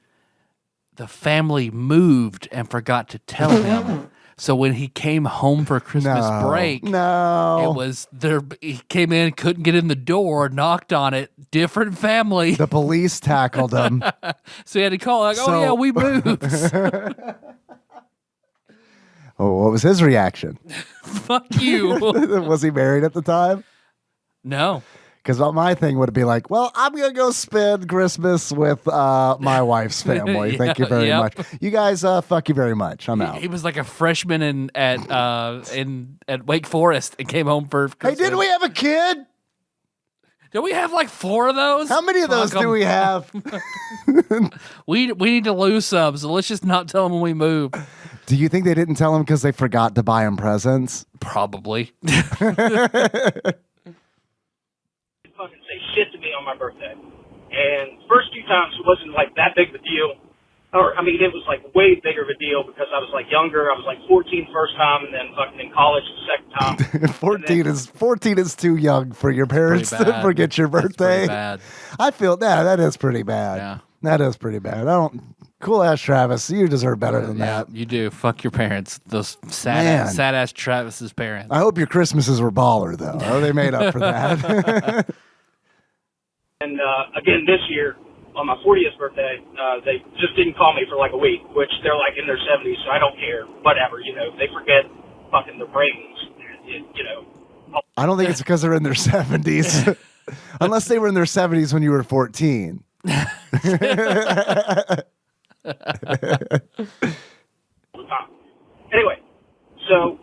the family moved and forgot to tell him. So when he came home for Christmas break, it was there. He came in, couldn't get in the door, knocked on it, different family. The police tackled him. So he had to call, like, oh yeah, we moved. Oh, what was his reaction? Fuck you. Was he married at the time? No. Because my thing would be like, well, I'm going to go spend Christmas with my wife's family. Thank you very much. You guys, fuck you very much. I'm out. He was like a freshman at Wake Forest and came home for Christmas. Hey, didn't we have a kid? Did we have like 4 of those? How many of those do we have? We need to lose some, so let's just not tell them when we move. Do you think they didn't tell him because they forgot to buy him presents? Probably. Fucking say shit to me on my birthday. And first few times it wasn't like that big of a deal. Or, I mean, it was like way bigger of a deal because I was like younger. I was like 14 first time and then fucking in college the second time. 14 is too young for your parents to forget your birthday. Bad. I feel that is pretty bad. Yeah. That is pretty bad. Cool ass Travis, you deserve better than that. You do. Fuck your parents. Those sad ass Travis's parents. I hope your Christmases were baller though. Oh, they made up for that. And again, this year, on my 40th birthday, they just didn't call me for like a week, which they're like in their 70s, so I don't care. Whatever, they forget fucking their brains, I don't think it's because they're in their 70s. Unless they were in their 70s when you were 14. Anyway, so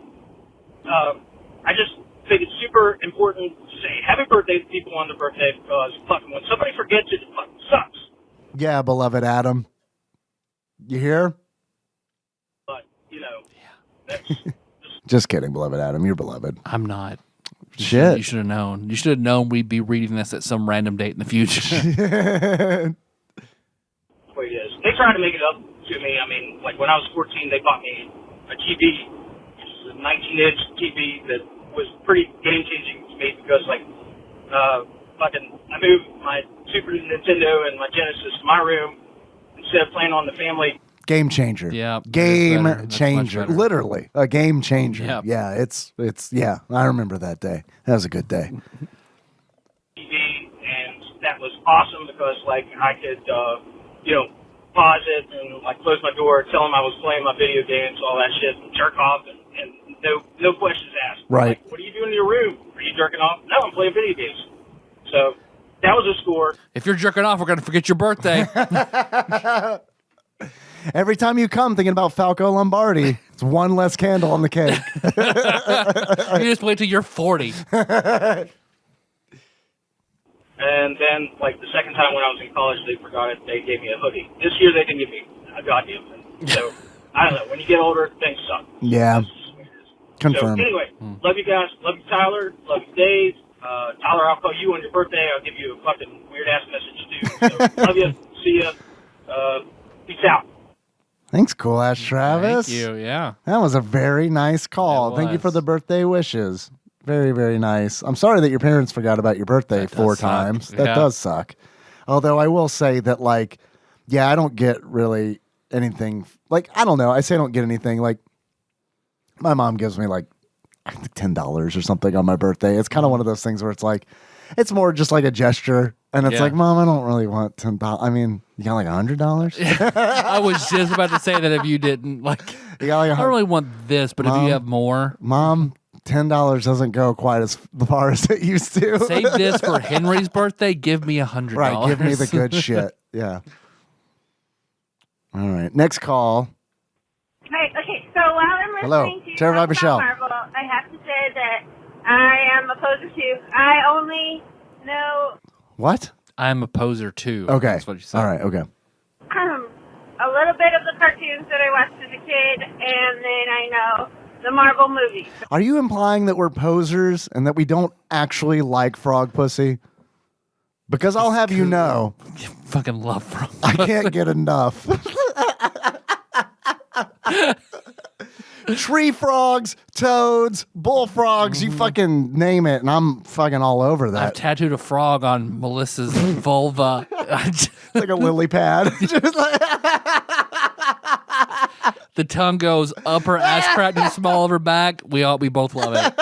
I just think it's super important to say happy birthday to people on their birthday because fucking when somebody forgets it fucking sucks. Yeah, beloved Adam. You hear? But, that's just kidding, beloved Adam. You're beloved. I'm not. Shit. You should have known. You should have known we'd be reading this at some random date in the future. the way it is. They tried to make it up to me. I mean, like when I was 14, they bought me a TV, which is a 19-inch TV that was pretty game-changing to me because, like, I moved my Super Nintendo and my Genesis to my room instead of playing on the family. Game changer. Yeah. Game changer. Literally a game changer. Yep. Yeah. It's I remember that day. That was a good day. TV, and that was awesome because, like, I could, pause it and, like, close my door, tell them I was playing my video games, all that shit, and jerk off, and no questions asked. Right. Like, what are you doing in your room? Are you jerking off? No, I'm playing video games. So that was a score. If you're jerking off, we're going to forget your birthday. Every time you come thinking about Falco Lombardi, it's one less candle on the cake. You just wait till you're 40. And then, like, the second time when I was in college, they forgot it. They gave me a hoodie. This year, they didn't give me a goddamn thing. So, I don't know. When you get older, things suck. Yeah. Confirmed. So, anyway, love you guys. Love you, Tyler. Love you, Dave. Tyler, I'll call you on your birthday. I'll give you a fucking weird-ass message, too. So, love you. See ya. Peace out. Thanks, Cool Ass Travis. Thank you. Yeah. That was a very nice call. Thank you for the birthday wishes. Very, very nice. I'm sorry that your parents forgot about your birthday 4 times. That does suck. Although I will say that, like, yeah, I don't get really anything. Like, I don't know. I say I don't get anything. Like, my mom gives me, like, I think $10 or something on my birthday. It's kind of one of those things where it's like, it's more just like a gesture. And it's like, Mom, I don't really want $10. I mean, you got like $100? I was just about to say that if you didn't, like, you got like I don't really want this, but Mom, if you have more. Mom, $10 doesn't go quite as far as it used to. Save this for Henry's birthday. Give me $100. Right, give me the good shit. Yeah. All right, next call. Hey, okay, so while I'm listening to you talk about Marvel, I have to say that I am a poser too. I only know... What? I'm a poser too. Okay. That's what you said. All right, okay. A little bit of the cartoons that I watched as a kid, and then I know the Marvel movies. Are you implying that we're posers and that we don't actually like frog pussy? Because I'll have you know. You fucking love frog pussy. I can't get enough. Tree frogs, toads, bullfrogs, you fucking name it, and I'm fucking all over that. I've tattooed a frog on Melissa's vulva. It's like a lily pad. The tongue goes up her ass crack to the small of her back. We both love it.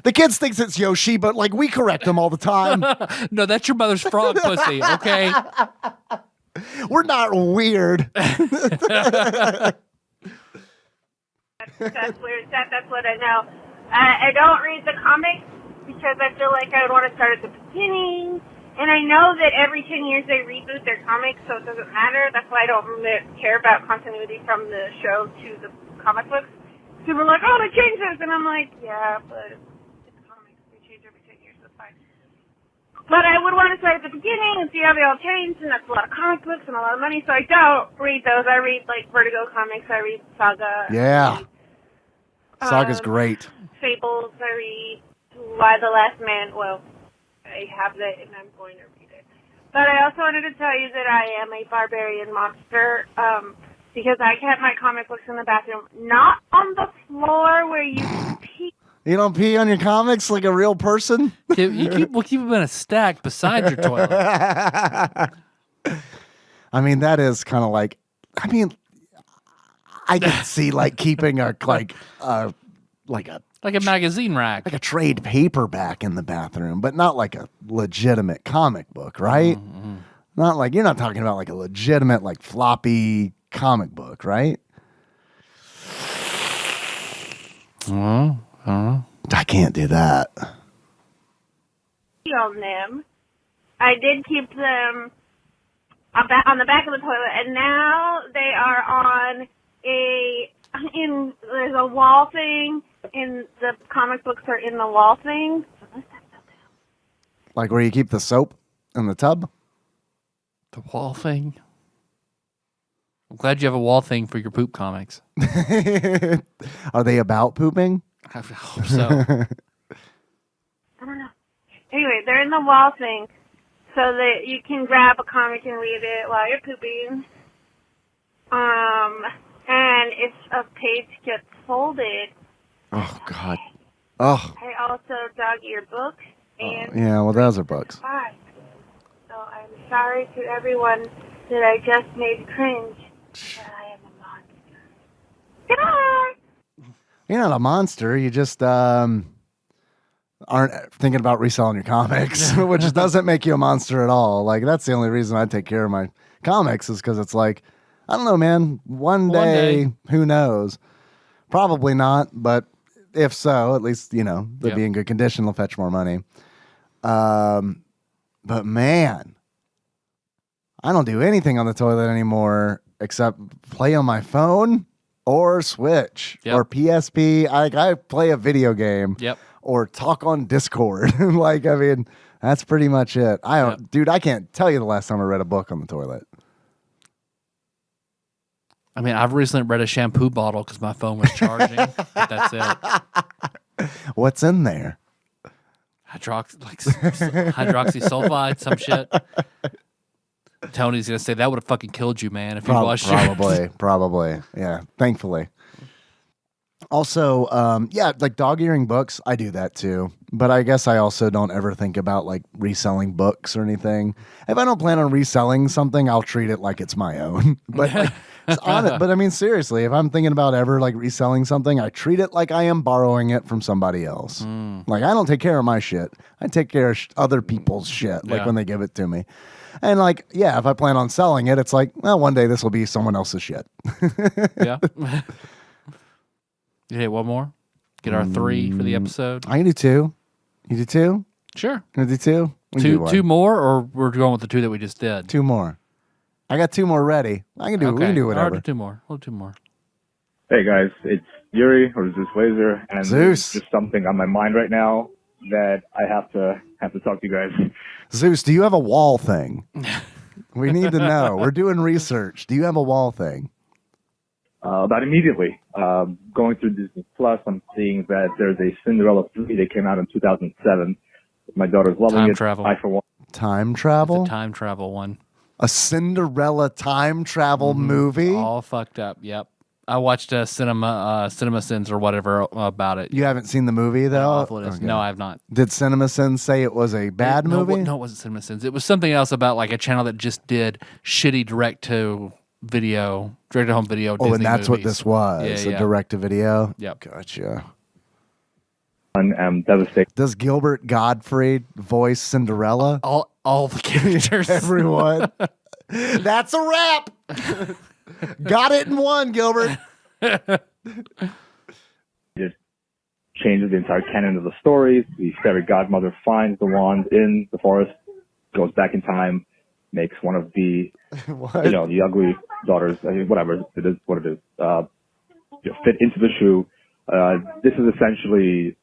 The kids thinks it's Yoshi, but like we correct them all the time. No, that's your mother's frog pussy, okay? We're not weird. That's weird. That's what I know. I don't read the comics because I feel like I would want to start at the beginning. And I know that every 10 years they reboot their comics, so it doesn't matter. That's why I don't really care about continuity from the show to the comic books. People are like, oh, they changed this. And I'm like, yeah, but it's comics. They change every 10 years. That's fine. But I would want to start at the beginning and see how they all changed, and that's a lot of comic books and a lot of money, so I don't read those. I read, like, Vertigo comics. I read Saga. Yeah. Saga's great. Fables. I read Why the Last Man. Well, I have that, and I'm going to read it. But I also wanted to tell you that I am a barbarian monster, because I kept my comic books in the bathroom, not on the floor where you pee. You don't pee on your comics like a real person? We'll keep them in a stack beside your toilet. I mean, that is kind of like, I mean, I can see like keeping a magazine rack, like a trade paperback in the bathroom, but not like a legitimate comic book, right? Mm-hmm. Not like, you're not talking about like a legitimate like floppy comic book, right? I can't do that. On them. I did keep them on the back of the toilet, and now they are on there's a wall thing, and the comic books are in the wall thing. Like where you keep the soap in the tub? The wall thing? I'm glad you have a wall thing for your poop comics. Are they about pooping? I hope so. I don't know. Anyway, they're in the wall thing so that you can grab a comic and read it while you're pooping. And if a page gets folded... Oh, God. Oh. I also dug your book. And yeah, well, those are books. So I'm sorry to everyone that I just made cringe, but I am a monster. Goodbye! You're not a monster. You just aren't thinking about reselling your comics, which doesn't make you a monster at all. Like, that's the only reason I take care of my comics is because it's like, I don't know, man. One day, who knows? Probably not, but if so, at least, you know, they'll be in good condition. They'll fetch more money. But, man, I don't do anything on the toilet anymore except play on my phone. Or Switch, or PSP. I play a video game, or talk on Discord. Like, I mean, that's pretty much it. Dude, I can't tell you the last time I read a book on the toilet. I mean, I've recently read a shampoo bottle because my phone was charging. But that's it. What's in there? Hydroxysulfide, some shit. Tony's gonna say that would have fucking killed you, man, if you watched it. Probably. Yeah, thankfully. Also, like dog earing books, I do that too. But I guess I also don't ever think about like reselling books or anything. If I don't plan on reselling something, I'll treat it like it's my own. But like, it's honest. But I mean, seriously, if I'm thinking about ever like reselling something, I treat it like I am borrowing it from somebody else. Like I don't take care of my shit. I take care of other people's shit. Like when they give it to me. And like, yeah, if I plan on selling it, it's like, well, one day this will be someone else's shit. Yeah. Okay, one more. Get our 3 for the episode. I can do 2. You do 2? Sure. You do 2? Two more, or we're going with the 2 that we just did? 2 more. I got 2 more ready. I can do. We can do whatever. I'll do 2 more. We'll do 2 more. Hey guys, it's Yuri or Zeus Laser, and Zeus. There's just something on my mind right now that I have to talk to you guys. Zeus, do you have a wall thing? We need to know. We're doing research. Do you have a wall thing? About immediately. Going through Disney Plus, I'm seeing that there's a Cinderella 3 that came out in 2007. My daughter's loving Time it. travel. I, for one. Time travel? It's a time travel one. A Cinderella time travel movie? All fucked up. Yep. I watched Cinema Sins or whatever about it. You haven't seen the movie, though? How awful it is. Okay. No, I have not. Did Cinema Sins say it was a bad movie? No, it wasn't Cinema Sins. It was something else about like a channel that just did shitty direct-to-home video Disney and that's movies. what this was, a direct-to-video? Yep. Gotcha. I'm devastated. Does Gilbert Gottfried voice Cinderella? All the characters. Everyone. That's a wrap. Got it in one, Gilbert. Just changes the entire canon of the story. The fairy godmother finds the wand in the forest, goes back in time, makes one of the, the ugly daughters, whatever it is, what it is, fit into the shoe. This is essentially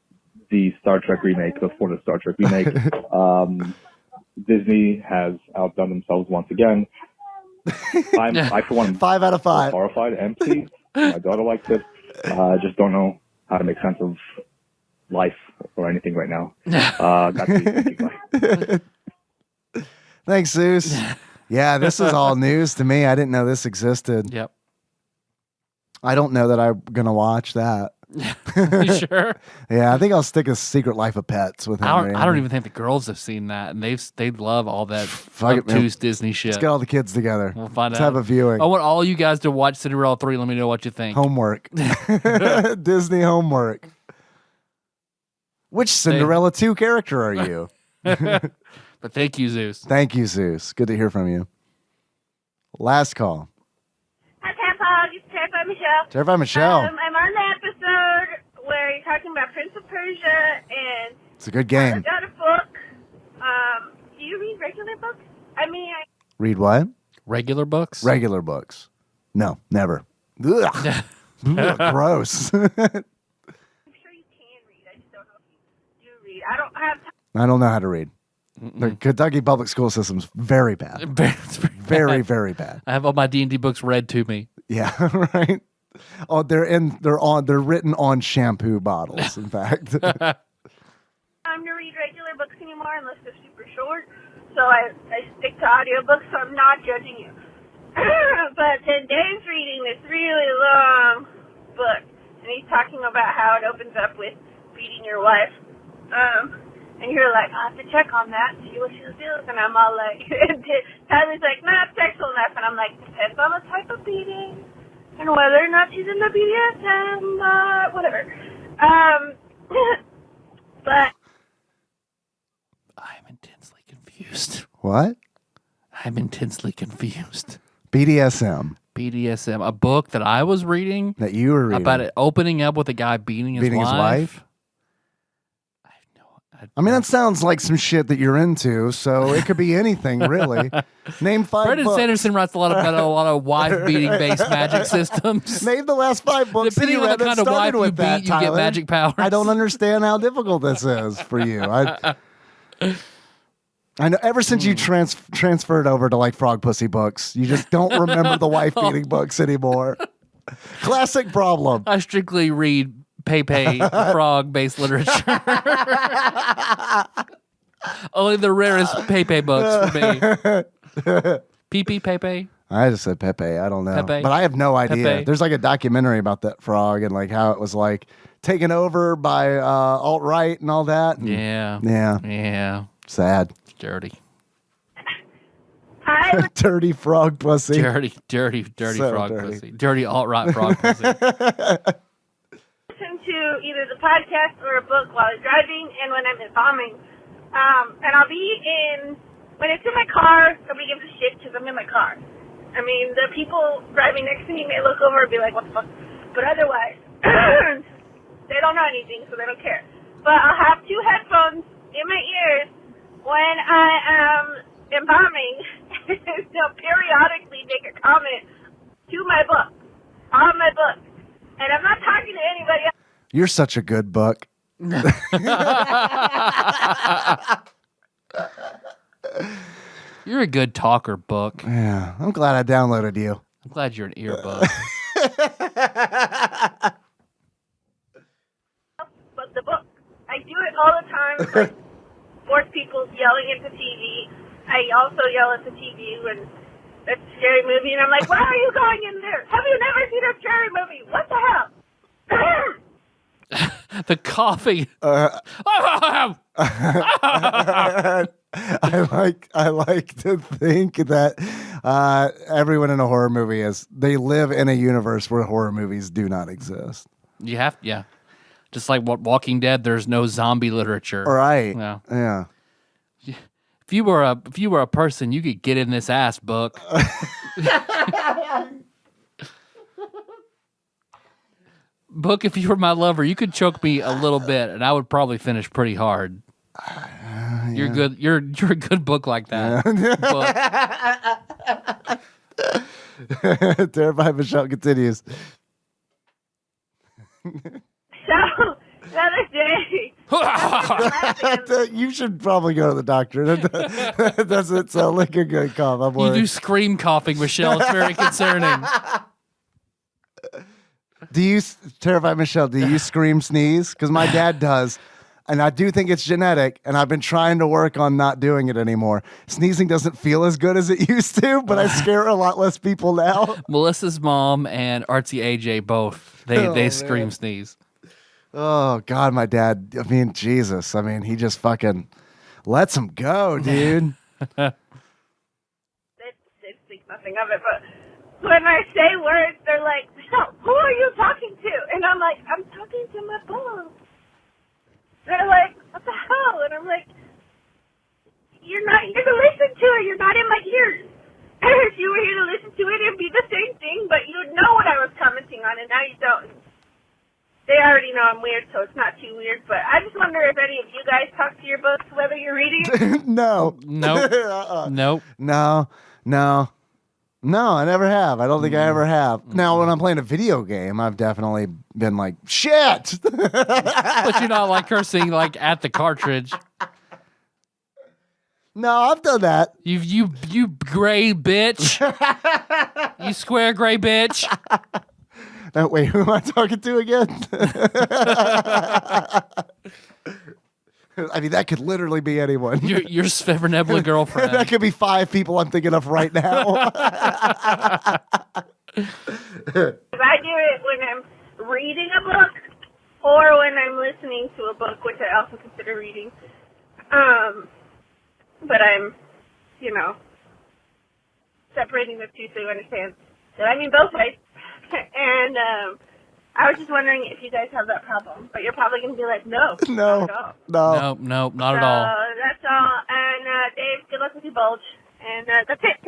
the Star Trek remake before the Star Trek remake. Disney has outdone themselves once again. I, for one, 5 out of 5. Horrified, empty. My daughter likes it. Just don't know how to make sense of life or anything right now. Thanks, Zeus. Yeah, this is all news to me. I didn't know this existed. Yep. I don't know that I'm gonna watch that. You sure? Yeah, I think I'll stick a Secret Life of Pets with Henry. I don't even think the girls have seen that, and they love all that obtuse Disney shit. Let's get all the kids together. We'll find Let's out. have a viewing. I want all you guys to watch Cinderella 3. Let me know what you think. Homework. Disney homework. Which Cinderella 2 character are you? But thank you, Zeus. Thank you, Zeus. Good to hear from you. Last call. Hi, TADPOG. It's Terrified Michelle. Terrified Michelle. I'm on the episode where you're talking about Prince of Persia, and it's a good game. I got a book. Do you read regular books? Read what? Regular books? Regular books. No, never. Ugh. Ugh, gross. I'm sure you can read. I just don't know if you do read. I don't have time. I don't know how to read. The Kentucky public school system's very bad. Very, very bad. I have all my D&D books read to me. Yeah, right. Oh, they're written on shampoo bottles. In fact, Time to read regular books anymore unless they're super short. So I stick to audiobooks. So I'm not judging you. But then Dave's reading this really long book, and he's talking about how it opens up with beating your wife. And you're like, I'll have to check on that, see what she'll do. And I'm all like, Tyler's like, not sexual enough. And I'm like, depends on the type of beating and whether or not she's in the BDSM, whatever. But I'm intensely confused. What? I'm intensely confused. BDSM. BDSM, a book that I was reading. That you were reading. About it opening up with a guy beating his wife. I mean, that sounds like some shit that you're into, so it could be anything, really. Name 5 Brandon books. Sanderson writes a lot of wife-beating-based magic systems. Name the last 5 books Depending that you on read the kind of wife you beat, you get magic powers. I don't understand how difficult this is for you. I know ever since you transferred over to like Frog Pussy books, you just don't remember the wife-beating books anymore. Classic problem. I strictly read Pepe frog-based literature. Only the rarest Pepe books for me. Pepe, Pepe. I just said Pepe. I don't know. Pepe. But I have no idea. Pepe. There's like a documentary about that frog and like how it was like taken over by alt-right and all that. And Yeah. Sad. Dirty. Dirty frog pussy. Dirty So frog dirty. pussy. Dirty alt-right frog pussy. Listen to either the podcast or a book while I'm driving and when I'm embalming. And I'll be when it's in my car, nobody gives a shit because I'm in my car. I mean, the people driving next to me may look over and be like, what the fuck? But otherwise, they don't know anything, so they don't care. But I'll have 2 headphones in my ears when I am embalming. They'll periodically make a comment to my book, on my book. And I'm not talking to anybody else. You're such a good book. You're a good talker, Book. Yeah, I'm glad I downloaded you. I'm glad you're an earbud. But the book, I do it all the time. Like, force people yelling at the TV. I also yell at the TV when it's a scary movie, and I'm like, why are you going in there? Have you never seen a scary movie? What the hell? The coughing. I like to think that everyone in a horror movie they live in a universe where horror movies do not exist. Yeah. Just like what Walking Dead, there's no zombie literature. Right. Yeah. If you were a person, you could get in this ass, Book. Book, if you were my lover, you could choke me a little bit, and I would probably finish pretty hard. You're good. You're a good book like that. Book. Terrified Michelle continues. So, the other day... You should probably go to the doctor. That doesn't sound like a good cough. I'm worried. You do scream coughing, Michelle. It's very concerning. Terrified Michelle, do you scream sneeze? Because my dad does. And I do think it's genetic, and I've been trying to work on not doing it anymore. Sneezing doesn't feel as good as it used to, but I scare a lot less people now. Melissa's mom and Artsy AJ both, they scream sneeze. Oh, God, my dad. I mean, Jesus. I mean, he just fucking lets him go, dude. They think nothing of it, but when I say words, they're like, who are you talking to? And I'm like, I'm talking to my boss. They're like, what the hell? And I'm like, you're not here to listen to it. You're not in my ears. If you were here to listen to it, it'd be the same thing, but you'd know what I was commenting on, and now you don't. They already know I'm weird, so it's not too weird, but I just wonder if any of you guys talk to your books, whether you're reading it. No. Nope. Nope. No, I never have. I don't think I ever have. Now, when I'm playing a video game, I've definitely been like, shit. But you're not like cursing like at the cartridge. No, I've done that. You gray bitch. You square gray bitch. Wait, who am I talking to again? I mean, that could literally be anyone. Your Sfever Nebula girlfriend. That could be 5 people I'm thinking of right now. I do it when I'm reading a book or when I'm listening to a book, which I also consider reading. But I'm, separating the two so you understand that I mean both ways. And I was just wondering if you guys have that problem, but you're probably going to be like, no, not at all. No, not at all. That's all. And Dave, good luck with your bulge. And that's it.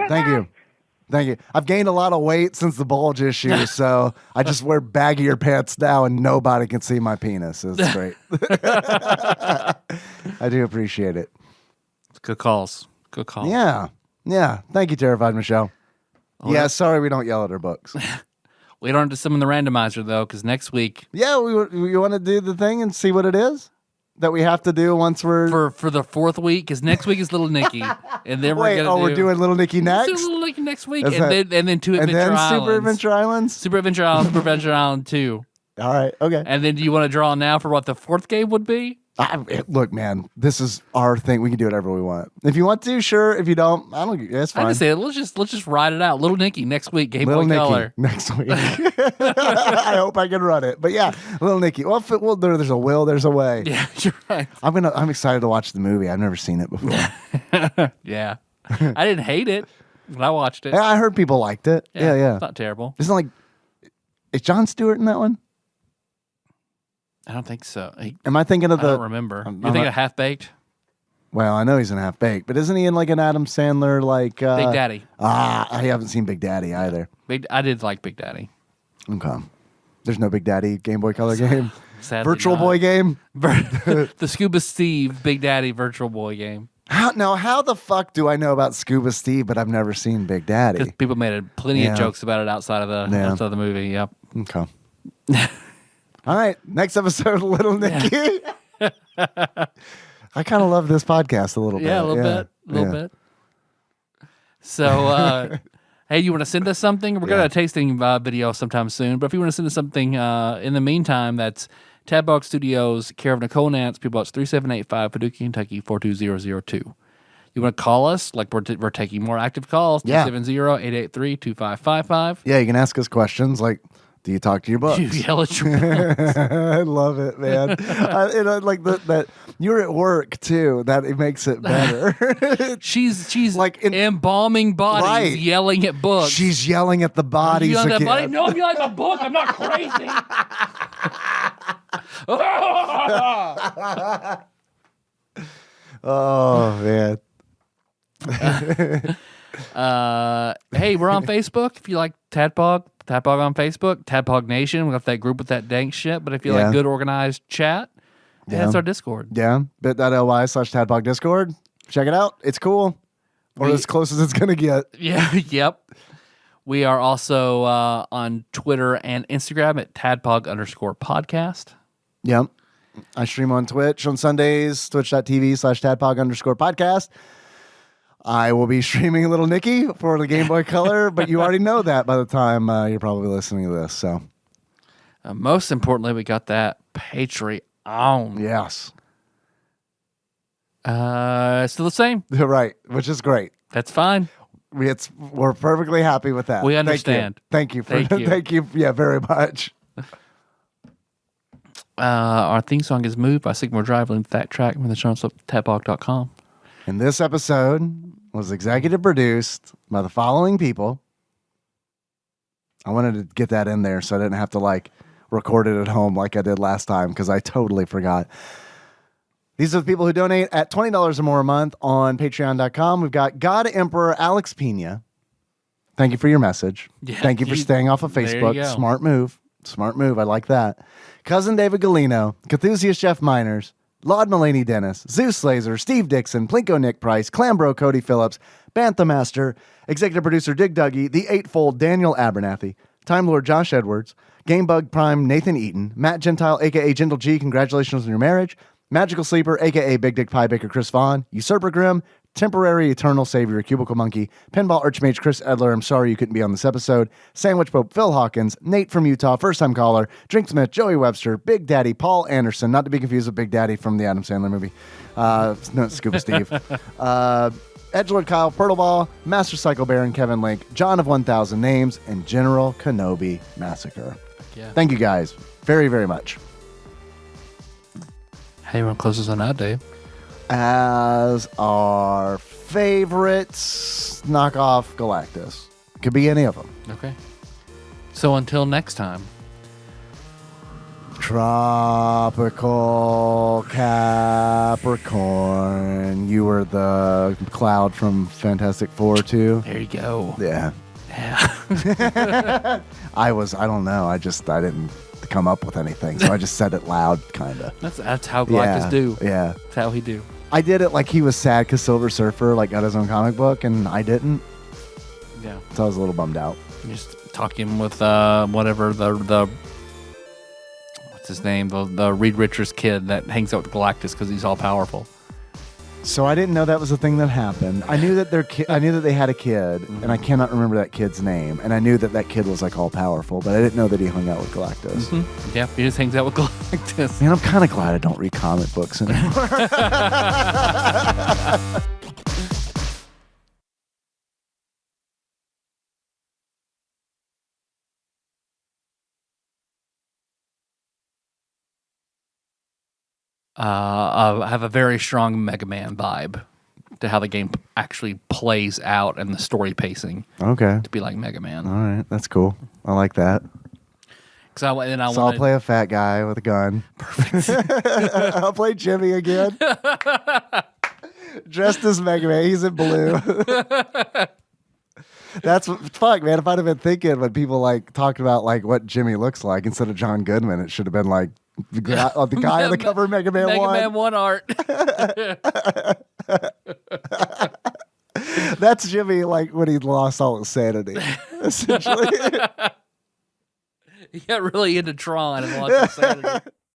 Thank you. I've gained a lot of weight since the bulge issue, so I just wear baggier pants now, and nobody can see my penis. It's great. I do appreciate it. Good calls. Yeah. Thank you, Terrified Michelle. Yeah, sorry we don't yell at our books. We don't have to summon the randomizer, though, because next week... Yeah, we want to do the thing and see what it is that we have to do once we're... For the 4th week, because next week is Little Nicky. And then we're doing Little Nicky next? Little Nicky next week, and then 2 Adventure Islands. Super Adventure Islands? Super Adventure Island 2. All right, okay. And then do you want to draw now for what the 4th game would be? Look, man, this is our thing. We can do whatever we want. If you want to, sure. If you don't, I don't. That's fine. I just say let's just ride it out. Little Nicky next week, Game Boy Color next week. I hope I can run it. But yeah, Little Nicky. Well, there's a will, there's a way. Yeah, you're right. I'm excited to watch the movie. I've never seen it before. Yeah, I didn't hate it when I watched it. Yeah, I heard people liked it. Yeah. It's not terrible. Isn't like is Jon Stewart in that one? I don't think so. Am I thinking of I don't remember. You think of Half Baked? Well, I know he's in Half Baked, but isn't he in like an Adam Sandler like Big Daddy? I haven't seen Big Daddy either. I did like Big Daddy. Okay. There's no Big Daddy Game Boy Color game. Sadly Virtual not. Boy game. The Scuba Steve Big Daddy Virtual Boy game. How the fuck do I know about Scuba Steve, but I've never seen Big Daddy? Because people made plenty of jokes about it outside of the movie. Yep. Okay. All right. Next episode of Little Nicky. I kind of love this podcast a little bit. Yeah, a little bit. So, hey, you want to send us something? We're going to a tasting video sometime soon. But if you want to send us something in the meantime, that's TADPOG Studios, care of Nicole Nance, P.O. Box 3785, Paducah, Kentucky 42002. You want to call us? Like we're taking more active calls. 270-883-2555. Yeah, you can ask us questions like, do you talk to your books? You yell at your parents. I love it, man. Like that you're at work too. That it makes it better. she's like embalming bodies, yelling at books. She's yelling at the bodies. At that body? No, I'm yelling at my book. I'm not crazy. Oh man. Hey, we're on Facebook. If you like TADPOG on Facebook, TADPOG Nation. We got that group with that dank shit. But if you like good organized chat, that's our Discord. Yeah, bit.ly/TADPOG Discord. Check it out. It's cool. Or as close as it's gonna get. Yeah. Yep. We are also on Twitter and Instagram at TADPOG_podcast. Yep. I stream on Twitch on Sundays, twitch.tv/TADPOG_podcast. I will be streaming Little Nicky for the Game Boy Color, but you already know that by the time you're probably listening to this. So, most importantly, we got that Patreon. Yes. Still the same. Right, which is great. That's fine. We're perfectly happy with that. We understand. Thank you. Thank you. Yeah, very much. Our theme song is Moved by Sigmar Drive. Link to that track from the show notes at TADPOG.com. And this episode was executive produced by the following people. I wanted to get that in there so I didn't have to record it at home like I did last time because I totally forgot. These are the people who donate at $20 or more a month on patreon.com. We've got God Emperor Alex Pena. Thank you for your message. Yeah, Thank you for staying off of Facebook. Smart move. I like that. Cousin David Galino, Cthusiast Jeff Miners, Laud Mulaney Dennis, Zeus Laser, Steve Dixon, Plinko Nick Price, Clambro Cody Phillips, Bantha Master, Executive Producer Dig Dougie, The Eightfold Daniel Abernathy, Time Lord Josh Edwards, Gamebug Prime Nathan Eaton, Matt Gentile, a.k.a. Gentle G, congratulations on your marriage, Magical Sleeper, a.k.a. Big Dick Pie Baker Chris Vaughn, Usurper Grim, Temporary Eternal Savior Cubicle Monkey, Pinball Archmage Chris Edler, I'm sorry you couldn't be on this episode, Sandwich Pope Phil Hawkins, Nate from Utah, First Time Caller, Drinksmith, Joey Webster, Big Daddy Paul Anderson, not to be confused with Big Daddy from the Adam Sandler movie, no, Scuba Steve, Edgelord Kyle Purtleball, Master Cycle Baron Kevin Link, John of 1000 Names, and General Kenobi Massacre. Yeah. Thank you guys very, very much. How you want to close us on out, Dave? As our favorites, knockoff Galactus. Could be any of them. Okay. So until next time. Tropical Capricorn. You were the Cloud from Fantastic Four, too. There you go. Yeah. Yeah. I don't know. I didn't come up with anything, so I just said it loud, kind of. That's how Galactus do. Yeah. That's how he do. I did it like he was sad because Silver Surfer got his own comic book, and I didn't. Yeah. So I was a little bummed out. Just talking with whatever the what's his name, the Reed Richards kid that hangs out with Galactus because he's all powerful. So I didn't know that was a thing that happened. I knew that I knew that they had a kid, and I cannot remember that kid's name. And I knew that kid was like all powerful, but I didn't know that he hung out with Galactus. Mm-hmm. Yeah, he just hangs out with Galactus. Man, I'm kind of glad I don't read comic books anymore. I have a very strong Mega Man vibe to how the game actually plays out and the story pacing. Okay. To be like Mega Man. All right, that's cool. I like that. I'll play a fat guy with a gun. Perfect. I'll play Jimmy again. Dressed as Mega Man. He's in blue. That's fuck, man. If I'd have been thinking when people like talked about like what Jimmy looks like instead of John Goodman, it should have been like the guy on the cover of Mega Man 1. Mega Man 1 art. That's Jimmy like when he lost all his sanity, essentially. He got really into Tron and lost his sanity.